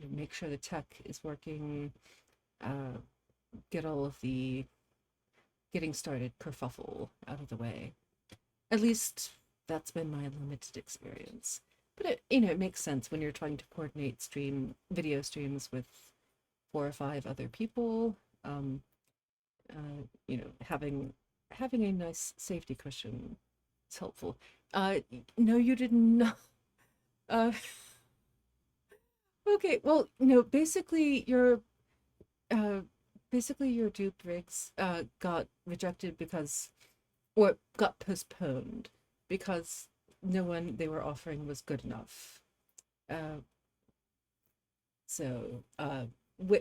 Speaker 1: make sure the tech is working, uh, get all of the getting started kerfuffle out of the way. At least that's been my limited experience. But it makes sense when you're trying to coordinate video streams with 4 or 5 other people. Um, having a nice safety cushion is helpful. No, you did not. Uh, okay, well, uh, basically your duped rigs got rejected or got postponed because no one they were offering was good enough. Uh,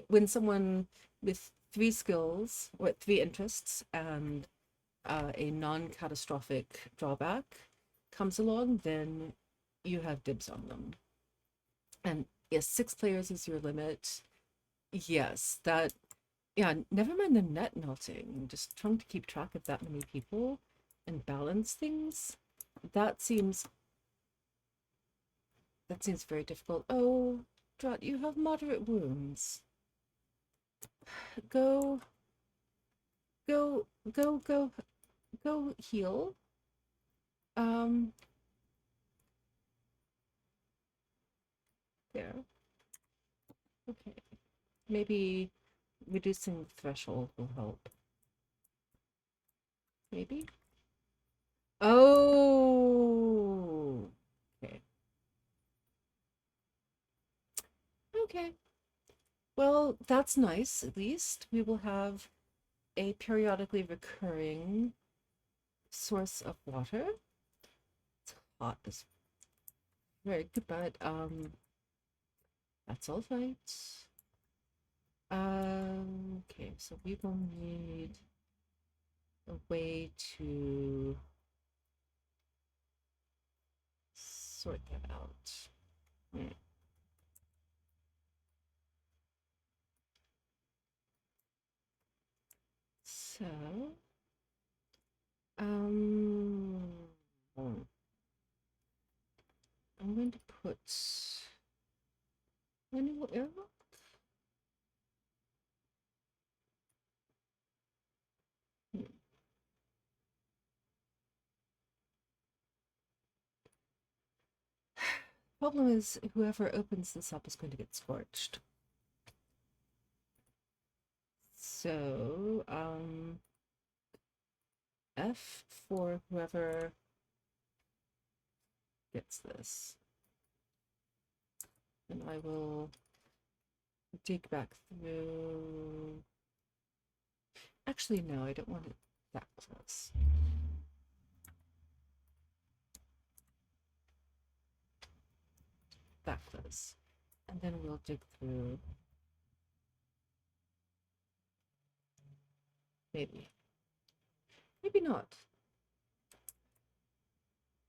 Speaker 1: when someone with 3 skills or 3 interests and a non-catastrophic drawback comes along, then you have dibs on them. And yes, 6 players is your limit. Yes, yeah, never mind the net melting. Just trying to keep track of that many people and balance things. That seems that seems very difficult. Oh, Drat, you have moderate wounds. Go, go, go, go, go heal. Um, there. Okay. Maybe reducing the threshold will help. Maybe? Oh! Okay. Okay. Well, that's nice, at least. We will have a periodically recurring source of water. It's hot this very good, but that's all right. Okay, so we will need a way to sort that out. So, I'm going to put manual airlock. Problem is, whoever opens this up is going to get scorched. So, F for whoever gets this. And I will dig back through. Actually, no, I don't want it that close. That close. And then we'll dig through. Maybe. Maybe not.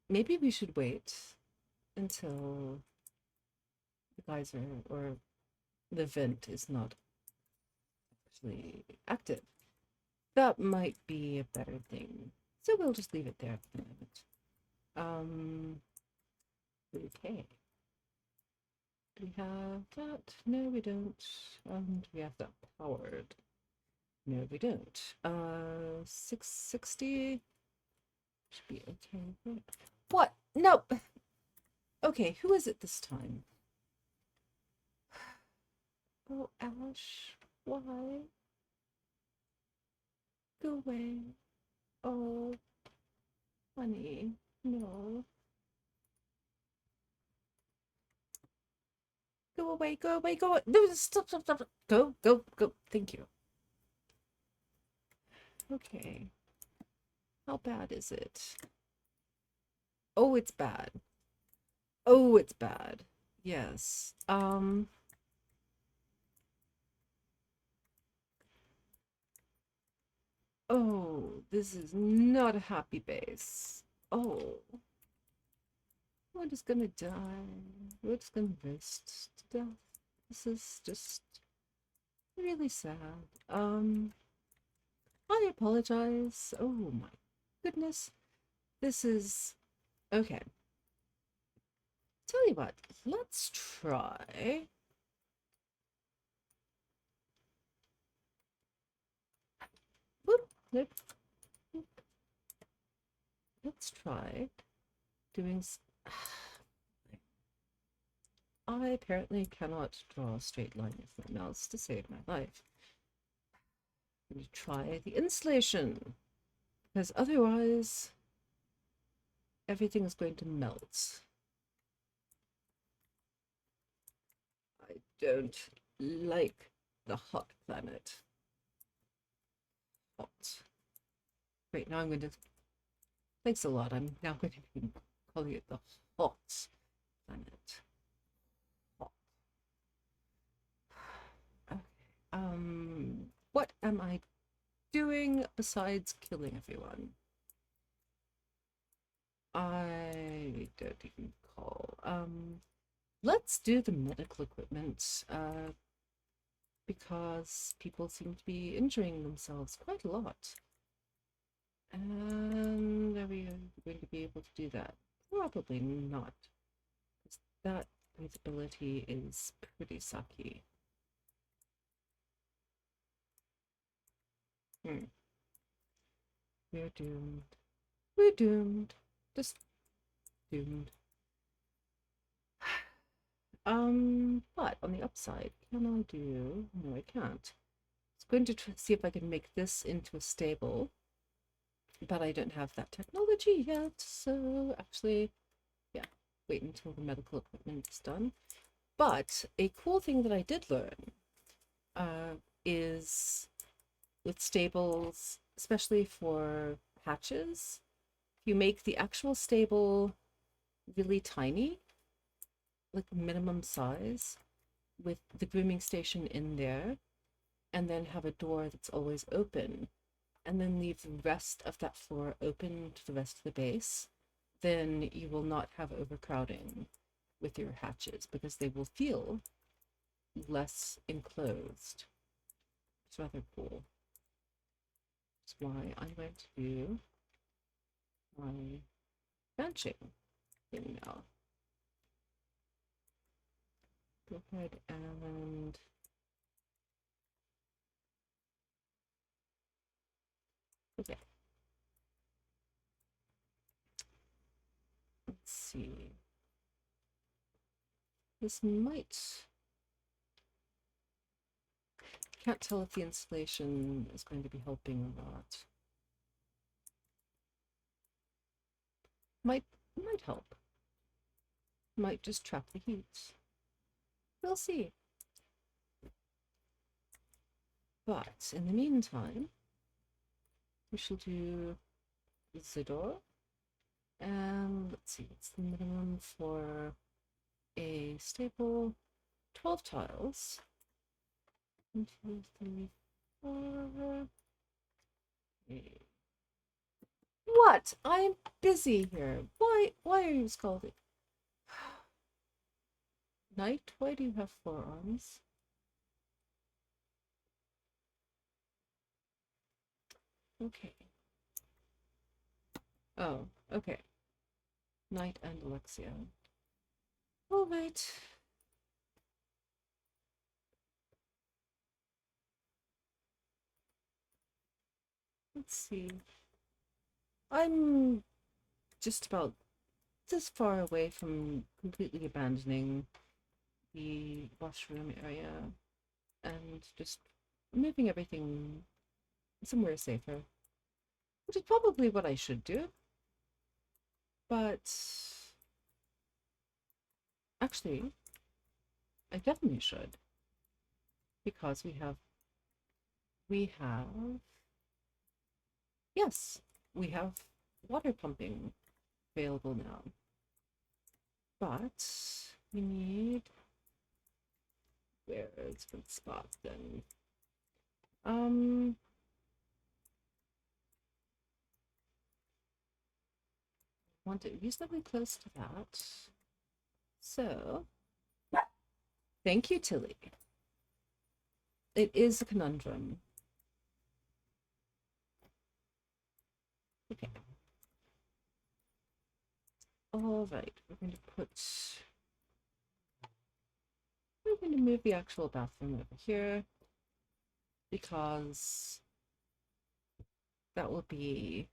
Speaker 1: Maybe we should wait until the geyser or the vent is not actually active. That might be a better thing. So we'll just leave it there for the moment. Okay. Do we have that? No, we don't. Do we have that powered? No, we don't. 660 should be okay. What? No. Okay, who is it this time? Oh, Ash, why? Go away. Oh, honey, no. Go away, go away, go away. No, stop, stop, stop. Go, go, go. Thank you. Okay. How bad is it? Oh, it's bad. Oh, it's bad. Yes. Oh, this is not a happy base. Oh. We're just gonna die. We're just gonna roast to death. This is just really sad. I apologize. Oh my goodness. This is okay. Tell you what, let's try Nope. Let's try doing. I apparently cannot draw a straight line with my mouse to save my life. I'm going to try the insulation, because otherwise everything is going to melt. I don't like the hot planet. Hot. Wait, now I'm going to... Thanks a lot. I'm now going to be calling it the hot planet. Hot. Okay. What am I doing besides killing everyone? I don't even recall. Let's do the medical equipment, because people seem to be injuring themselves quite a lot. And are we going to be able to do that? Probably not. That breathability is pretty sucky. We're doomed. We're doomed. Just doomed. But on the upside, can I do... No, I can't. I was going to see if I can make this into a stable, but I don't have that technology yet, so actually, yeah, wait until the medical equipment is done. But a cool thing that I did learn is with stables, especially for hatches, you make the actual stable really tiny, like minimum size, with the grooming station in there, and then have a door that's always open, and then leave the rest of that floor open to the rest of the base, then you will not have overcrowding with your hatches because they will feel less enclosed. It's rather cool. That's why I'm going to do my benching thing now. Go ahead and okay. Let's see. This might... Can't tell if the insulation is going to be helping or not. Might help. Might just trap the heat. We'll see. But in the meantime, we shall do the door. And let's see, what's the minimum for a stable? 12 tiles. 1, 2, 3, 4. 8. What? I'm busy here. Why are you scalding? Knight, why do you have 4 arms? Okay. Oh, okay. Knight and Alexia. All right. Let's see. I'm just about this far away from completely abandoning the washroom area and just moving everything somewhere safer, which is probably what I should do. But actually, I definitely should, because yes, we have water pumping available now. But we need... Where is the spot then? Want it reasonably close to that. So, thank you, Tilly. It is a conundrum. Okay. All right, we're going to move the actual bathroom over here because that will be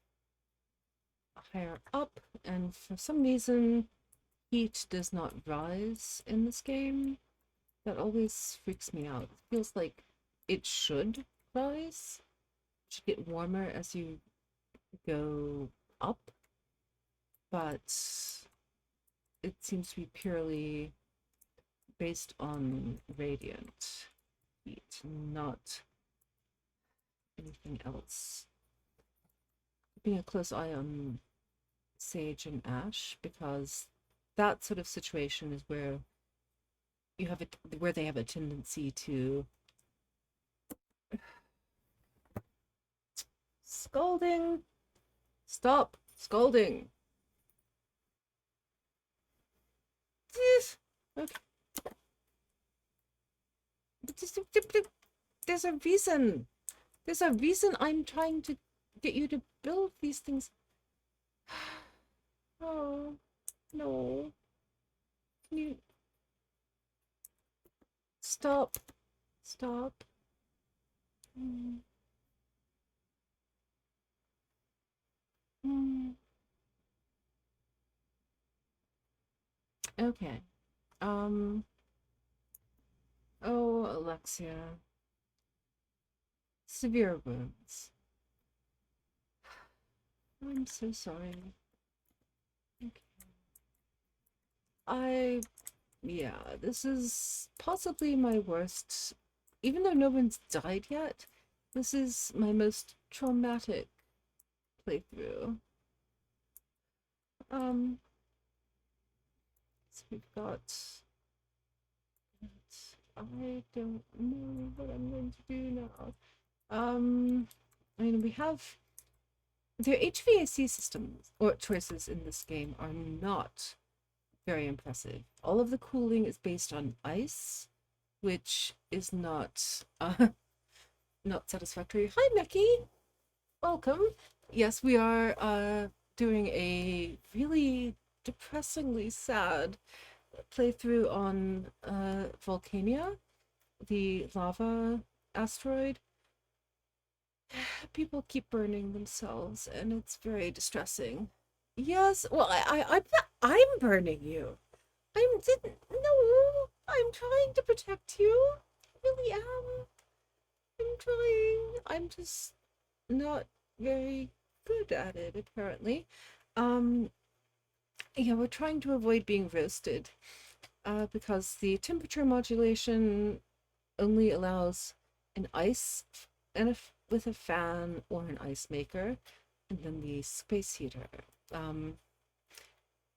Speaker 1: higher up, and for some reason, heat does not rise in this game. That always freaks me out. It feels like it should rise, should get warmer as you go up, but it seems to be purely based on radiant heat, not anything else. Keeping a close eye on Sage and Ash, because that sort of situation is where you have it, where they have a tendency to scolding. Stop scolding. Okay. There's a reason. There's a reason I'm trying to get you to build these things. Oh, no. Can you stop? Stop. Mm. Mm. Okay. Oh, Alexia. Severe wounds. I'm so sorry. Okay. Yeah, this is possibly my worst, even though no one's died yet, this is my most traumatic playthrough. Um, so we've got, I don't know what I'm going to do now. I mean, we have, their HVAC systems or choices in this game are not very impressive. All of the cooling is based on ice, which is not satisfactory. Hi, Becky. Welcome. Yes, we are doing a really depressingly sad playthrough on Volcania, the lava asteroid. People keep burning themselves, and it's very distressing. Yes, well, I'm burning you. Didn't, no, I'm trying to protect you. I really am. I'm trying. I'm just not very good at it, apparently. Um, yeah, we're trying to avoid being roasted, because the temperature modulation only allows an ice and with a fan or an ice maker, and then the space heater. Um,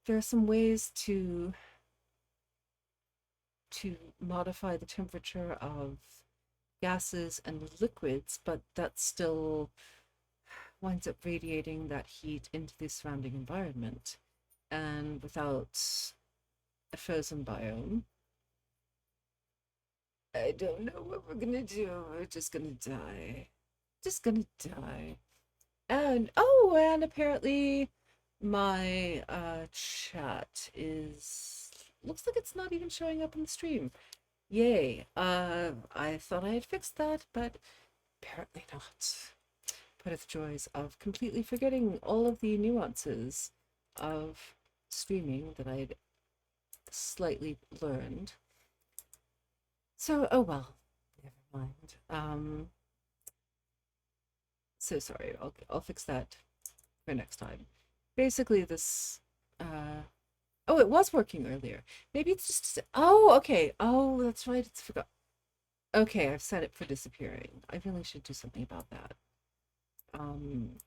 Speaker 1: there are some ways to modify the temperature of gases and liquids, but that still winds up radiating that heat into the surrounding environment. And without a frozen biome, I don't know what we're gonna do. We're just gonna die. Just gonna die. And apparently my chat is looks like it's not even showing up in the stream. Yay. I thought I had fixed that, but apparently not. But it's joys of completely forgetting all of the nuances of streaming that I'd slightly learned. So, oh well, never mind. So sorry. I'll fix that for next time. Basically, this. Oh, it was working earlier. Maybe it's just. Oh, okay. Oh, that's right. It's forgot. Okay, I've set it for disappearing. I really should do something about that. Um,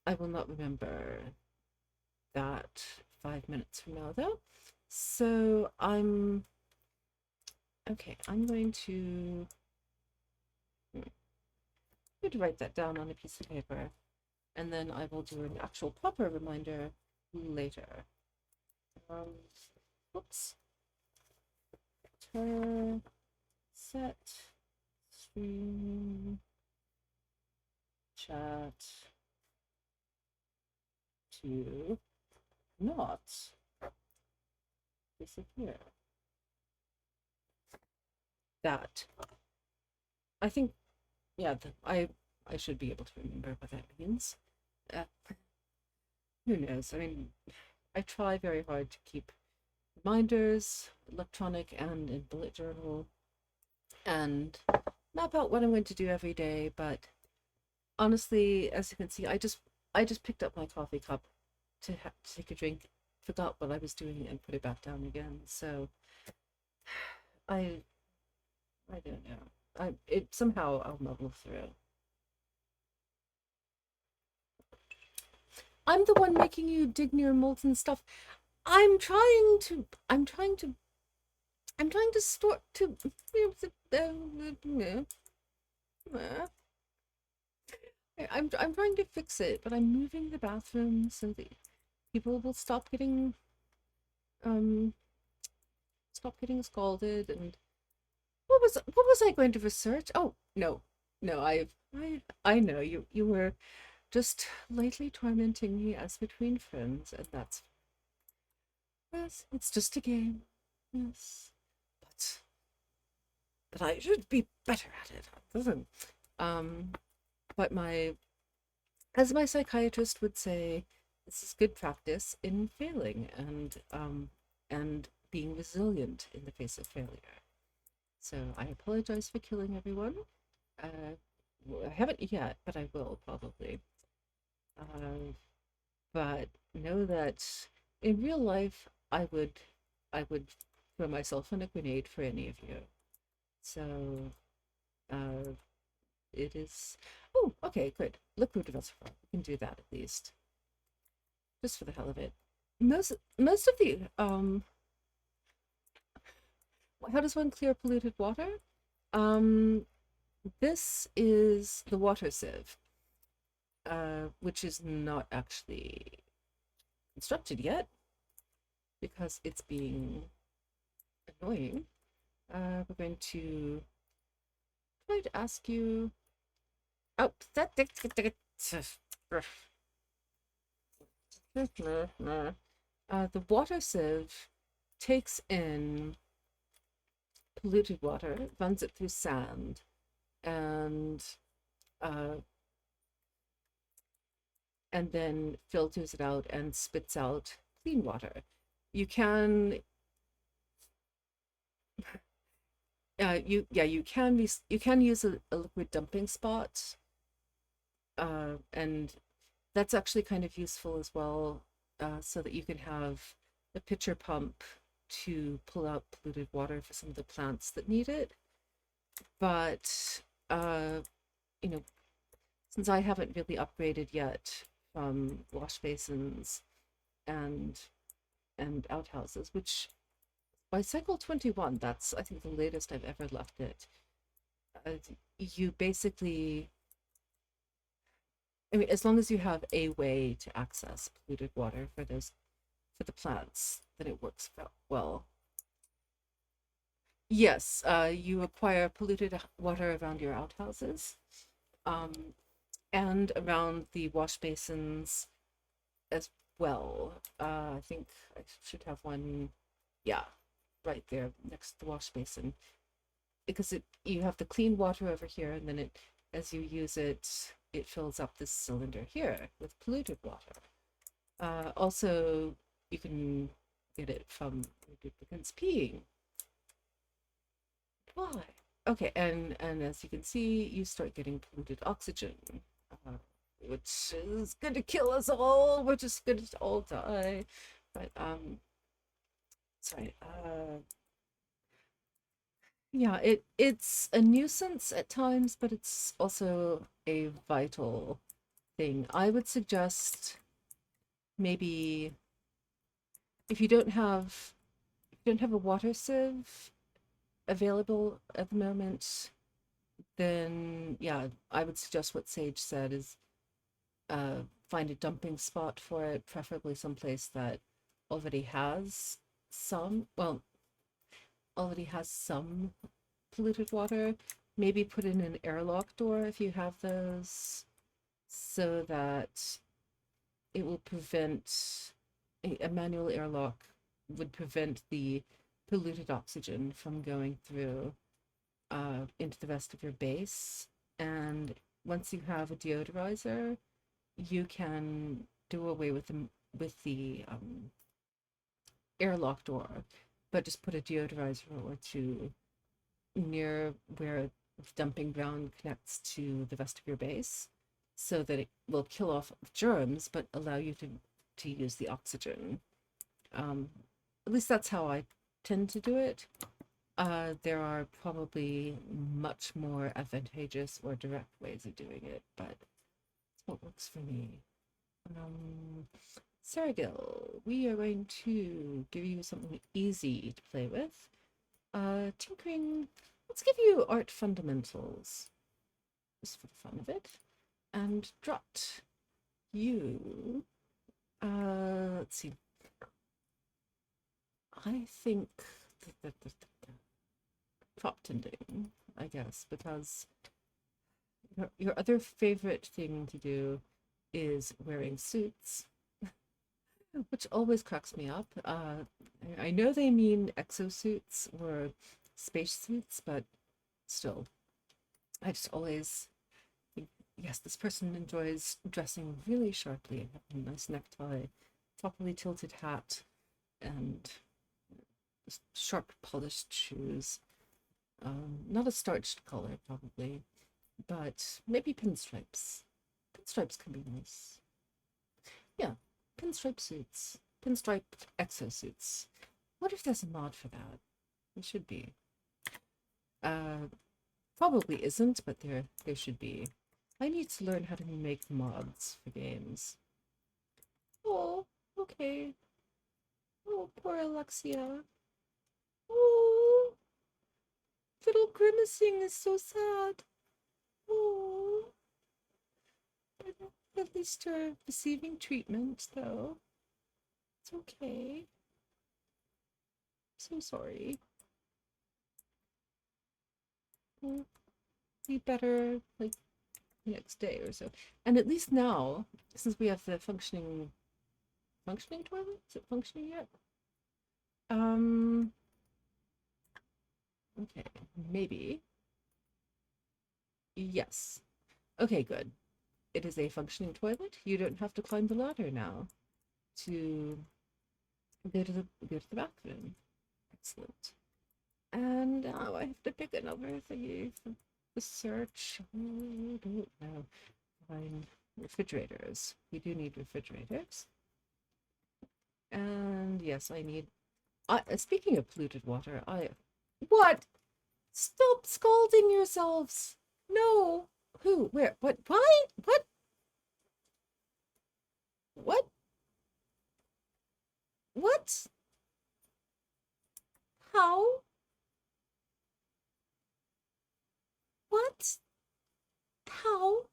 Speaker 1: I will not remember that 5 minutes from now, though. So I'm okay. I'm going to write that down on a piece of paper, and then I will do an actual proper reminder later. Whoops. Set stream chat to not disappear. That I think, yeah, I should be able to remember what that means. Uh, who knows? I mean, I try very hard to keep reminders, electronic and in bullet journal, and map out what I'm going to do every day. But honestly, as you can see, I just picked up my coffee cup to take a drink, forgot what I was doing, and put it back down again. So I I don't know. I it somehow I'll muddle through. I'm the one making you dig near molten stuff. I'm trying to. I'm trying to. I'm trying to store to. I'm trying to fix it, but I'm moving the bathroom so that people will um stop getting scalded. And what was I going to research? Oh no, no, I know you were just lightly tormenting me as between friends, and that's yes, it's just a game. Yes, but I should be better at it. Listen, um, but my as my psychiatrist would say, this is good practice in failing and being resilient in the face of failure. So I apologize for killing everyone. Uh, I haven't yet, but I will probably. Uh, but know that in real life, I would throw myself in a grenade for any of you. So uh, it is. Oh, okay, good. Liquid reservoir. We can do that at least, just for the hell of it. Most of the how does one clear polluted water? Um, this is the water sieve, which is not actually constructed yet because it's being annoying. We're going to try to ask you. Oh, that. The water sieve takes in polluted water, runs it through sand, and uh, then filters it out and spits out clean water. You can you can use a liquid dumping spot, and that's actually kind of useful as well, so that you can have a pitcher pump to pull out polluted water for some of the plants that need it. But you know, since I haven't really upgraded yet from wash basins and outhouses, which by cycle 21, that's I think the latest I've ever left it. Uh, you basically, I mean, as long as you have a way to access polluted water for the plants, then it works well. Yes, you acquire polluted water around your outhouses, um, and around the wash basins as well. I think I should have one, yeah, right there next to the wash basin, because it you have the clean water over here, and then it as you use it, it fills up this cylinder here with polluted water. Also, you can get it from duplicants peeing. Why? Okay, and as you can see, you start getting polluted oxygen, uh, which is going to kill us all. We're just going to all die. But sorry. Yeah, it's a nuisance at times, but it's also a vital thing. I would suggest maybe if you don't have a water sieve available at the moment, then yeah, I would suggest what Sage said is find a dumping spot for it, preferably someplace that already has well, already has some polluted water. Maybe put in an airlock door if you have those, so that it will prevent a manual airlock would prevent the polluted oxygen from going through into the rest of your base. And once you have a deodorizer, you can do away with the airlock door, but just put a deodorizer or two near where the dumping ground connects to the rest of your base, so that it will kill off germs but allow you to use the oxygen. Um, at least that's how I tend to do it. There are probably much more advantageous or direct ways of doing it, but it's what works for me. Um, Saragil, we are going to give you something easy to play with. Tinkering, let's give you art fundamentals, just for the fun of it. And Drut, you, let's see. I think prop tending, I guess, because your other favorite thing to do is wearing suits, which always cracks me up. I know they mean exosuits or spacesuits, but still, I just always think, yes, this person enjoys dressing really sharply, having a nice necktie, properly tilted hat, and sharp polished shoes. Not a starched color, probably, but maybe pinstripes. Pinstripes can be nice. Yeah, pinstripe suits, pinstriped exosuits. What if there's a mod for that? There should be. Uh, Probably isn't, but there should be. I need to learn how to make mods for games. Oh, okay. Oh, poor Alexia. Oh, little grimacing is so sad. Oh, at least you're receiving treatment, though. It's okay. So sorry. We'll be better, like, the next day or so. And at least now, since we have the functioning toilet, is it functioning yet? Okay, maybe. Yes. Okay, good. It is a functioning toilet. You don't have to climb the ladder now to go to the bathroom. Excellent. And now I have to pick another thingy for the search. I don't know. Fine. Refrigerators. We do need refrigerators. And yes, I need. Speaking of polluted water, What? Stop scalding yourselves! No! Who? Where? What? Why? What? What? What? How? What? How?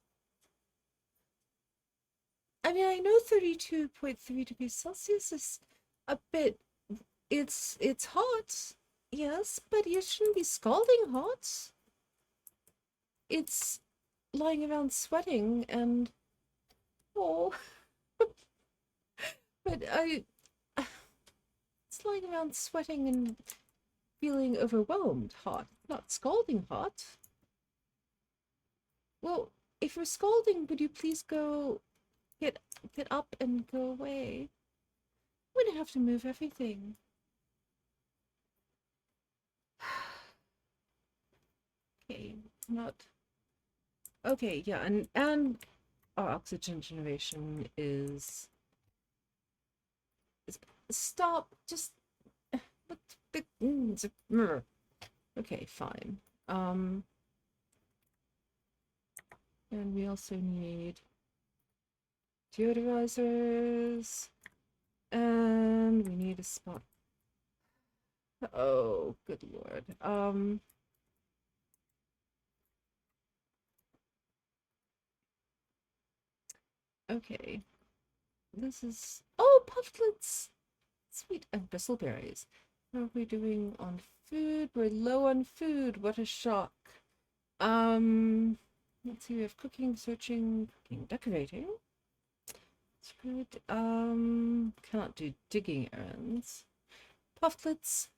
Speaker 1: I mean, I know 32.3 degrees Celsius is a bit. It's hot. Yes, but it shouldn't be scalding hot. It's lying around sweating and oh, but it's lying around sweating and feeling overwhelmed hot, not scalding hot. Well, if you're scalding, would you please go get up and go away? I'm gonna have to move everything. Okay, not okay. Yeah, and our oxygen generation is stop. Just what okay, fine. And we also need deodorizers, and we need a spot. Oh, good lord. Okay. This is pufflets. Sweet, and bristleberries. How are we doing on food? We're low on food. What a shock. Let's see, we have cooking, searching, cooking, decorating. That's good. Cannot do digging errands. Pufflets.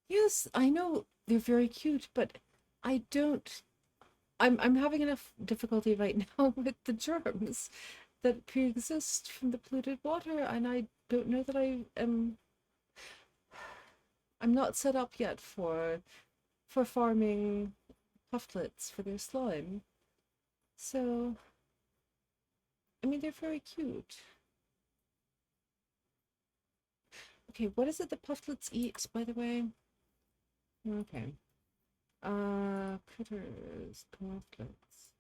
Speaker 1: Yes, I know they're very cute, but I don't I'm having enough difficulty right now with the germs that pre-exist from the polluted water, and I don't know that I'm not set up yet for farming pufflets for their slime. So, I mean, they're very cute. Okay, what is it the pufflets eat, by the way? Okay. Critters, pufflets.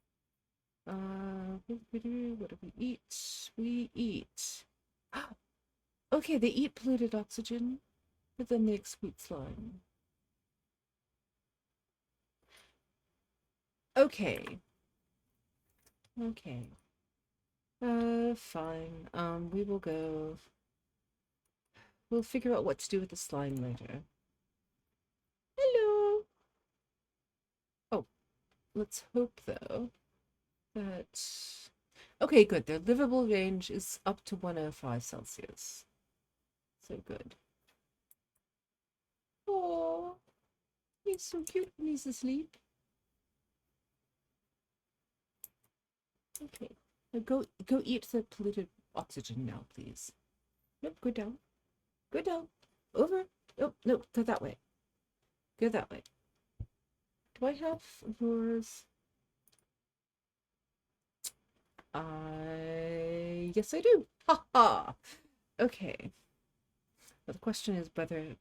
Speaker 1: What do we eat? We eat. Okay, they eat polluted oxygen, but then they excrete slime. Okay. Okay. Fine. We will go. We'll figure out what to do with the slime later. Hello. Oh, let's hope though that. Okay, good. Their livable range is up to 105 Celsius. So good. Oh, he's so cute when he's asleep. Okay. Now go eat the polluted oxygen now, please. Nope, go down. Go down. Over. Nope, nope, go that way. Go that way. Do I have yours? Yes, I do. Ha ha. Okay. But the question is whether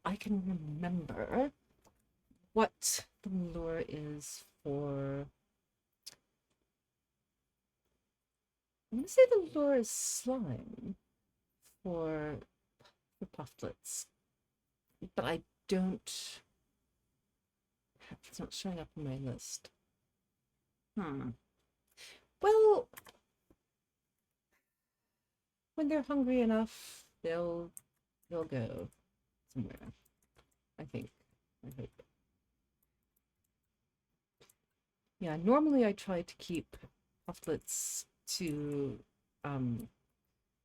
Speaker 1: I can remember what the lure is for. I'm gonna say the lure is slime for pufflets, but I don't. It's not showing up on my list. Well, when they're hungry enough, they'll go somewhere. I think. I hope. Yeah, normally I try to keep pufflets to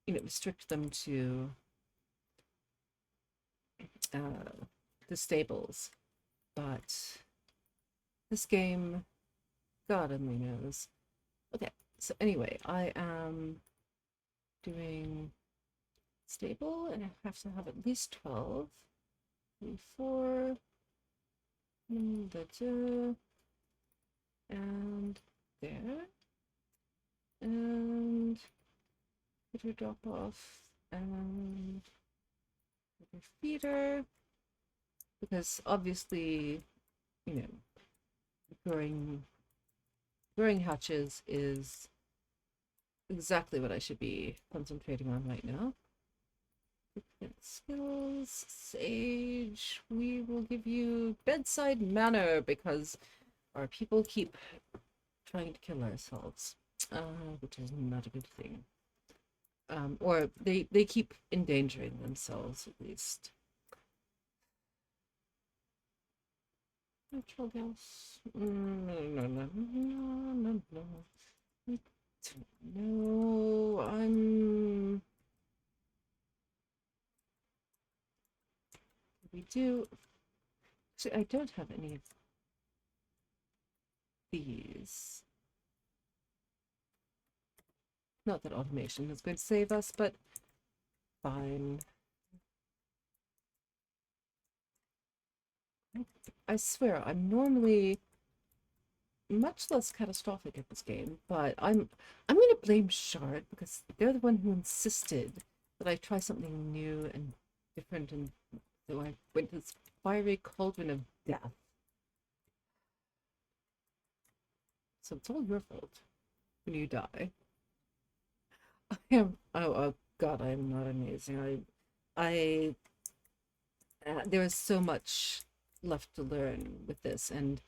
Speaker 1: restrict them to the stables, but this game, God only knows. Okay, so anyway, I am doing stable, and I have to have at least 12. 3, 4, and there, and put her drop off, and put her feeder, because obviously, you know, growing hatches is exactly what I should be concentrating on right now. Skills, sage, we will give you bedside manner because our people keep trying to kill ourselves, which is not a good thing. Or they keep endangering themselves at least. Natural gas. No, I'm. We do. Actually, I don't have any of these. Not that automation is going to save us, but fine. I swear, I'm normally much less catastrophic at this game, but I'm going to blame Shard because they're the one who insisted that I try something new and different, and so I went to this fiery cauldron of death. So it's all your fault when you die. I am. Oh God, I am not amazing. I there is so much left to learn with this, and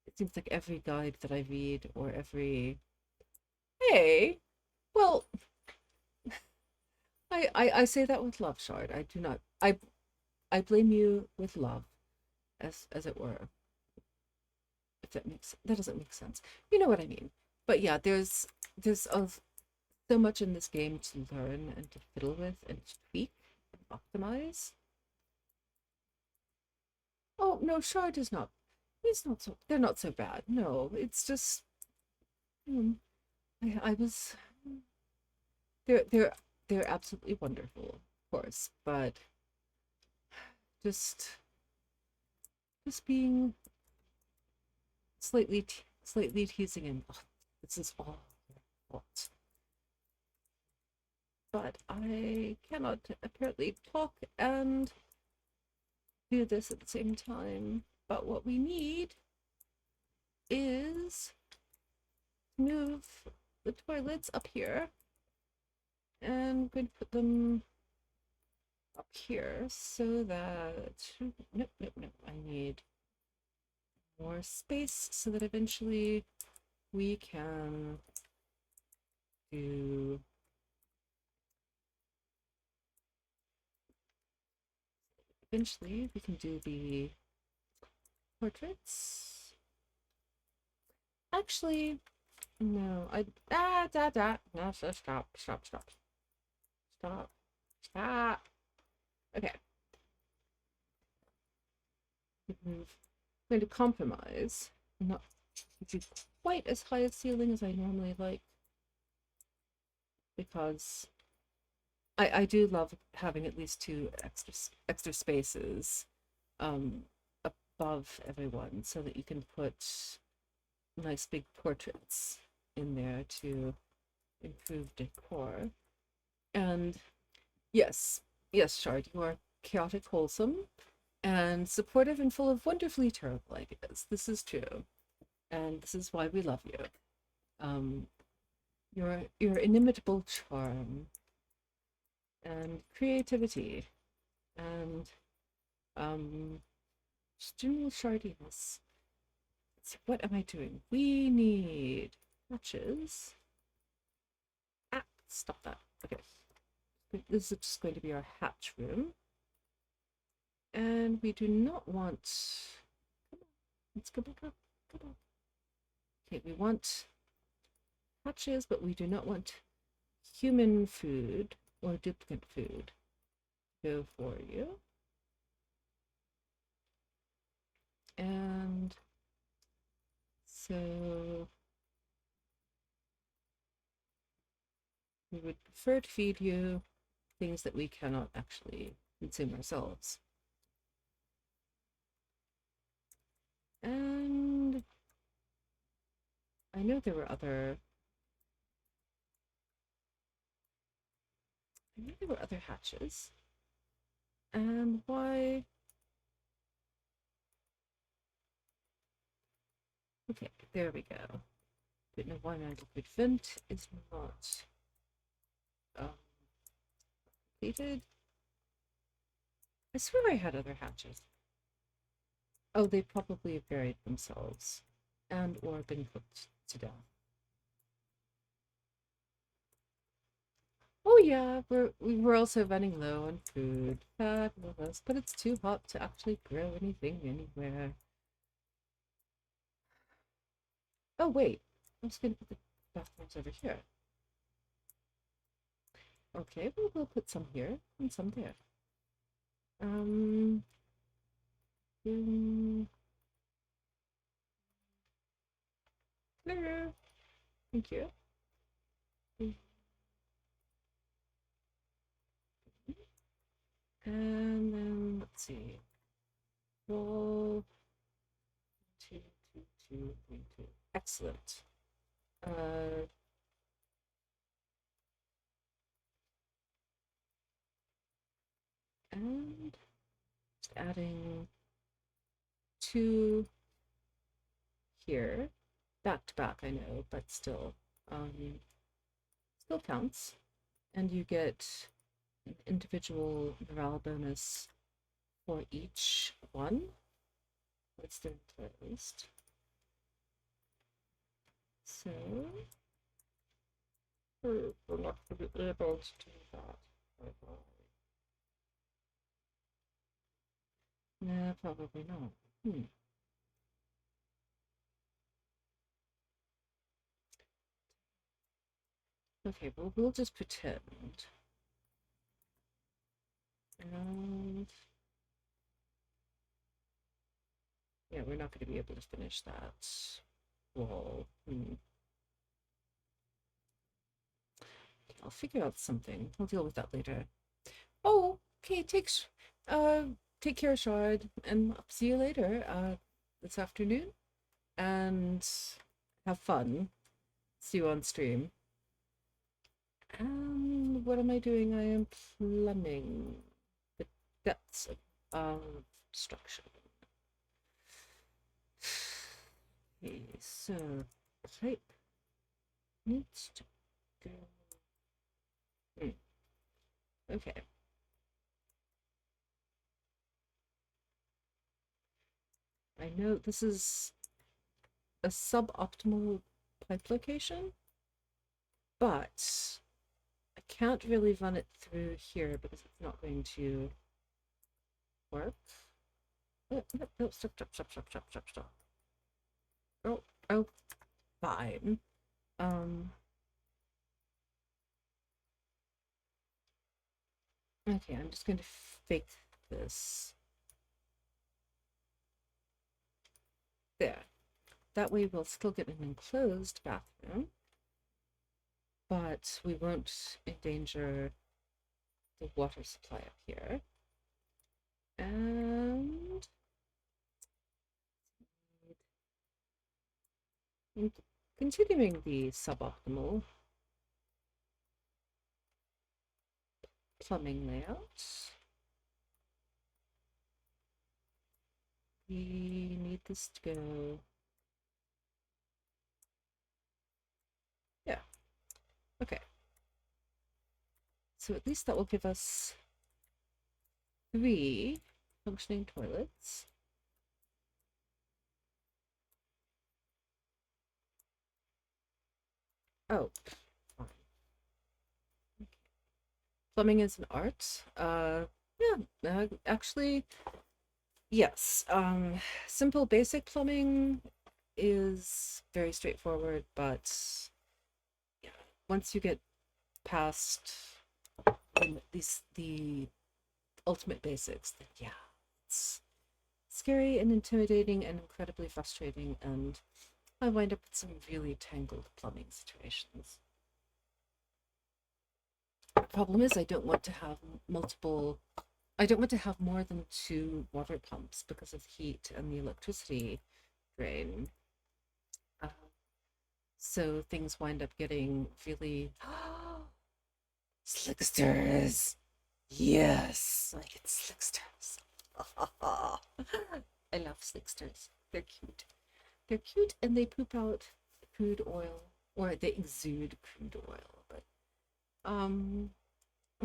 Speaker 1: it seems like every guide that I read or every hey, well, I say that with love, Shard. I do not. I blame you with love, as it were. If that doesn't make sense. You know what I mean. But yeah, so much in this game to learn and to fiddle with and to tweak and optimize. Oh no, Shard is not. they're not so bad. No, it's just um, I was they're they're they're absolutely wonderful, of course, but just just being slightly teasing him. "Oh, this is all your fault." But I cannot apparently talk and do this at the same time. But what we need is move the toilets up here, and I'm going to put them up here so that nope, I need more space so that eventually we can do the portraits. Actually, no, no, stop. Okay, I'm going to compromise. I'm not do quite as high a ceiling as I normally like because I do love having at least two extra spaces um above everyone so that you can put nice big portraits in there to improve decor. And yes, yes, Shard, you are chaotic, wholesome, and supportive and full of wonderfully terrible ideas. This is true. And this is why we love you. Um, your inimitable charm and creativity and just general shardiness. So what am I doing? We need hatches. Ah, stop that. Okay. This is just going to be our hatch room. And we do not want... Come on, let's go back up. Come on. Okay, we want hatches, but we do not want human food or duplicate food. Go for you. And so we would prefer to feed you things that we cannot actually consume ourselves. And I know there were other hatches. And why? Okay, there we go. Don't know why my liquid vent is not completed. I swear I had other hatches. Oh, they probably buried themselves and or been cooked to death. Oh yeah, we were also running low on food. Fabulous, but it's too hot to actually grow anything anywhere. Oh wait, I'm just gonna put the bathrooms over here. Okay, well, we'll put some here and some there. Um, Clear. Thank you. And then let's see. Roll 2, 2, 2, 3, 2. Excellent. And just adding 2 here, back to back. I know, but still counts. And you get an individual morale bonus for each one. Let's do it at least. So we're not going to be able to do that. No, probably not. Okay, well, we'll just pretend. And Yeah, we're not going to be able to finish that wall. I'll figure out something. We'll deal with that later. Oh, okay. Uh, take care, Shard, and I'll see you later. This afternoon, and have fun. See you on stream. And what am I doing? I am plumbing the depths of destruction. Okay, so pipe needs to go. Okay. I know this is a suboptimal pipe location, but I can't really run it through here because it's not going to work. No, no, no, stop, stop, stop, stop, stop, stop, stop. Oh, oh, fine. Okay, I'm just going to fake this. There. That way we'll still get an enclosed bathroom, but we won't endanger the water supply up here. And continuing the suboptimal plumbing layout, we need this to go. Yeah. Okay. So at least that will give us 3 functioning toilets. Oh, fine. Okay. Plumbing is an art. Yeah, actually, yes. Simple basic plumbing is very straightforward, but yeah, once you get past the ultimate basics, then yeah, it's scary and intimidating and incredibly frustrating, and I wind up with some really tangled plumbing situations. The problem is I don't want to have more than 2 water pumps because of heat and the electricity drain. Uh, so things wind up getting really slicksters. Yes, I get slicksters. I love slicksters. They're cute. They're cute and they poop out crude oil, or they exude crude oil. But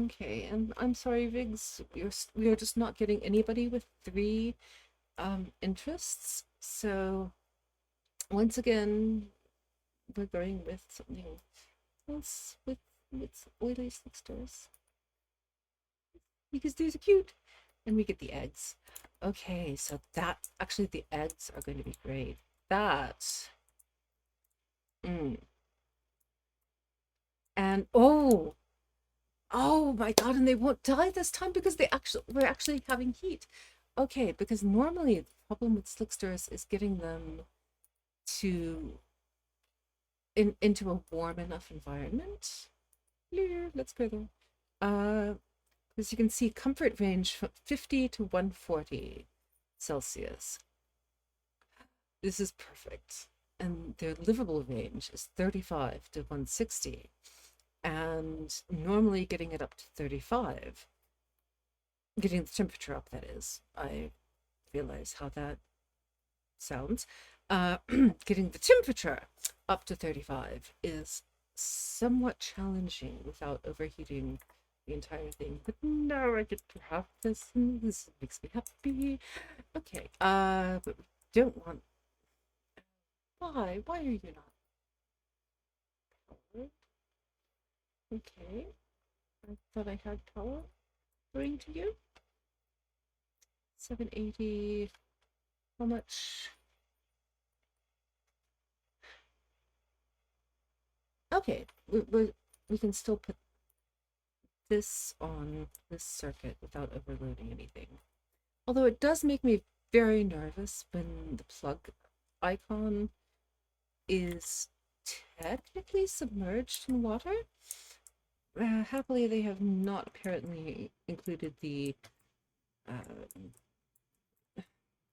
Speaker 1: okay, and I'm sorry, Riggs, we are just not getting anybody with 3 interests. So once again, we're going with something else with oily slicksters because these are cute, and we get the eggs. Okay, so that actually the eggs are going to be great. That. Mm. And oh my God, and they won't die this time because we're actually having heat. Okay, because normally the problem with slicksters is getting them to into a warm enough environment. Let's go there. As you can see, comfort range from 50 to 140 Celsius. This is perfect. And their livable range is 35 to 160. And normally getting it up to 35, getting the temperature up, that is. I realize how that sounds. Getting the temperature up to 35 is somewhat challenging without overheating the entire thing. But now I get to have this, and this makes me happy. Okay, but we don't want. Why? Why are you not powered? Okay, I thought I had power. Bring to you. 780. How much? Okay, we can still put this on this circuit without overloading anything. Although it does make me very nervous when the plug icon is technically submerged in water. Happily, they have not apparently uh,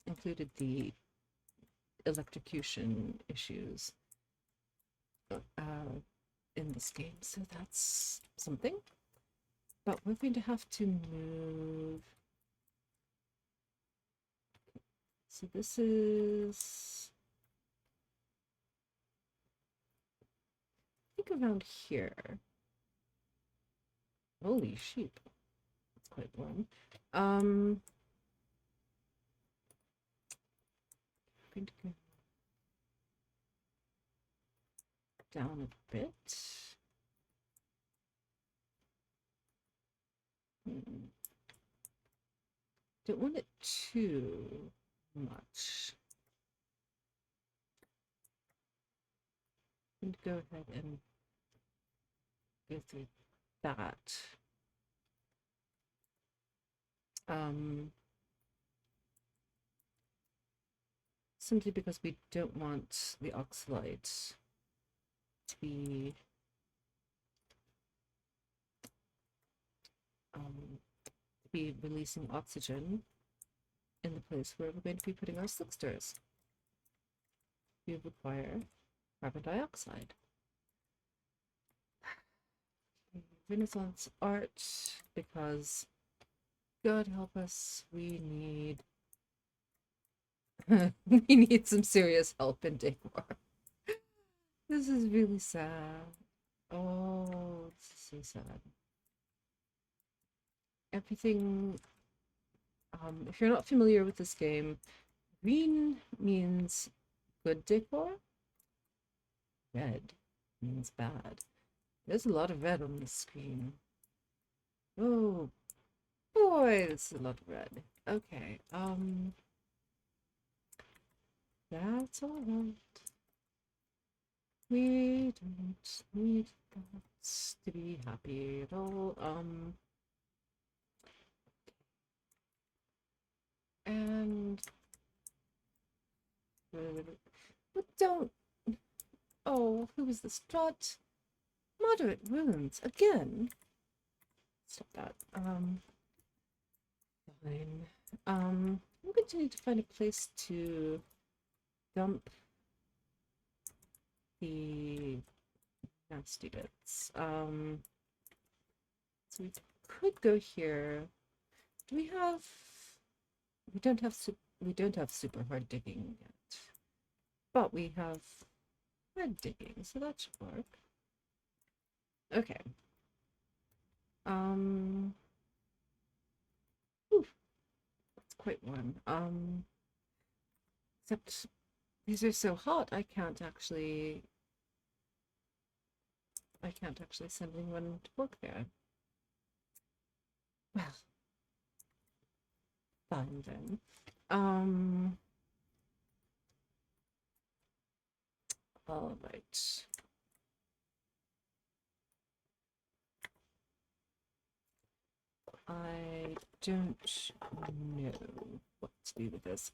Speaker 1: included the electrocution issues in this game, so that's something. But we're going to have to move. So this is, I think, around here. Holy sheep, it's quite warm. I'm going to go down a bit. Don't want it too much. I'm going to go ahead and go through that. Simply because we don't want the oxalite to be releasing oxygen in the place where we're going to be putting our slicksters. We require carbon dioxide. Renaissance art, because God help us, we need we need some serious help in decor. This is really sad. Oh, this is so sad. Everything, if you're not familiar with this game, green means good decor, red means bad. There's a lot of red on the screen. Oh boy, there's a lot of red. Okay, that's all right. We don't need that to be happy at all. And but don't. Oh, who is this? Dot. Moderate wounds again. Stop that. Fine. I'm going to need to find a place to dump the nasty bits. So we could go here. Do we have? We don't have super hard digging yet, but we have hard digging, so that should work. Okay. Ooh, it's quite warm. Except these are so hot, I can't actually send anyone to work there. Well, fine then. All right. I don't know what to do with this.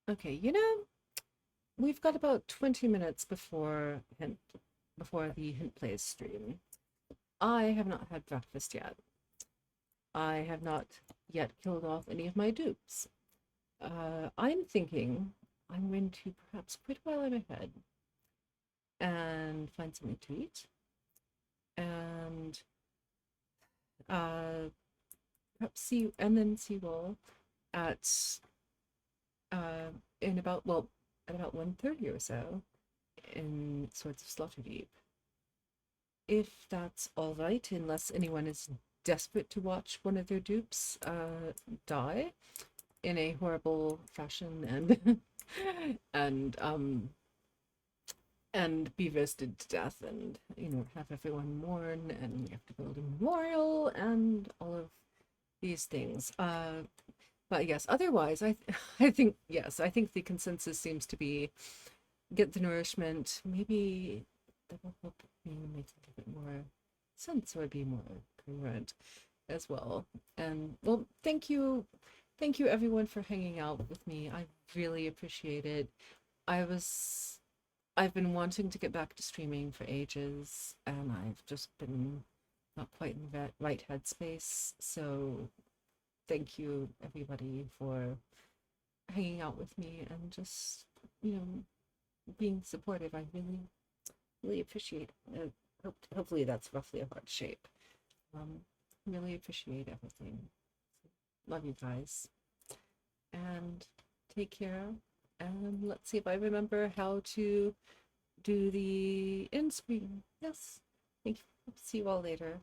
Speaker 1: Okay, we've got about 20 minutes before the Hint Plays stream. I have not had breakfast yet. I have not yet killed off any of my dupes. I'm thinking I'm going to perhaps quit while I'm ahead and find something to eat, and perhaps see Will at at about 1:30 or so in Swords of Slaughterdeep. If that's all right, unless anyone is desperate to watch one of their dupes die in a horrible fashion and be roasted to death, and have everyone mourn, and we have to build a memorial and all of these things. But yes, otherwise, I think the consensus seems to be get the nourishment. Maybe that will help me make it a bit more sense would be more congruent as well. And well, thank you everyone for hanging out with me. I really appreciate it. I was I've been wanting to get back to streaming for ages, and I've just been not quite in the right headspace. So thank you everybody for hanging out with me and just, you know, being supportive. I really appreciate it. Hopefully that's roughly a heart shape. Um, really appreciate everything. Love you guys. And take care. And let's see if I remember how to do the end screen. Yes. Thank you. See you all later.